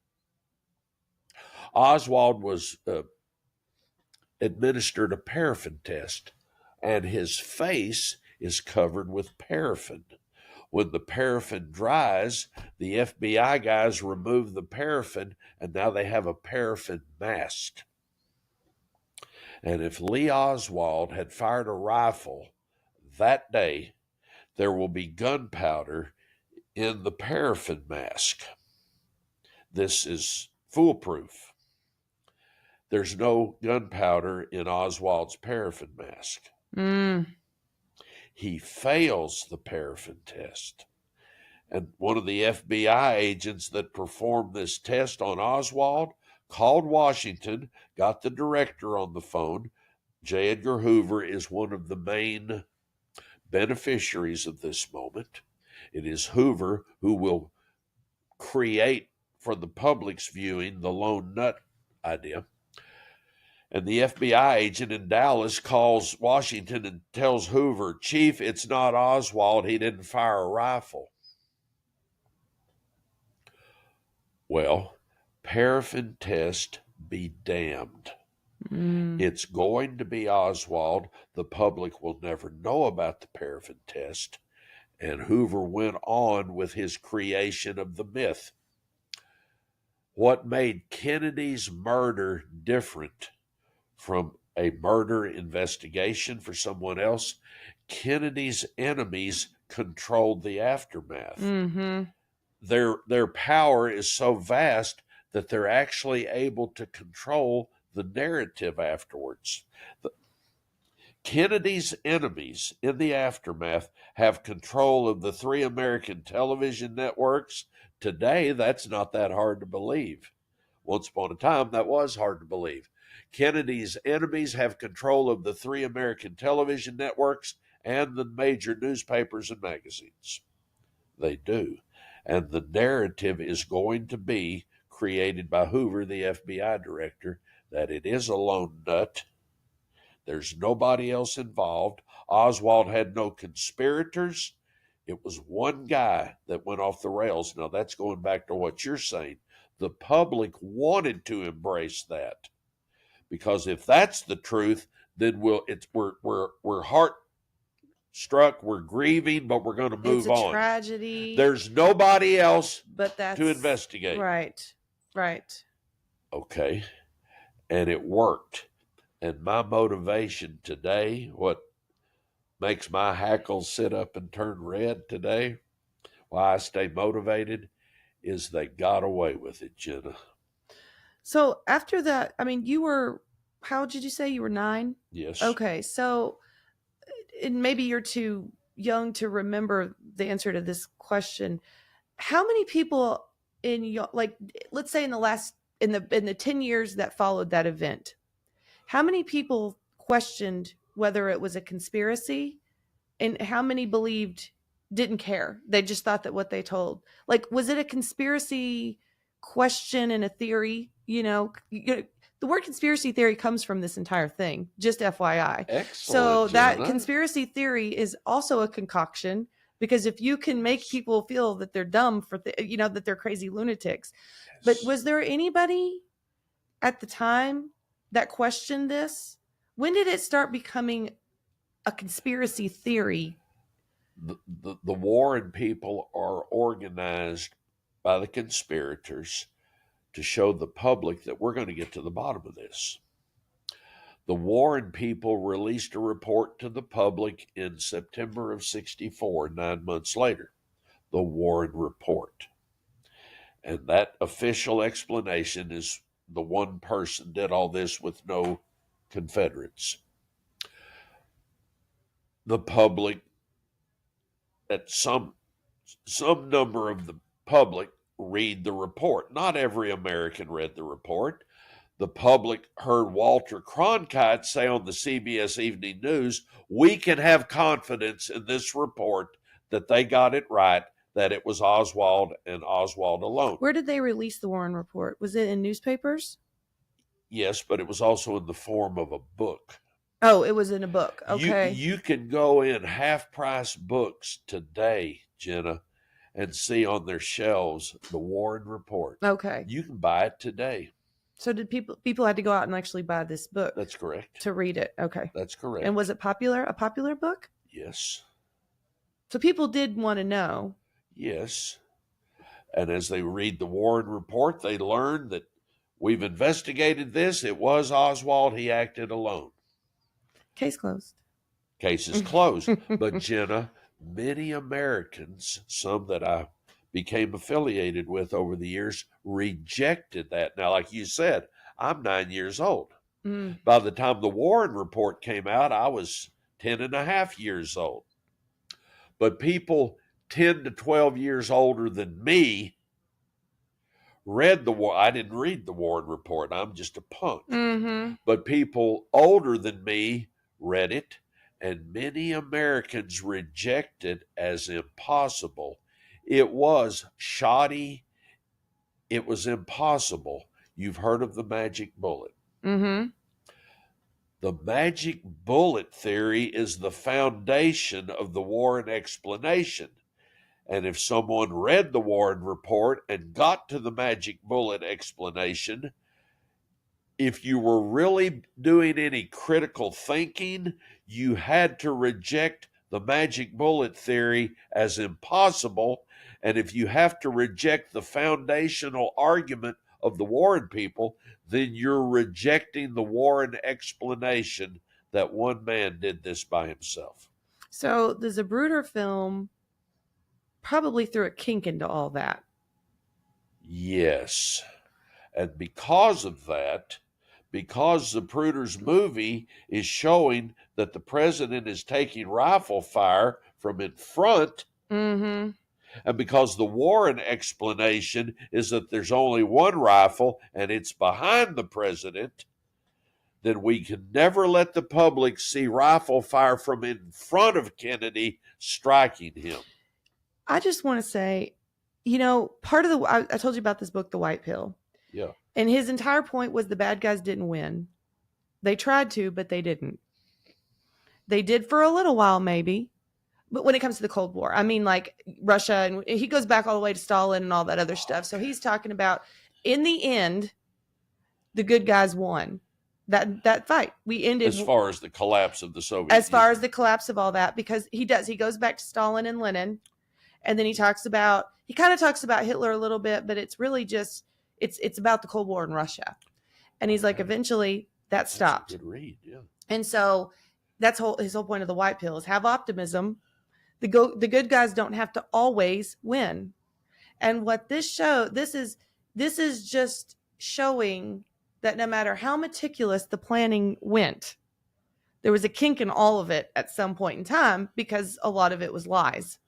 Oswald was administered a paraffin test, and his face is covered with paraffin. When the paraffin dries, the FBI guys remove the paraffin, and now they have a paraffin mask. And if Lee Oswald had fired a rifle that day, there will be gunpowder in the paraffin mask. This is foolproof. There's no gunpowder in Oswald's paraffin mask. Mm. He fails the paraffin test. And one of the FBI agents that performed this test on Oswald called Washington, got the director on the phone. J. Edgar Hoover is one of the main beneficiaries of this moment. It is Hoover who will create for the public's viewing the lone nut idea. And the FBI agent in Dallas calls Washington and tells Hoover, Chief, it's not Oswald. He didn't fire a rifle. Well, paraffin test be damned. It's going to be Oswald. The public will never know about the paraffin test. And Hoover went on with his creation of the myth. What made Kennedy's murder different from a murder investigation for someone else, Kennedy's enemies controlled the aftermath. Mm-hmm. Their power is so vast that they're actually able to control the narrative afterwards. Kennedy's enemies in the aftermath have control of the 3 American television networks. Today, that's not that hard to believe. Once upon a time, that was hard to believe. Kennedy's enemies have control of the 3 American television networks and the major newspapers and magazines. They do. And the narrative is going to be created by Hoover, the FBI director, that it is a lone nut. There's nobody else involved. Oswald had no conspirators. It was one guy that went off the rails. Now, that's going back to what you're saying. The public wanted to embrace that, because if that's the truth, then we're heart struck, we're grieving, but we're going to move on. It's a tragedy. There's nobody else to investigate. Right. Okay. And it worked. And my motivation today, what makes my hackles sit up and turn red today, why I stay motivated, is they got away with it, Jenna. So after that, I mean, you were, how did you say you were 9? Yes. Okay. So maybe you're too young to remember the answer to this question. How many people in your, like, let's say in the 10 years that followed that event, how many people questioned whether it was a conspiracy, and how many didn't care? They just thought that what they told, like, was it a conspiracy question and a theory? The word conspiracy theory comes from this entire thing, just FYI. Excellent. So Jenna. that conspiracy theory is also a concoction, because if you can make people feel that they're dumb that they're crazy lunatics. Yes. But was there anybody at the time that questioned this? When did it start becoming a conspiracy theory? The Warren people are organized by the conspirators to show the public that we're going to get to the bottom of this. The Warren people released a report to the public in September of '64, 9 months later, the Warren Report. And that official explanation is the one person did all this with no Confederates. The public, at some number of the public, read the report. Not every American read the report. The public heard Walter Cronkite say on the CBS Evening News, we can have confidence in this report that they got it right, that it was Oswald and Oswald alone. Where did they release the Warren Report? Was it in newspapers? Yes, but it was also in the form of a book. Oh, it was in a book. Okay. You can go in half-price books today, Jenna, and see on their shelves the Warren Report. Okay. You can buy it today. So did people had to go out and actually buy this book? That's correct. To read it. Okay. That's correct. And was it a popular book? Yes. So people did want to know. Yes. And as they read the Warren Report, they learn that we've investigated this. It was Oswald. He acted alone. Case closed. Case is closed. But Jenna, many Americans, some that I became affiliated with over the years, rejected that. Now, like you said, I'm 9 years old. By the time the Warren Report came out, I was 10 and a half years old. But people 10 to 12 years older than me read I didn't read the Warren Report. I'm just a punk. Mm-hmm. But people older than me read it, and many Americans rejected as impossible. It was shoddy. It was impossible. You've heard of the magic bullet. Mm-hmm. The magic bullet theory is the foundation of the Warren explanation. And if someone read the Warren Report and got to the magic bullet explanation, if you were really doing any critical thinking, you had to reject the magic bullet theory as impossible. And if you have to reject the foundational argument of the Warren people, then you're rejecting the Warren explanation that one man did this by himself. So the Zapruder film probably threw a kink into all that. Yes. And because of that, because Zapruder's movie is showing that the president is taking rifle fire from in front, Mm-hmm. and because the Warren explanation is that there's only one rifle and it's behind the president, then we can never let the public see rifle fire from in front of Kennedy striking him. I just want to say, part of I told you about this book, The White Pill. Yeah. And his entire point was the bad guys didn't win. They tried to, but they didn't. They did for a little while, maybe. But when it comes to the Cold War, I mean, like Russia, and he goes back all the way to Stalin and all that other stuff. So he's talking about, in the end, the good guys won that fight. We ended as far as the collapse of the Soviet as far Union. as the collapse of all that, because he goes back to Stalin and Lenin, and then he kind of talks about Hitler a little bit, but it's really just it's about the Cold War in Russia, and he's like, eventually that stopped. That's a good read, yeah. And so that's his whole point of the White Pill is have optimism. The good guys don't have to always win. And what this is just showing that no matter how meticulous the planning went, there was a kink in all of it at some point in time because a lot of it was lies.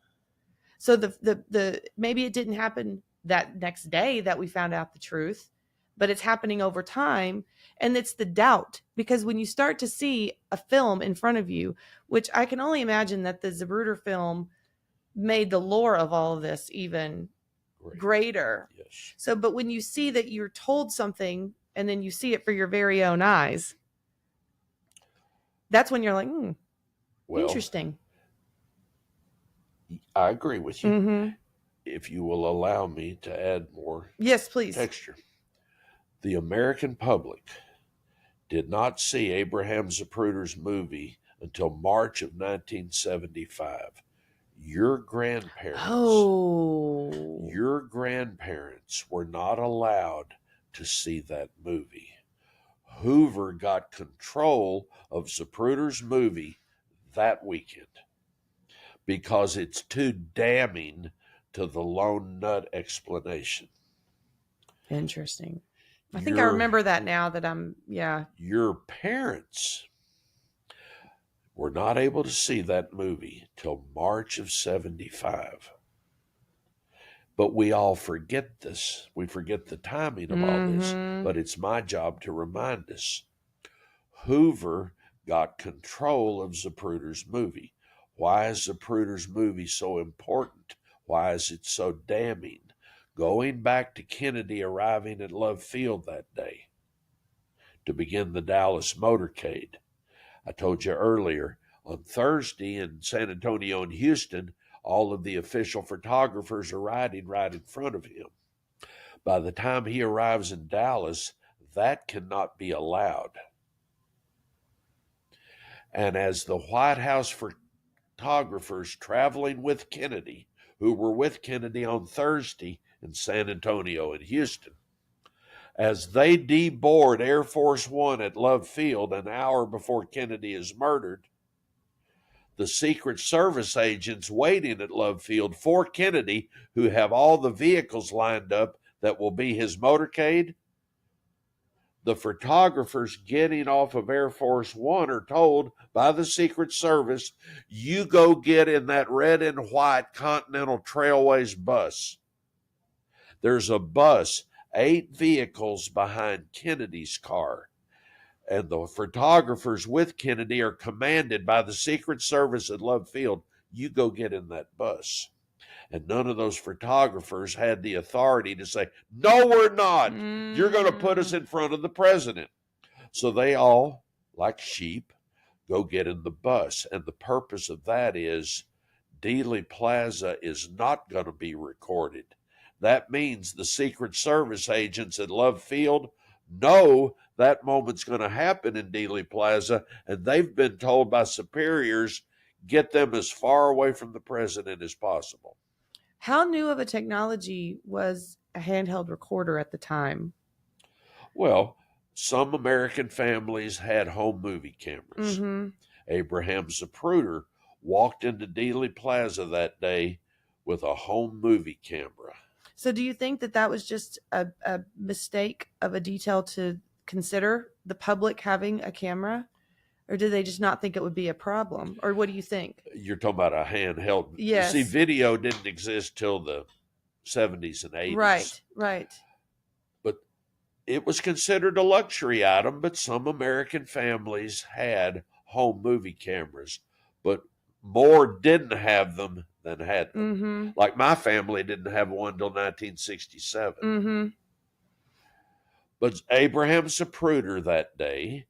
So the maybe it didn't happen that next day that we found out the truth, but it's happening over time. And it's the doubt, because when you start to see a film in front of you, which I can only imagine that the Zapruder film made the lore of all of this even greater. Yes. So, but when you see that you're told something and then you see it for your very own eyes, that's when you're like, interesting. I agree with you. Mm-hmm. If you will allow me to add more yes, please. texture. The American public did not see Abraham Zapruder's movie until March of 1975. Your grandparents were not allowed to see that movie. Hoover got control of Zapruder's movie that weekend because it's too damning to the lone nut explanation. Interesting. I think I remember that now that Your parents were not able to see that movie till March of 75. But we all forget this. We forget the timing of all this. But it's my job to remind us. Hoover got control of Zapruder's movie. Why is Zapruder's movie so important? Why is it so damning? Going back to Kennedy arriving at Love Field that day to begin the Dallas Motorcade. I told you earlier, on Thursday in San Antonio and Houston, all of the official photographers are riding right in front of him. By the time he arrives in Dallas, that cannot be allowed. And as the White House photographers traveling with Kennedy, who were with Kennedy on Thursday in San Antonio and Houston, as they deboard Air Force One at Love Field an hour before Kennedy is murdered, the Secret Service agents waiting at Love Field for Kennedy, who have all the vehicles lined up that will be his motorcade, the photographers getting off of Air Force One are told by the Secret Service, you go get in that red and white Continental Trailways bus. There's a bus, 8 vehicles behind Kennedy's car. And the photographers with Kennedy are commanded by the Secret Service at Love Field, you go get in that bus. And none of those photographers had the authority to say, no, we're not. You're going to put us in front of the president. So they all, like sheep, go get in the bus. And the purpose of that is Dealey Plaze is not going to be recorded. That means the Secret Service agents at Love Field know that moment's going to happen in Dealey Plaze, and they've been told by superiors, get them as far away from the president as possible. How new of a technology was a handheld recorder at the time? Well, some American families had home movie cameras. Mm-hmm. Abraham Zapruder walked into Dealey Plaza that day with a home movie camera. So do you think that was just a mistake of a detail to consider, the public having a camera? Or did they just not think it would be a problem? Or what do you think? You're talking about a handheld. Yes. See, video didn't exist till the 70s and 80s. Right. But it was considered a luxury item, but some American families had home movie cameras, but more didn't have them than had them. Mm-hmm. Like my family didn't have one until 1967. Mm-hmm. But Abraham Zapruder that day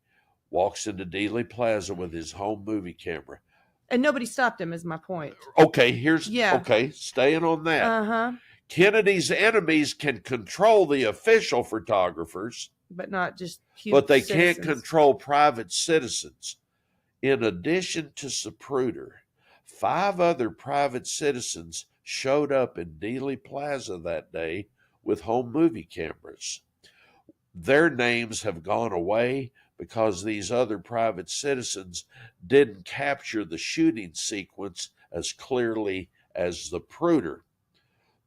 walks into Dealey Plaza with his home movie camera. And nobody stopped him, is my point. Okay, staying on that. Uh-huh. Kennedy's enemies can control the official photographers, but not just but they can't control private citizens. In addition to Zapruder, 5 other private citizens showed up in Dealey Plaza that day with home movie cameras. Their names have gone away because these other private citizens didn't capture the shooting sequence as clearly as Zapruder.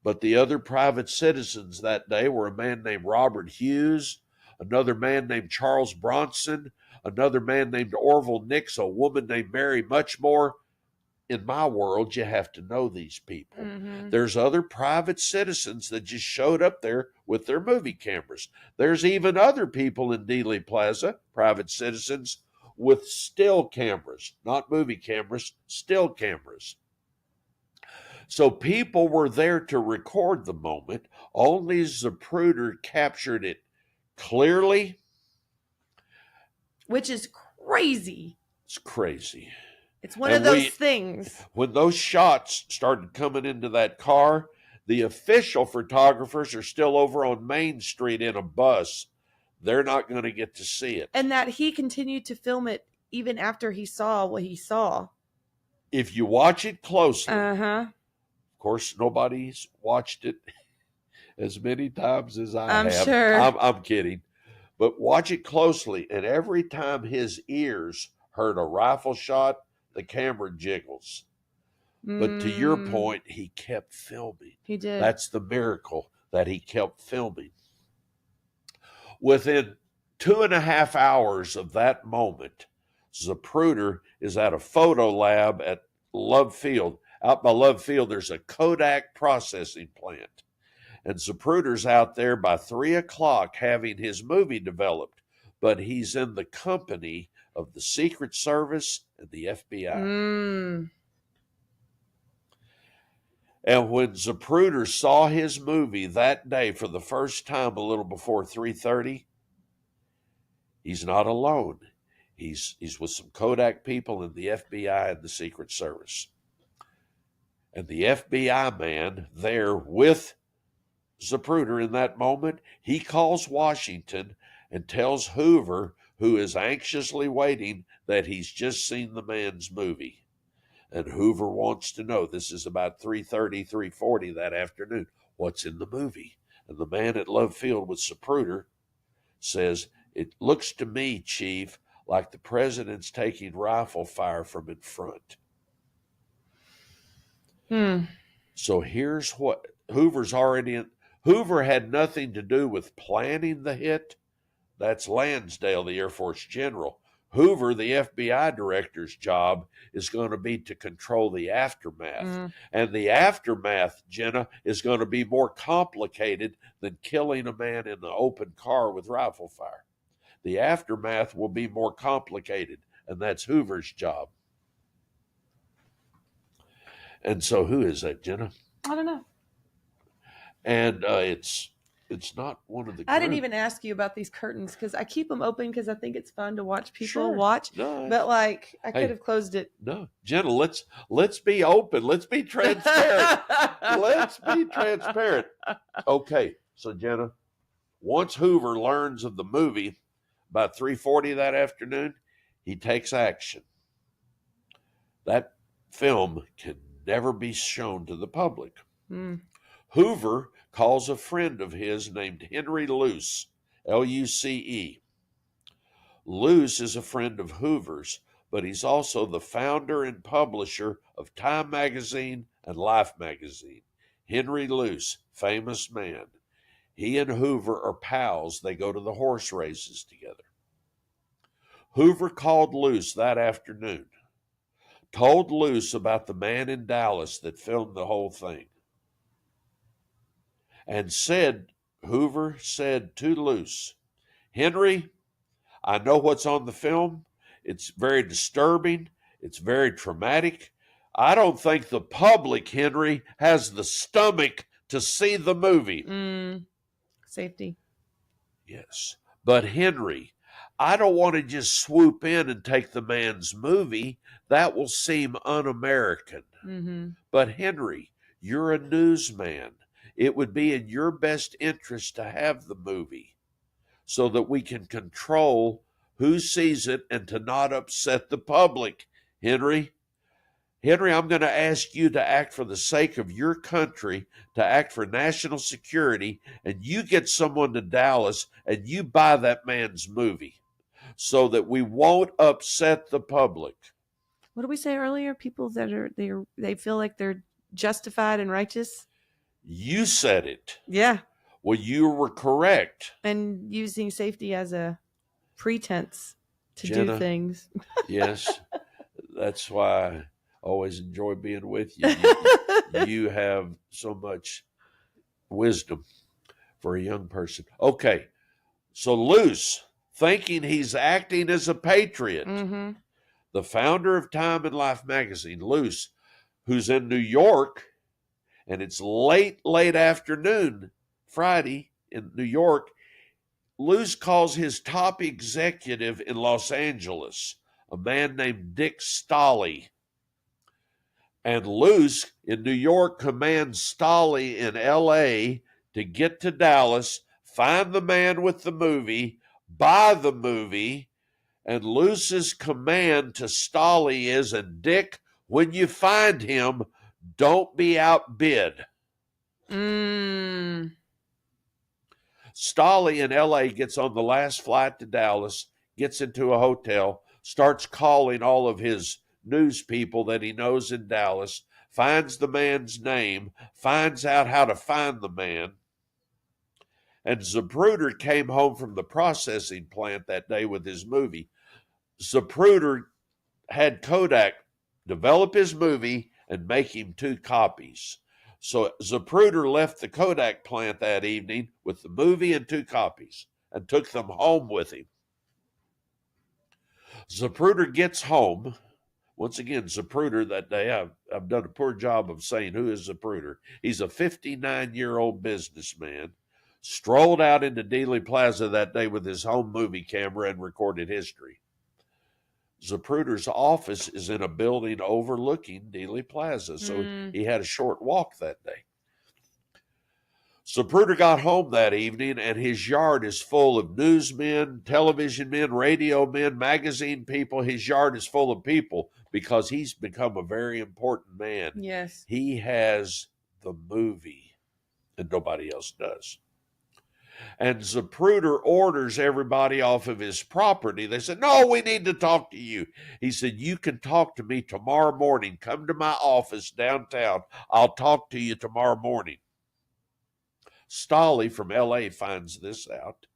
But the other private citizens that day were a man named Robert Hughes, another man named Charles Bronson, another man named Orville Nix, a woman named Mary Muchmore. In my world, you have to know these people. Mm-hmm. There's other private citizens that just showed up there with their movie cameras. There's even other people in Dealey Plaza, private citizens, with still cameras, not movie cameras, still cameras. So people were there to record the moment. Only Zapruder captured it clearly. Which is crazy. It's crazy. It's one of those things. When those shots started coming into that car, the official photographers are still over on Main Street in a bus. They're not going to get to see it. And that he continued to film it even after he saw what he saw. If you watch it closely, of course, nobody's watched it as many times as I have. I'm sure. I'm kidding. But watch it closely, and every time his ears heard a rifle shot, the camera jiggles. But to your point, he kept filming. He did. That's the miracle, that he kept filming. Within 2.5 hours of that moment, Zapruder is at a photo lab at Love Field. Out by Love Field, there's a Kodak processing plant. And Zapruder's out there by 3 o'clock having his movie developed. But he's in the company of the Secret Service and the FBI. And when Zapruder saw his movie that day for the first time a little before 3:30, he's not alone. He's with some Kodak people in the FBI and the Secret Service. And the FBI man there with Zapruder in that moment, he calls Washington and tells Hoover, who is anxiously waiting, that he's just seen the man's movie. And Hoover wants to know, this is about 3:30, 3:40 that afternoon, what's in the movie? And the man at Love Field with Zapruder says, it looks to me, Chief, like the president's taking rifle fire from in front. So here's what Hoover's already in. Hoover had nothing to do with planning the hit. That's Lansdale, the Air Force general. Hoover, the FBI director's job is going to be to control the aftermath. And the aftermath, Jenna, is going to be more complicated than killing a man in the open car with rifle fire. The aftermath will be more complicated, and that's Hoover's job. And so who is that, Jenna? I don't know. And it's not one of the. I didn't even ask you about these curtains because I keep them open because I think it's fun to watch people watch. No, but like I could have closed it. No, Jenna, let's be open. Let's be transparent. Let's be transparent. Okay, so Jenna, once Hoover learns of the movie about 3:40 that afternoon, he takes action. That film can never be shown to the public. Hoover calls a friend of his named Henry Luce Luce. Luce is a friend of Hoover's, but he's also the founder and publisher of Time Magazine and Life Magazine. Henry Luce, famous man. He and Hoover are pals. They go to the horse races together. Hoover called Luce that afternoon, told Luce about the man in Dallas that filmed the whole thing, and Hoover said to Luce, Henry, I know what's on the film. It's very disturbing. It's very traumatic. I don't think the public, Henry, has the stomach to see the movie. Safety. Yes. But Henry, I don't want to just swoop in and take the man's movie. That will seem un-American. Mm-hmm. But Henry, you're a newsman. It would be in your best interest to have the movie so that we can control who sees it and to not upset the public. Henry, I'm going to ask you to act for the sake of your country, to act for national security, and you get someone to Dallas and you buy that man's movie so that we won't upset the public. What did we say earlier? People that they feel like they're justified and righteous? You said it. Yeah. Well, you were correct. And using safety as a pretense to Jenna, do things. Yes. That's why I always enjoy being with you. You have so much wisdom for a young person. Okay. So Luce, thinking he's acting as a patriot, the founder of Time and Life magazine, Luce, who's in New York, and it's late afternoon, Friday in New York, Luce calls his top executive in Los Angeles, a man named Dick Stolley. And Luce in New York commands Stolley in L.A. to get to Dallas, find the man with the movie, buy the movie, and Luce's command to Stolley is, and Dick, when you find him, don't be outbid. Stolley in L.A. gets on the last flight to Dallas, gets into a hotel, starts calling all of his news people that he knows in Dallas, finds the man's name, finds out how to find the man. And Zapruder came home from the processing plant that day with his movie. Zapruder had Kodak develop his movie and make him 2 copies. So Zapruder left the Kodak plant that evening with the movie and 2 copies and took them home with him. Zapruder gets home. Once again, Zapruder that day, I've done a poor job of saying who is Zapruder. He's a 59-year-old businessman, strolled out into Dealey Plaze that day with his home movie camera and recorded history. Zapruder's office is in a building overlooking Dealey Plaze, so he had a short walk that day. Zapruder got home that evening, and his yard is full of newsmen, television men, radio men, magazine people. His yard is full of people because he's become a very important man. Yes. He has the movie, and nobody else does. And Zapruder orders everybody off of his property. They said, no, we need to talk to you. He said, you can talk to me tomorrow morning. Come to my office downtown. I'll talk to you tomorrow morning. Stolley from L.A. finds this out.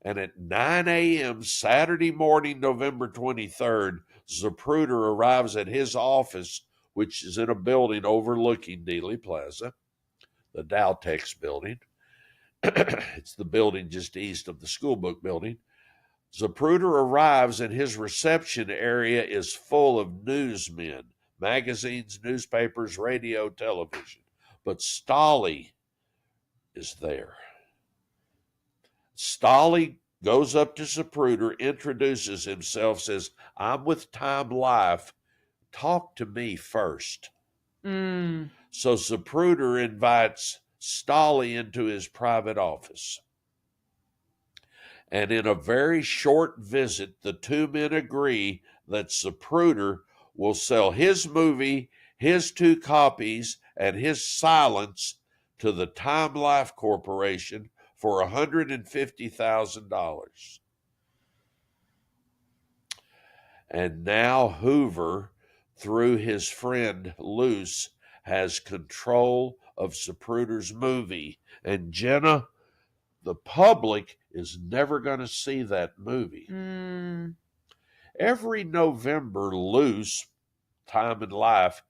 And at 9 a.m. Saturday morning, November 23rd, Zapruder arrives at his office, which is in a building overlooking Dealey Plaze, the Dowtex building. It's the building just east of the school book building. Zapruder arrives, and his reception area is full of newsmen, magazines, newspapers, radio, television. But Stolley is there. Stolley goes up to Zapruder, introduces himself, says, I'm with Time Life. Talk to me first. So Zapruder invites Stolley into his private office. And in a very short visit, the 2 men agree that Zapruder will sell his movie, his 2 copies, and his silence to the Time Life Corporation for $150,000. And now Hoover, through his friend Luce, has control of Zapruder's movie. And Jenna, the public is never going to see that movie. Every November, Luce, Time and Life,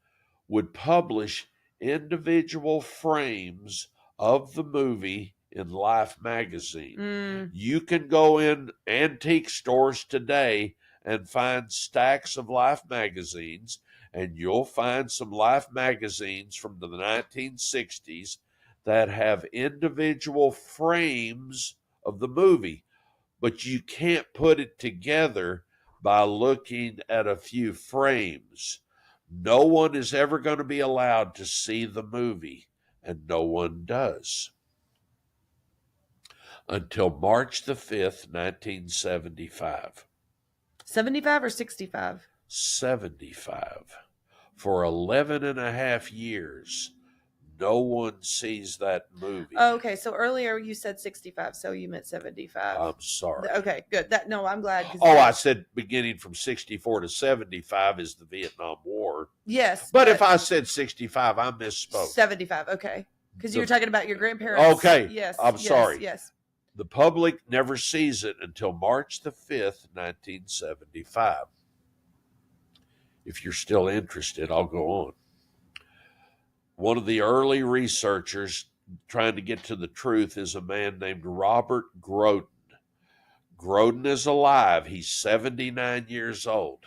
would publish individual frames of the movie in Life magazine. You can go in antique stores today and find stacks of Life magazines, and you'll find some Life magazines from the 1960s that have individual frames of the movie, but you can't put it together by looking at a few frames. No one is ever going to be allowed to see the movie, and no one does. Until March the 5th, 1975. 75 or 65? 75. For 11 and a half years, no one sees that movie. Oh, okay, so earlier you said 65, so you meant 75. I'm sorry. Okay, good. No, I'm glad. I said beginning from 64 to 75 is the Vietnam War. Yes. But if I said 65, I misspoke. 75, okay. Because you were talking about your grandparents. Okay, yes. I'm sorry. Yes. The public never sees it until March the 5th, 1975. If you're still interested, I'll go on. One of the early researchers trying to get to the truth is a man named Robert Groden. Groden is alive. He's 79 years old.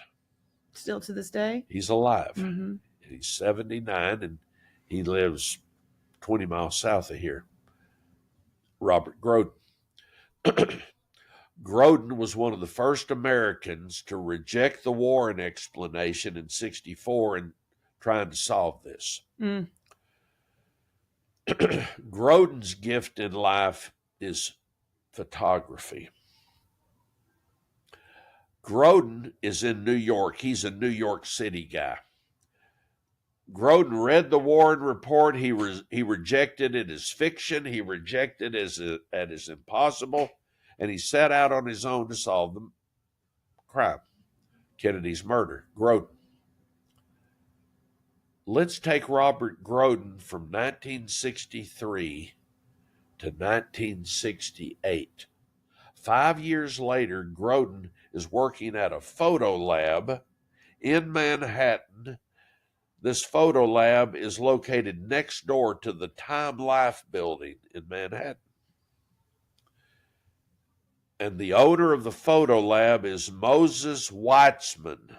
Still to this day? He's alive. Mm-hmm. He's 79, and he lives 20 miles south of here. Robert Groden. Groden was one of the first Americans to reject the Warren explanation in 1964 and trying to solve this. Groden's gift in life is photography. Groden is in New York. He's a New York City guy. Groden read the Warren report. He rejected it as fiction. He rejected it as impossible. And he set out on his own to solve the crime, Kennedy's murder. Groden. Let's take Robert Groden from 1963 to 1968. 5 years later, Groden is working at a photo lab in Manhattan. This photo lab is located next door to the Time Life building in Manhattan. And the owner of the photo lab is Moses Weitzman.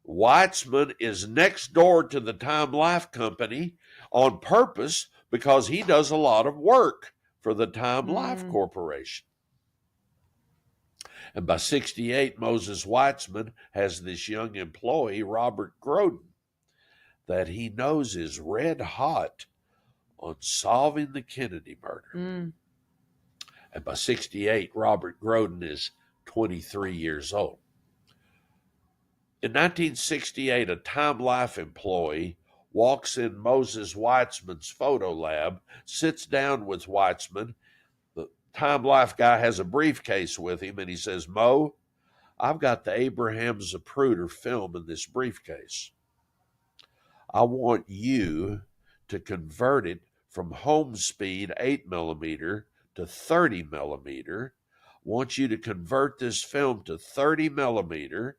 Weitzman is next door to the Time Life Company on purpose because he does a lot of work for the Time Life Corporation. And by 1968, Moses Weitzman has this young employee, Robert Groden, that he knows is red hot on solving the Kennedy murder. And by 1968, Robert Groden is 23 years old. In 1968, a Time Life employee walks in Moses Weitzman's photo lab, sits down with Weitzman. The Time Life guy has a briefcase with him, and he says, "Mo, I've got the Abraham Zapruder film in this briefcase. I want you to convert it from home speed 8mm to 30mm. Want you to convert this film to 30mm.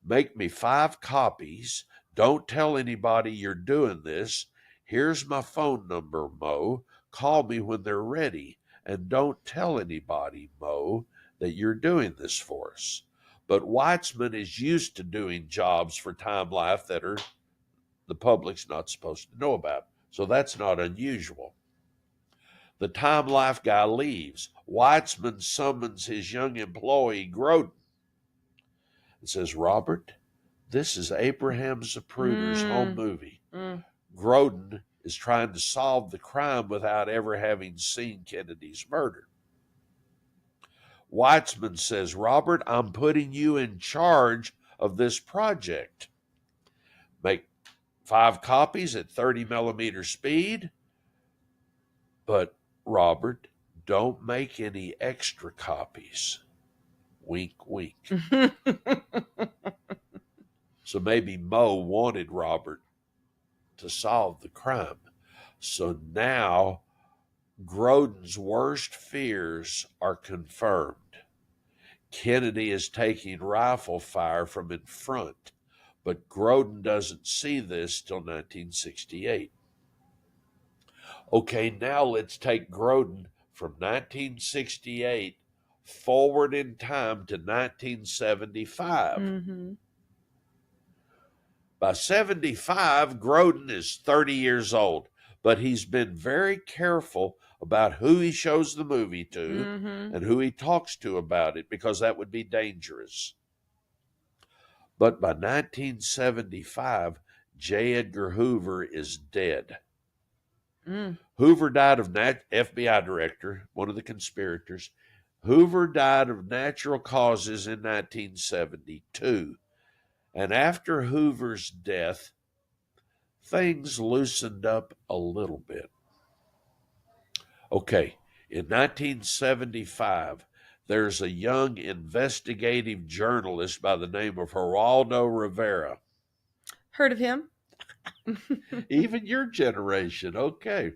Make me 5 copies. Don't tell anybody you're doing this. Here's my phone number, Mo. Call me when they're ready. And don't tell anybody, Mo, that you're doing this for us." But Weitzman is used to doing jobs for Time Life that are the public's not supposed to know about. So that's not unusual. The Time Life guy leaves. Weitzman summons his young employee, Groden, and says, "Robert, this is Abraham Zapruder's home movie. Groden is trying to solve the crime without ever having seen Kennedy's murder." Weitzman says, "Robert, I'm putting you in charge of this project. Make 5 copies at 30mm speed. But, Robert, don't make any extra copies. Wink, wink. So maybe Moe wanted Robert to solve the crime. So now Grodin's worst fears are confirmed. Kennedy is taking rifle fire from in front, but Grodin doesn't see this till 1968. Okay, now let's take Grodin from 1968 forward in time to 1975. Mm-hmm. By 75, Grodin is 30 years old, but he's been very careful about who he shows the movie to and who he talks to about it, because that would be dangerous. But by 1975, J. Edgar Hoover is dead. Hoover died of FBI director, one of the conspirators. Hoover died of natural causes in 1972. And after Hoover's death, things loosened up a little bit. Okay, in 1975, there's a young investigative journalist by the name of Geraldo Rivera. Heard of him? Even your generation, okay.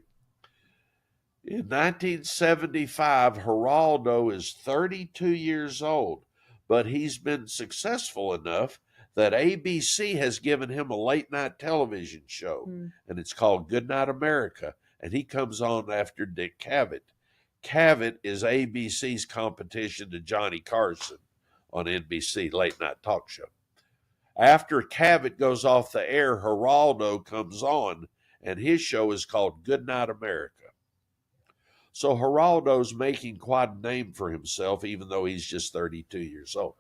In 1975, Geraldo is 32 years old, but he's been successful enough that ABC has given him a late-night television show, and it's called Goodnight America, and he comes on after Dick Cavett. Cavett is ABC's competition to Johnny Carson on NBC, late-night talk show. After Cavett goes off the air, Geraldo comes on, and his show is called Goodnight America. So Geraldo's making quite a name for himself, even though he's just 32 years old.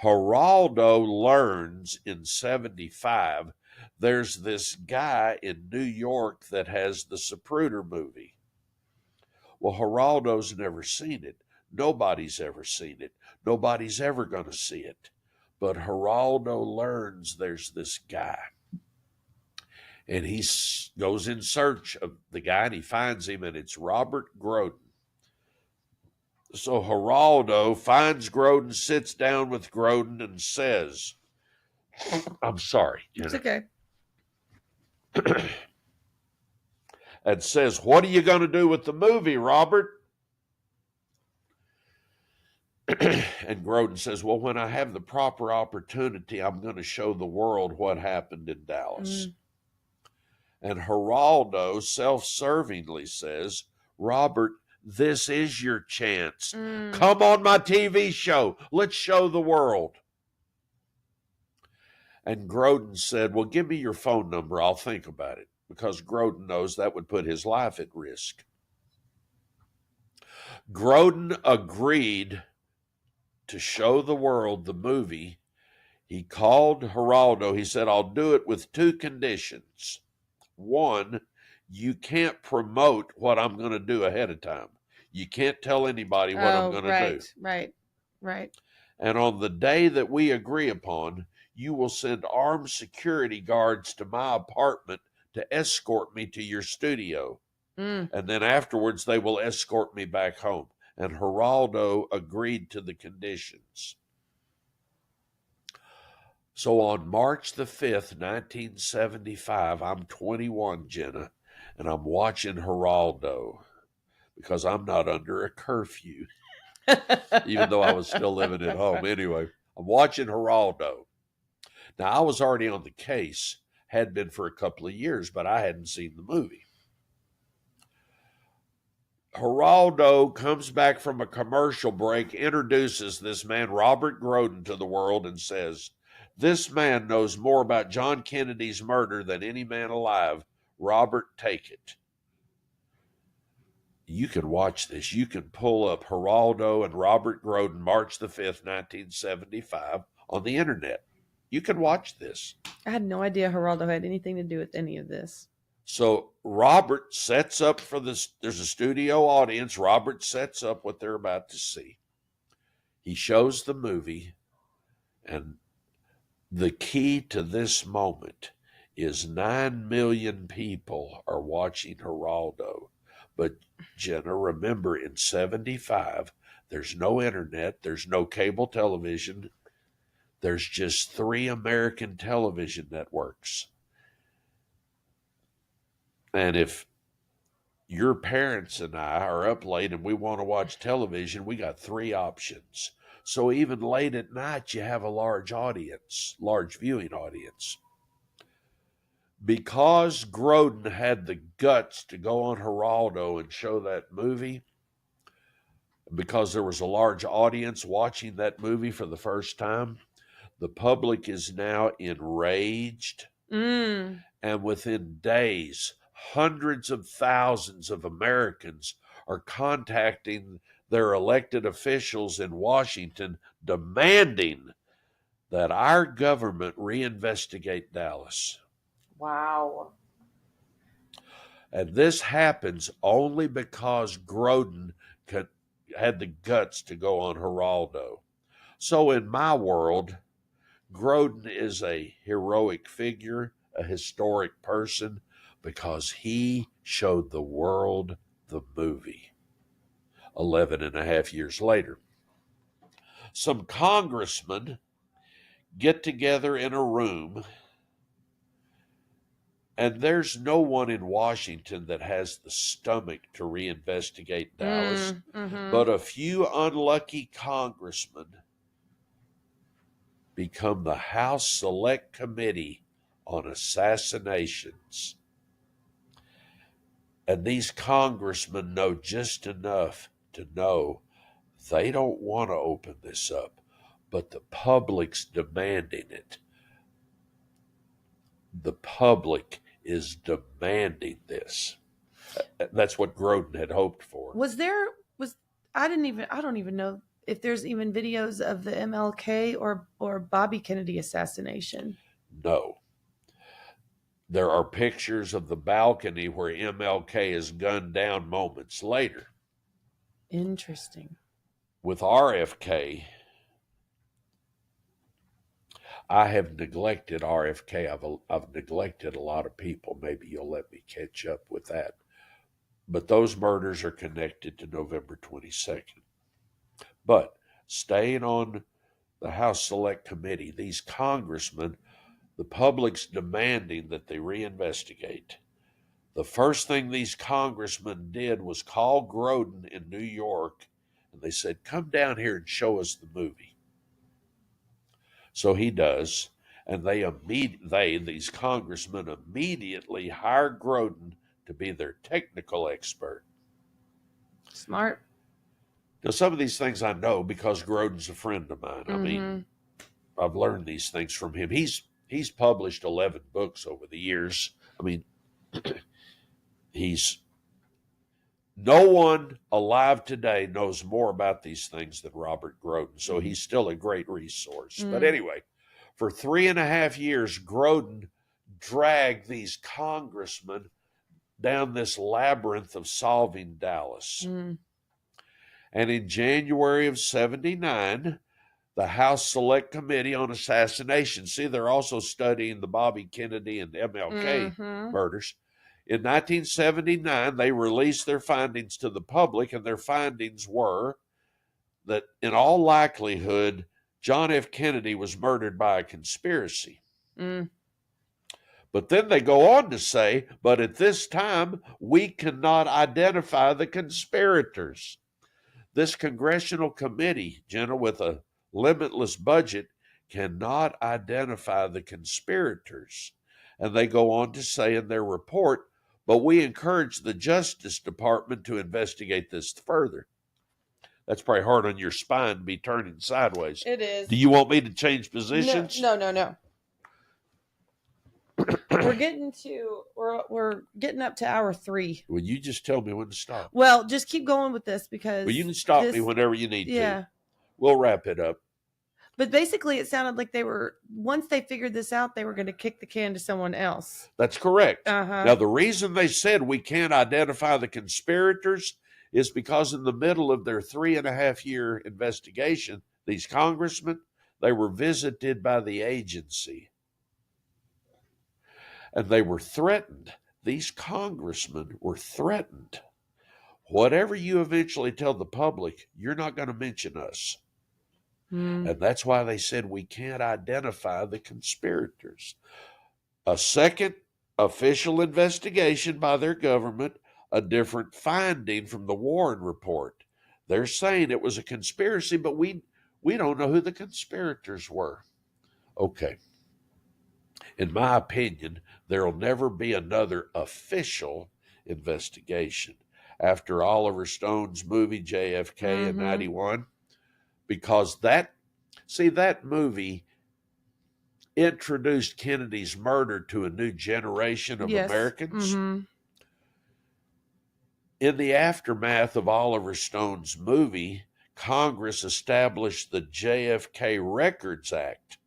Geraldo learns in 75 there's this guy in New York that has the Zapruder movie. Well, Geraldo's never seen it. Nobody's ever seen it. Nobody's ever going to see it. But Geraldo learns there's this guy. And he goes in search of the guy, and he finds him, and it's Robert Grodin. So Geraldo finds Grodin, sits down with Grodin, and says, I'm sorry, Jenna. It's okay. And says, what are you going to do with the movie, Robert? And Grodin says, well, when I have the proper opportunity, I'm going to show the world what happened in Dallas. And Geraldo self-servingly says, Robert, this is your chance. Come on my TV show. Let's show the world. And Grodin said, well, give me your phone number. I'll think about it. Because Grodin knows that would put his life at risk. Grodin agreed to show the world the movie. He called Geraldo. He said, I'll do it with two conditions. One, you can't promote what I'm going to do ahead of time. You can't tell anybody what I'm going to do. Right. And on the day that we agree upon, you will send armed security guards to my apartment to escort me to your studio. And then afterwards, they will escort me back home. And Geraldo agreed to the conditions. So on March the 5th, 1975, I'm 21, Jenna, and I'm watching Geraldo because I'm not under a curfew, even though I was still living at home. Anyway, I'm watching Geraldo. Now, I was already on the case, had been for a couple of years, but I hadn't seen the movie. Geraldo comes back from a commercial break, introduces this man, Robert Grodin, to the world and says, this man knows more about John Kennedy's murder than any man alive. Robert, take it. You can watch this. You can pull up Geraldo and Robert Grodin, March the 5th, 1975, on the internet. You can watch this. I had no idea Geraldo had anything to do with any of this. So Robert sets up for this. There's a studio audience. Robert sets up what they're about to see. He shows the movie, and the key to this moment is 9 million people are watching Geraldo, But Jenna, remember in 75, there's no internet, there's no cable television, there's just 3 American television networks. And if your parents and I are up late and we want to watch television, we got 3 options. So even late at night, you have a large audience, large viewing audience. Because Grodin had the guts to go on Geraldo and show that movie, because there was a large audience watching that movie for the first time, the public is now enraged. And within days, hundreds of thousands of Americans are contacting their elected officials in Washington demanding that our government reinvestigate Dallas. Wow. And this happens only because Grodin had the guts to go on Geraldo. So in my world, Grodin is a heroic figure, a historic person, because he showed the world the movie 11 and a half years later. Some congressmen get together in a room, and there's no one in Washington that has the stomach to reinvestigate Dallas, but a few unlucky congressmen become the House Select Committee on Assassinations. And these congressmen know just enough to know they don't want to open this up, but the public's demanding it. The public is demanding this. That's what Grodin had hoped for. I don't even know if there's even videos of the MLK or Bobby Kennedy assassination. No. There are pictures of the balcony where MLK is gunned down moments later. Interesting. With RFK, I have neglected RFK. I've neglected a lot of people. Maybe you'll let me catch up with that. But those murders are connected to November 22nd. But staying on the House Select Committee, these congressmen, the public's demanding that they reinvestigate. The first thing these congressmen did was call Grodin in New York, and they said, come down here and show us the movie. So he does, and these congressmen immediately hire Grodin to be their technical expert. Smart. Now, some of these things I know because Grodin's a friend of mine. I mean, I've learned these things from him. He's published 11 books over the years. I mean, no one alive today knows more about these things than Robert Grodin, so he's still a great resource. But anyway, for 3.5 years, Grodin dragged these congressmen down this labyrinth of solving Dallas. And in January of 79, the House Select Committee on Assassination, see, they're also studying the Bobby Kennedy and MLK murders. In 1979, they released their findings to the public, and their findings were that in all likelihood, John F. Kennedy was murdered by a conspiracy. But then they go on to say, but at this time, we cannot identify the conspirators. This congressional committee, Jenna, with a limitless budget, cannot identify the conspirators. And they go on to say in their report, but we encourage the Justice Department to investigate this further. That's probably hard on your spine to be turning sideways. It is. Do you want me to change positions? No. We're getting up to hour 3. Well, you just tell me when to stop. Well, just keep going with this because... Well, you can stop me whenever you need to. We'll wrap it up. But basically, it sounded like once they figured this out, they were going to kick the can to someone else. That's correct. Now, the reason they said we can't identify the conspirators is because in the middle of their 3.5-year investigation, these congressmen, they were visited by the agency. And they were threatened. These congressmen were threatened whatever you eventually tell the public, you're not going to mention us. Mm. And that's why they said we can't identify the conspirators. A second official investigation by their government, a different finding from the Warren report. They're saying it was a conspiracy, but we don't know who the conspirators were. Okay. In my opinion, there will never be another official investigation after Oliver Stone's movie JFK in 91, because that movie introduced Kennedy's murder to a new generation of Americans. In the aftermath of Oliver Stone's movie, Congress established the JFK Records Act.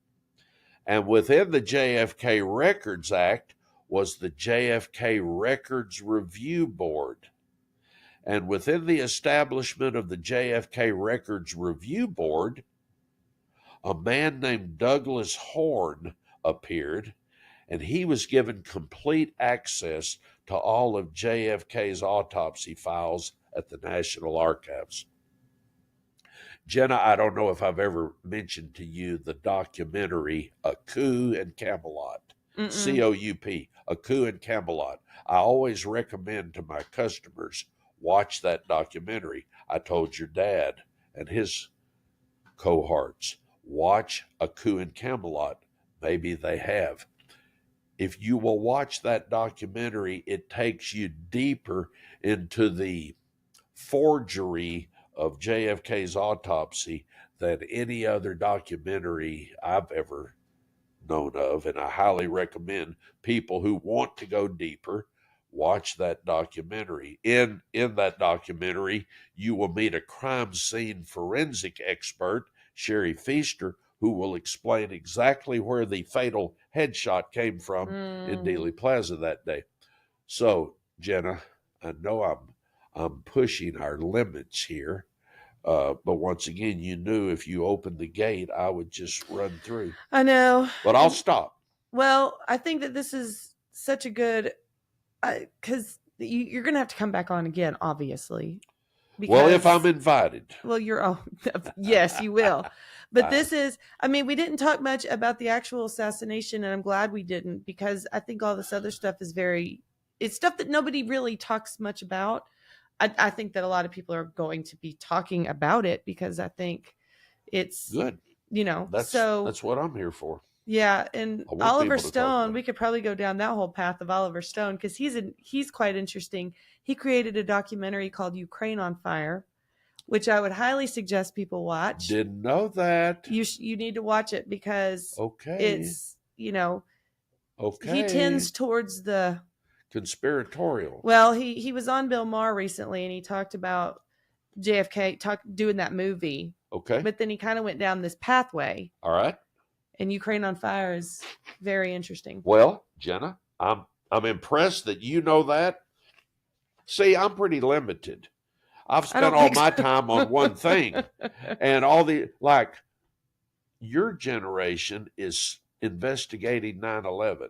And within the JFK Records Act was the JFK Records Review Board. And within the establishment of the JFK Records Review Board, a man named Douglas Horne appeared, and he was given complete access to all of JFK's autopsy files at the National Archives. Jenna, I don't know if I've ever mentioned to you the documentary A Coup in Camelot. C-O-U-P, A Coup in Camelot. I always recommend to my customers, watch that documentary. I told your dad and his cohorts, watch A Coup in Camelot. Maybe they have. If you will watch that documentary, it takes you deeper into the forgery of JFK's autopsy than any other documentary I've ever known of. And I highly recommend people who want to go deeper watch that documentary. In that documentary, you will meet a crime scene forensic expert, Sherry Feaster, who will explain exactly where the fatal headshot came from in Dealey Plaze that day. So, Jenna, I know I'm pushing our limits here, but once again, you knew if you opened the gate, I would just run through. I know. But I'll stop. Well, I think that this is such a good, because you're going to have to come back on again, obviously. Well, if I'm invited. Well, yes, you will. But this is, I mean, we didn't talk much about the actual assassination, and I'm glad we didn't, because I think all this other stuff is it's stuff that nobody really talks much about. I think that a lot of people are going to be talking about it because I think it's good. That's what I'm here for. Yeah, and Oliver Stone, we could probably go down that whole path of Oliver Stone because he's quite interesting. He created a documentary called Ukraine on Fire, which I would highly suggest people watch. Didn't know that. You need to watch it because it's, he tends towards the conspiratorial. Well, he was on Bill Maher recently and he talked about JFK doing that movie. Okay. But then he kind of went down this pathway. All right. And Ukraine on Fire is very interesting. Well, Jenna, I'm impressed that you know that. See, I'm pretty limited. I've spent all my time on one thing. And your generation is investigating 9/11.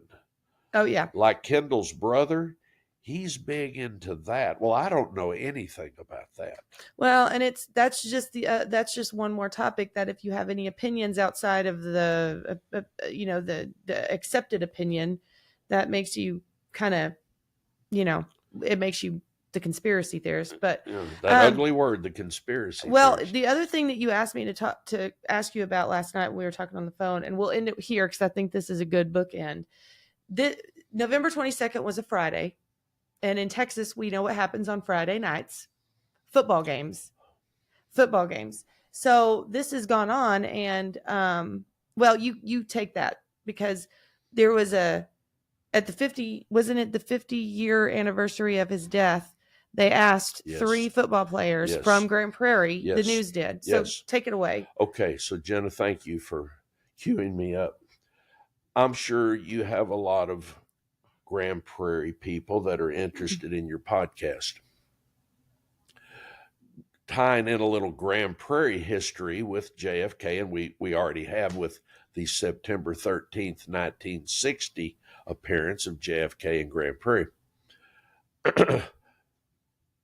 Oh, yeah. Like Kendall's brother, he's big into that. Well, I don't know anything about that. Well, and that's just one more topic that if you have any opinions outside of the the accepted opinion, that makes you kind of, it makes you the conspiracy theorist. But that ugly word, the conspiracy. Well, theorist. The other thing that you asked me to ask you about last night when we were talking on the phone, and we'll end it here because I think this is a good bookend. November 22nd was a Friday. And in Texas, we know what happens on Friday nights. Football games. So this has gone on and, you take that because there was wasn't it the 50-year anniversary of his death? They asked 3 football players from Grand Prairie, the news did. So take it away. Okay. So Jenna, thank you for queuing me up. I'm sure you have a lot of Grand Prairie people that are interested in your podcast. Tying in a little Grand Prairie history with JFK, and we already have with the September 13th, 1960 appearance of JFK in Grand Prairie.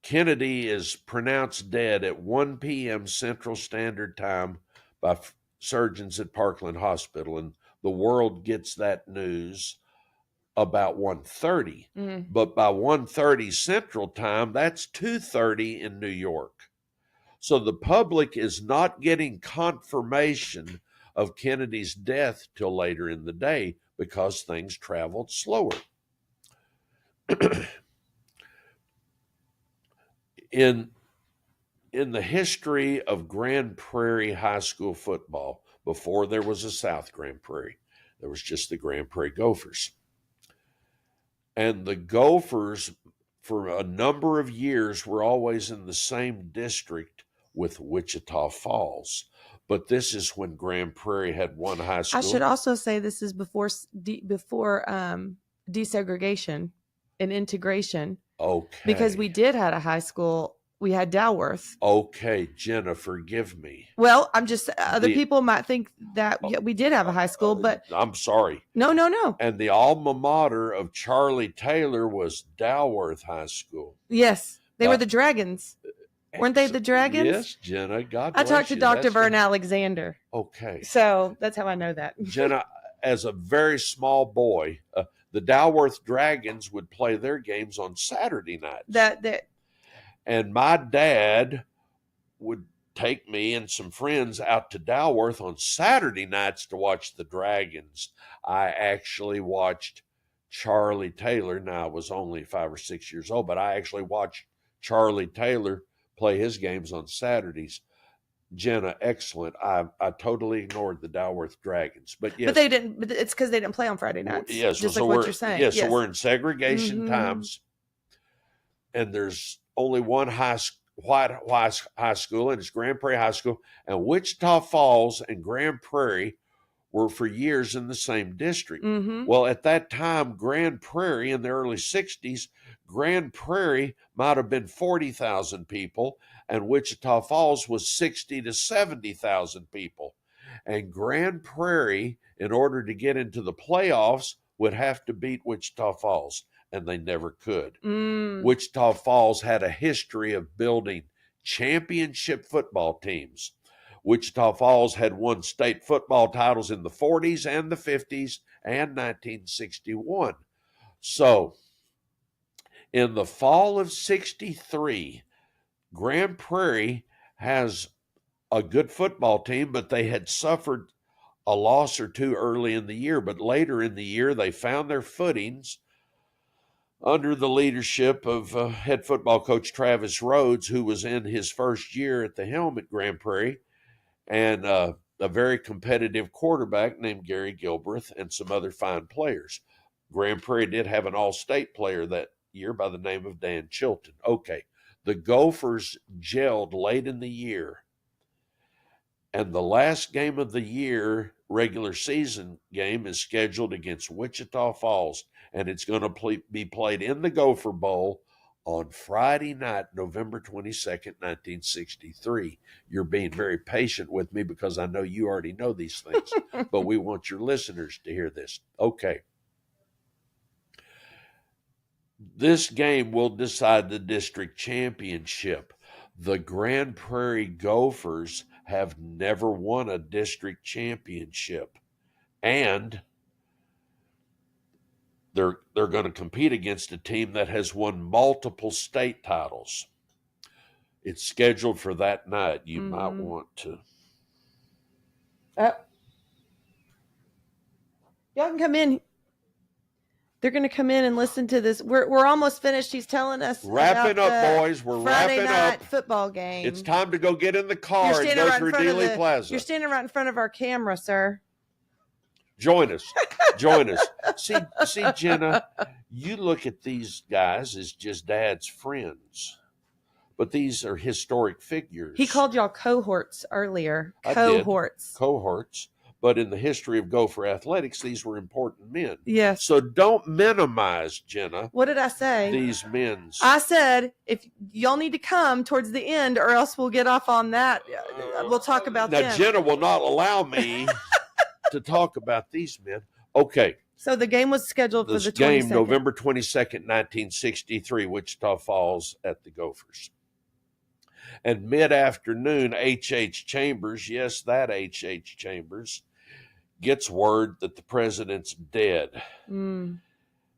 Kennedy is pronounced dead at 1 p.m. Central Standard Time by surgeons at Parkland Hospital, and the world gets that news about 1:30. But by 1:30 Central Time, that's 2:30 in New York. So the public is not getting confirmation of Kennedy's death till later in the day because things traveled slower. In the history of Grand Prairie High School football, before there was a South Grand Prairie, there was just the Grand Prairie Gophers. And the Gophers, for a number of years, were always in the same district with Wichita Falls. But this is when Grand Prairie had one high school. I should also say this is before desegregation and integration. Okay. Because we did have a high school. We had Dalworth. Okay, Jenna, forgive me. Well, I'm just, other people might think that we did have a high school, but. I'm sorry. No. And the alma mater of Charlie Taylor was Dalworth High School. Yes, they were the Dragons. Weren't they the Dragons? Yes, Jenna. God bless I talked to you. Dr. Vern Alexander. Okay. So that's how I know that. Jenna, as a very small boy, the Dalworth Dragons would play their games on Saturday nights. And my dad would take me and some friends out to Dalworth on Saturday nights to watch the Dragons. I actually watched Charlie Taylor. Now, I was only 5 or 6 years old, but I actually watched Charlie Taylor play his games on Saturdays. Jenna, excellent. I totally ignored the Dalworth Dragons, but yes, but they didn't. But it's because they didn't play on Friday nights. Yes, just so like what you're saying. Yes, so we're in segregation times, and there's only one white high school, and it's Grand Prairie High School. And Wichita Falls and Grand Prairie were for years in the same district. Well, at that time, Grand Prairie in the early 60s, Grand Prairie might have been 40,000 people, and Wichita Falls was 60 to 70,000 people. And Grand Prairie, in order to get into the playoffs, would have to beat Wichita Falls, and they never could. Wichita Falls had a history of building championship football teams. Wichita Falls had won state football titles in the 40s and the 50s and 1961. So, in the fall of 63, Grand Prairie has a good football team, but they had suffered a loss or two early in the year. But later in the year, they found their footings under the leadership of head football coach Travis Rhodes, who was in his first year at the helm at Grand Prairie, and a very competitive quarterback named Gary Gilbreth and some other fine players. Grand Prairie did have an all-state player that year by the name of Dan Chilton. Okay, the Gophers gelled late in the year, and the last game of the year, regular season game, is scheduled against Wichita Falls, and it's going to be played in the Gopher Bowl on Friday night, November 22nd, 1963. You're being very patient with me because I know you already know these things, but we want your listeners to hear this. Okay. This game will decide the district championship. The Grand Prairie Gophers have never won a district championship, and they're going to compete against a team that has won multiple state titles. It's scheduled for that night. You might want to. Y'all can come in. They're going to come in and listen to this. We're almost finished. He's telling us wrapping up, boys. We're Friday wrapping night up. Football game. It's time to go get in the car and go through Dealey Plaze. You're standing right in front of our camera, sir. Join us. Join us. See, Jenna, you look at these guys as just Dad's friends, but these are historic figures. He called y'all cohorts earlier. Cohorts. But in the history of Gopher athletics, these were important men. Yes. So don't minimize, Jenna. What did I say? These men's. I said, if y'all need to come towards the end, or else we'll get off on that. We'll talk about now, them. Jenna will not allow me to talk about these men. Okay. So the game was scheduled for the 22nd. game, November 22nd, 1963, Wichita Falls at the Gophers. And mid-afternoon, H.H. Chambers, yes, that H.H. Chambers, gets word that the president's dead. Mm.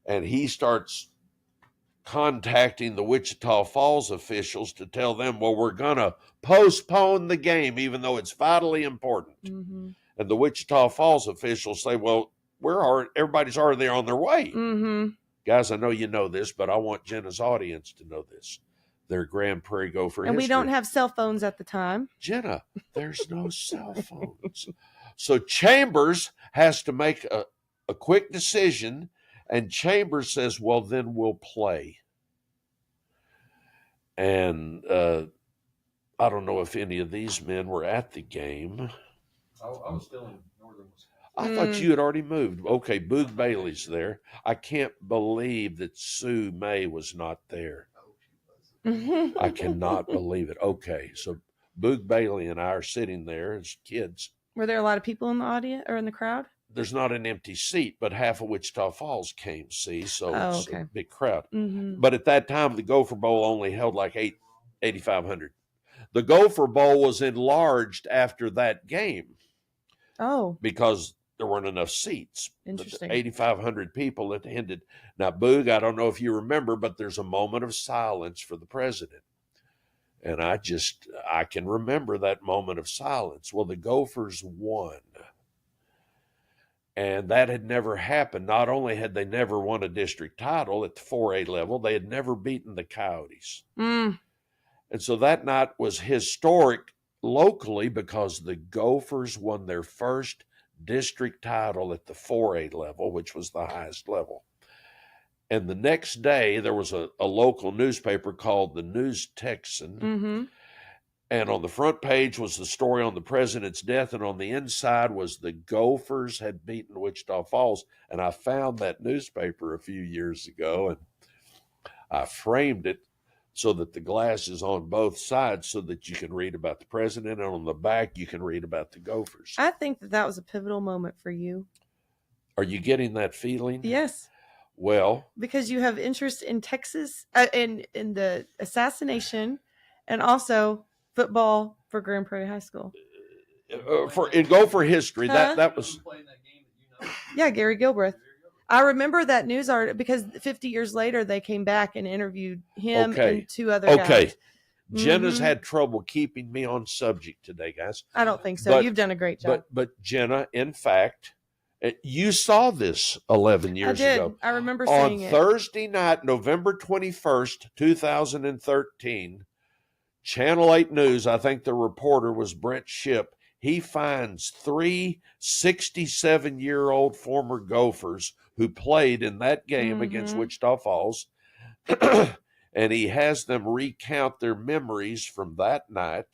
And he starts contacting the Wichita Falls officials to tell them, well, we're going to postpone the game, even though it's vitally important. Mm-hmm. And the Wichita Falls officials say, well, everybody's already on their way. Mm-hmm. Guys, I know you know this, but I want Jenna's audience to know this. They're Grand Prairie Gopher And history. we don't have cell phones at the time. Jenna, there's no cell phones. So Chambers has to make a quick decision, and Chambers says, well, then we'll play. And I don't know if any of these men were at the game. I was still in northern Wisconsin. I thought you had already moved. Okay, Boog Bailey's there. I can't believe that Sue May was not there. I cannot believe it. Okay, so Boog Bailey and I are sitting there as kids. Were there a lot of people in the audience or in the crowd? There's not an empty seat, but half of Wichita Falls came, so it's a big crowd. Mm-hmm. But at that time, the Gopher Bowl only held like 8,500. The Gopher Bowl was enlarged after that game. Oh. Because there weren't enough seats. Interesting. 8,500 people attended. Now, Boog, I don't know if you remember, but there's a moment of silence for the president. And I can remember that moment of silence. Well, the Gophers won. And that had never happened. Not only had they never won a district title at the 4A level, they had never beaten the Coyotes. Mm. And so that night was historic locally because the Gophers won their first district title at the 4A level, which was the highest level. And the next day, there was a local newspaper called the News-Texan. Mm-hmm. And on the front page was the story on the president's death, and on the inside was the Gophers had beaten Wichita Falls. And I found that newspaper a few years ago, and I framed it so that the glass is on both sides so that you can read about the president, and on the back you can read about the Gophers. I think that was a pivotal moment for you. Are you getting that feeling? Yes. Well, because you have interest in Texas, in the assassination, and also football for Grand Prairie High School. In Gopher history, that was. Yeah, Gary Gilbreth. I remember that news article because 50 years later they came back and interviewed him and two other guys. Okay. Jenna's had trouble keeping me on subject today, guys. I don't think so. You've done a great job. But Jenna, in fact, you saw this 11 years ago. I remember seeing it. On Thursday night, November 21st, 2013, Channel 8 News, I think the reporter was Brent Shipp, he finds 3 67-year-old former Gophers who played in that game against Wichita Falls, and he has them recount their memories from that night.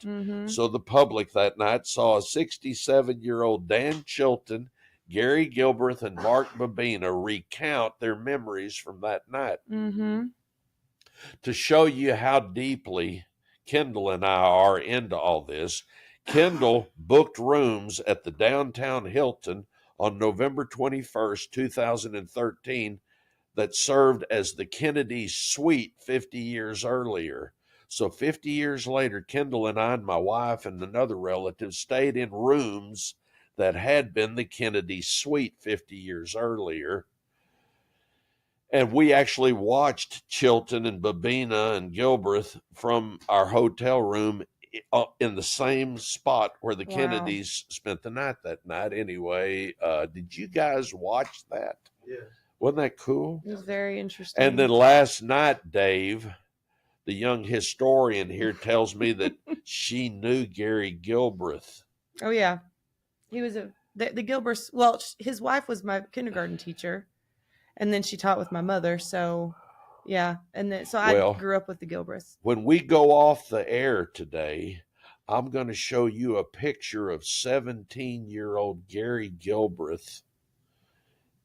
So the public that night saw a 67-year-old Dan Chilton, Gary Gilbreth, and Mark Babina recount their memories from that night. To show you how deeply Kendall and I are into all this, Kendall booked rooms at the downtown Hilton on November 21st, 2013, that served as the Kennedy Suite 50 years earlier. So 50 years later, Kendall and I and my wife and another relative stayed in rooms that had been the Kennedy Suite 50 years earlier. And we actually watched Chilton and Babina and Gilbreth from our hotel room in the same spot where the Kennedys spent the night that night. Anyway, did you guys watch that? Yeah. Wasn't that cool? It was very interesting. And then last night, Dave, the young historian here, tells me that she knew Gary Gilbreth. Oh, yeah. He was the Gilbreths. Well, his wife was my kindergarten teacher, and then she taught with my mother. So, yeah. And then I grew up with the Gilbreths. When we go off the air today, I'm going to show you a picture of 17-year-old Gary Gilbreth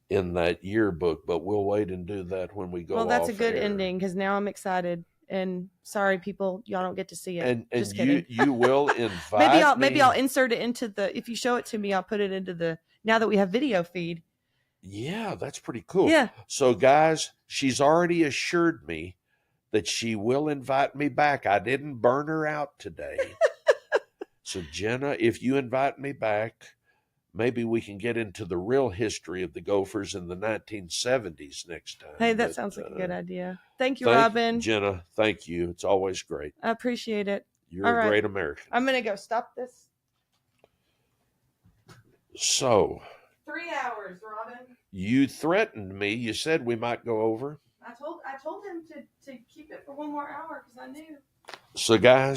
in that yearbook, but we'll wait and do that when we go off. Well, that's a good air. ending because now I'm excited. And sorry, people, y'all don't get to see it. And Just kidding. you will invite maybe I'll insert it into if you show it to me, I'll put it into now that we have video feed, Yeah, that's pretty cool. Yeah. So, guys, she's already assured me that she will invite me back. I didn't burn her out today. So, Jenna, if you invite me back, maybe we can get into the real history of the Gophers in the 1970s next time. Hey, that sounds like a good idea. Thank you, Robin. Jenna, thank you. It's always great. I appreciate it. You're All a right. great American. I'm going to go stop this. So, 3 hours, Robin. you threatened me. You said we might go over. I told him to keep it for 1 more hour because I knew. So, guys,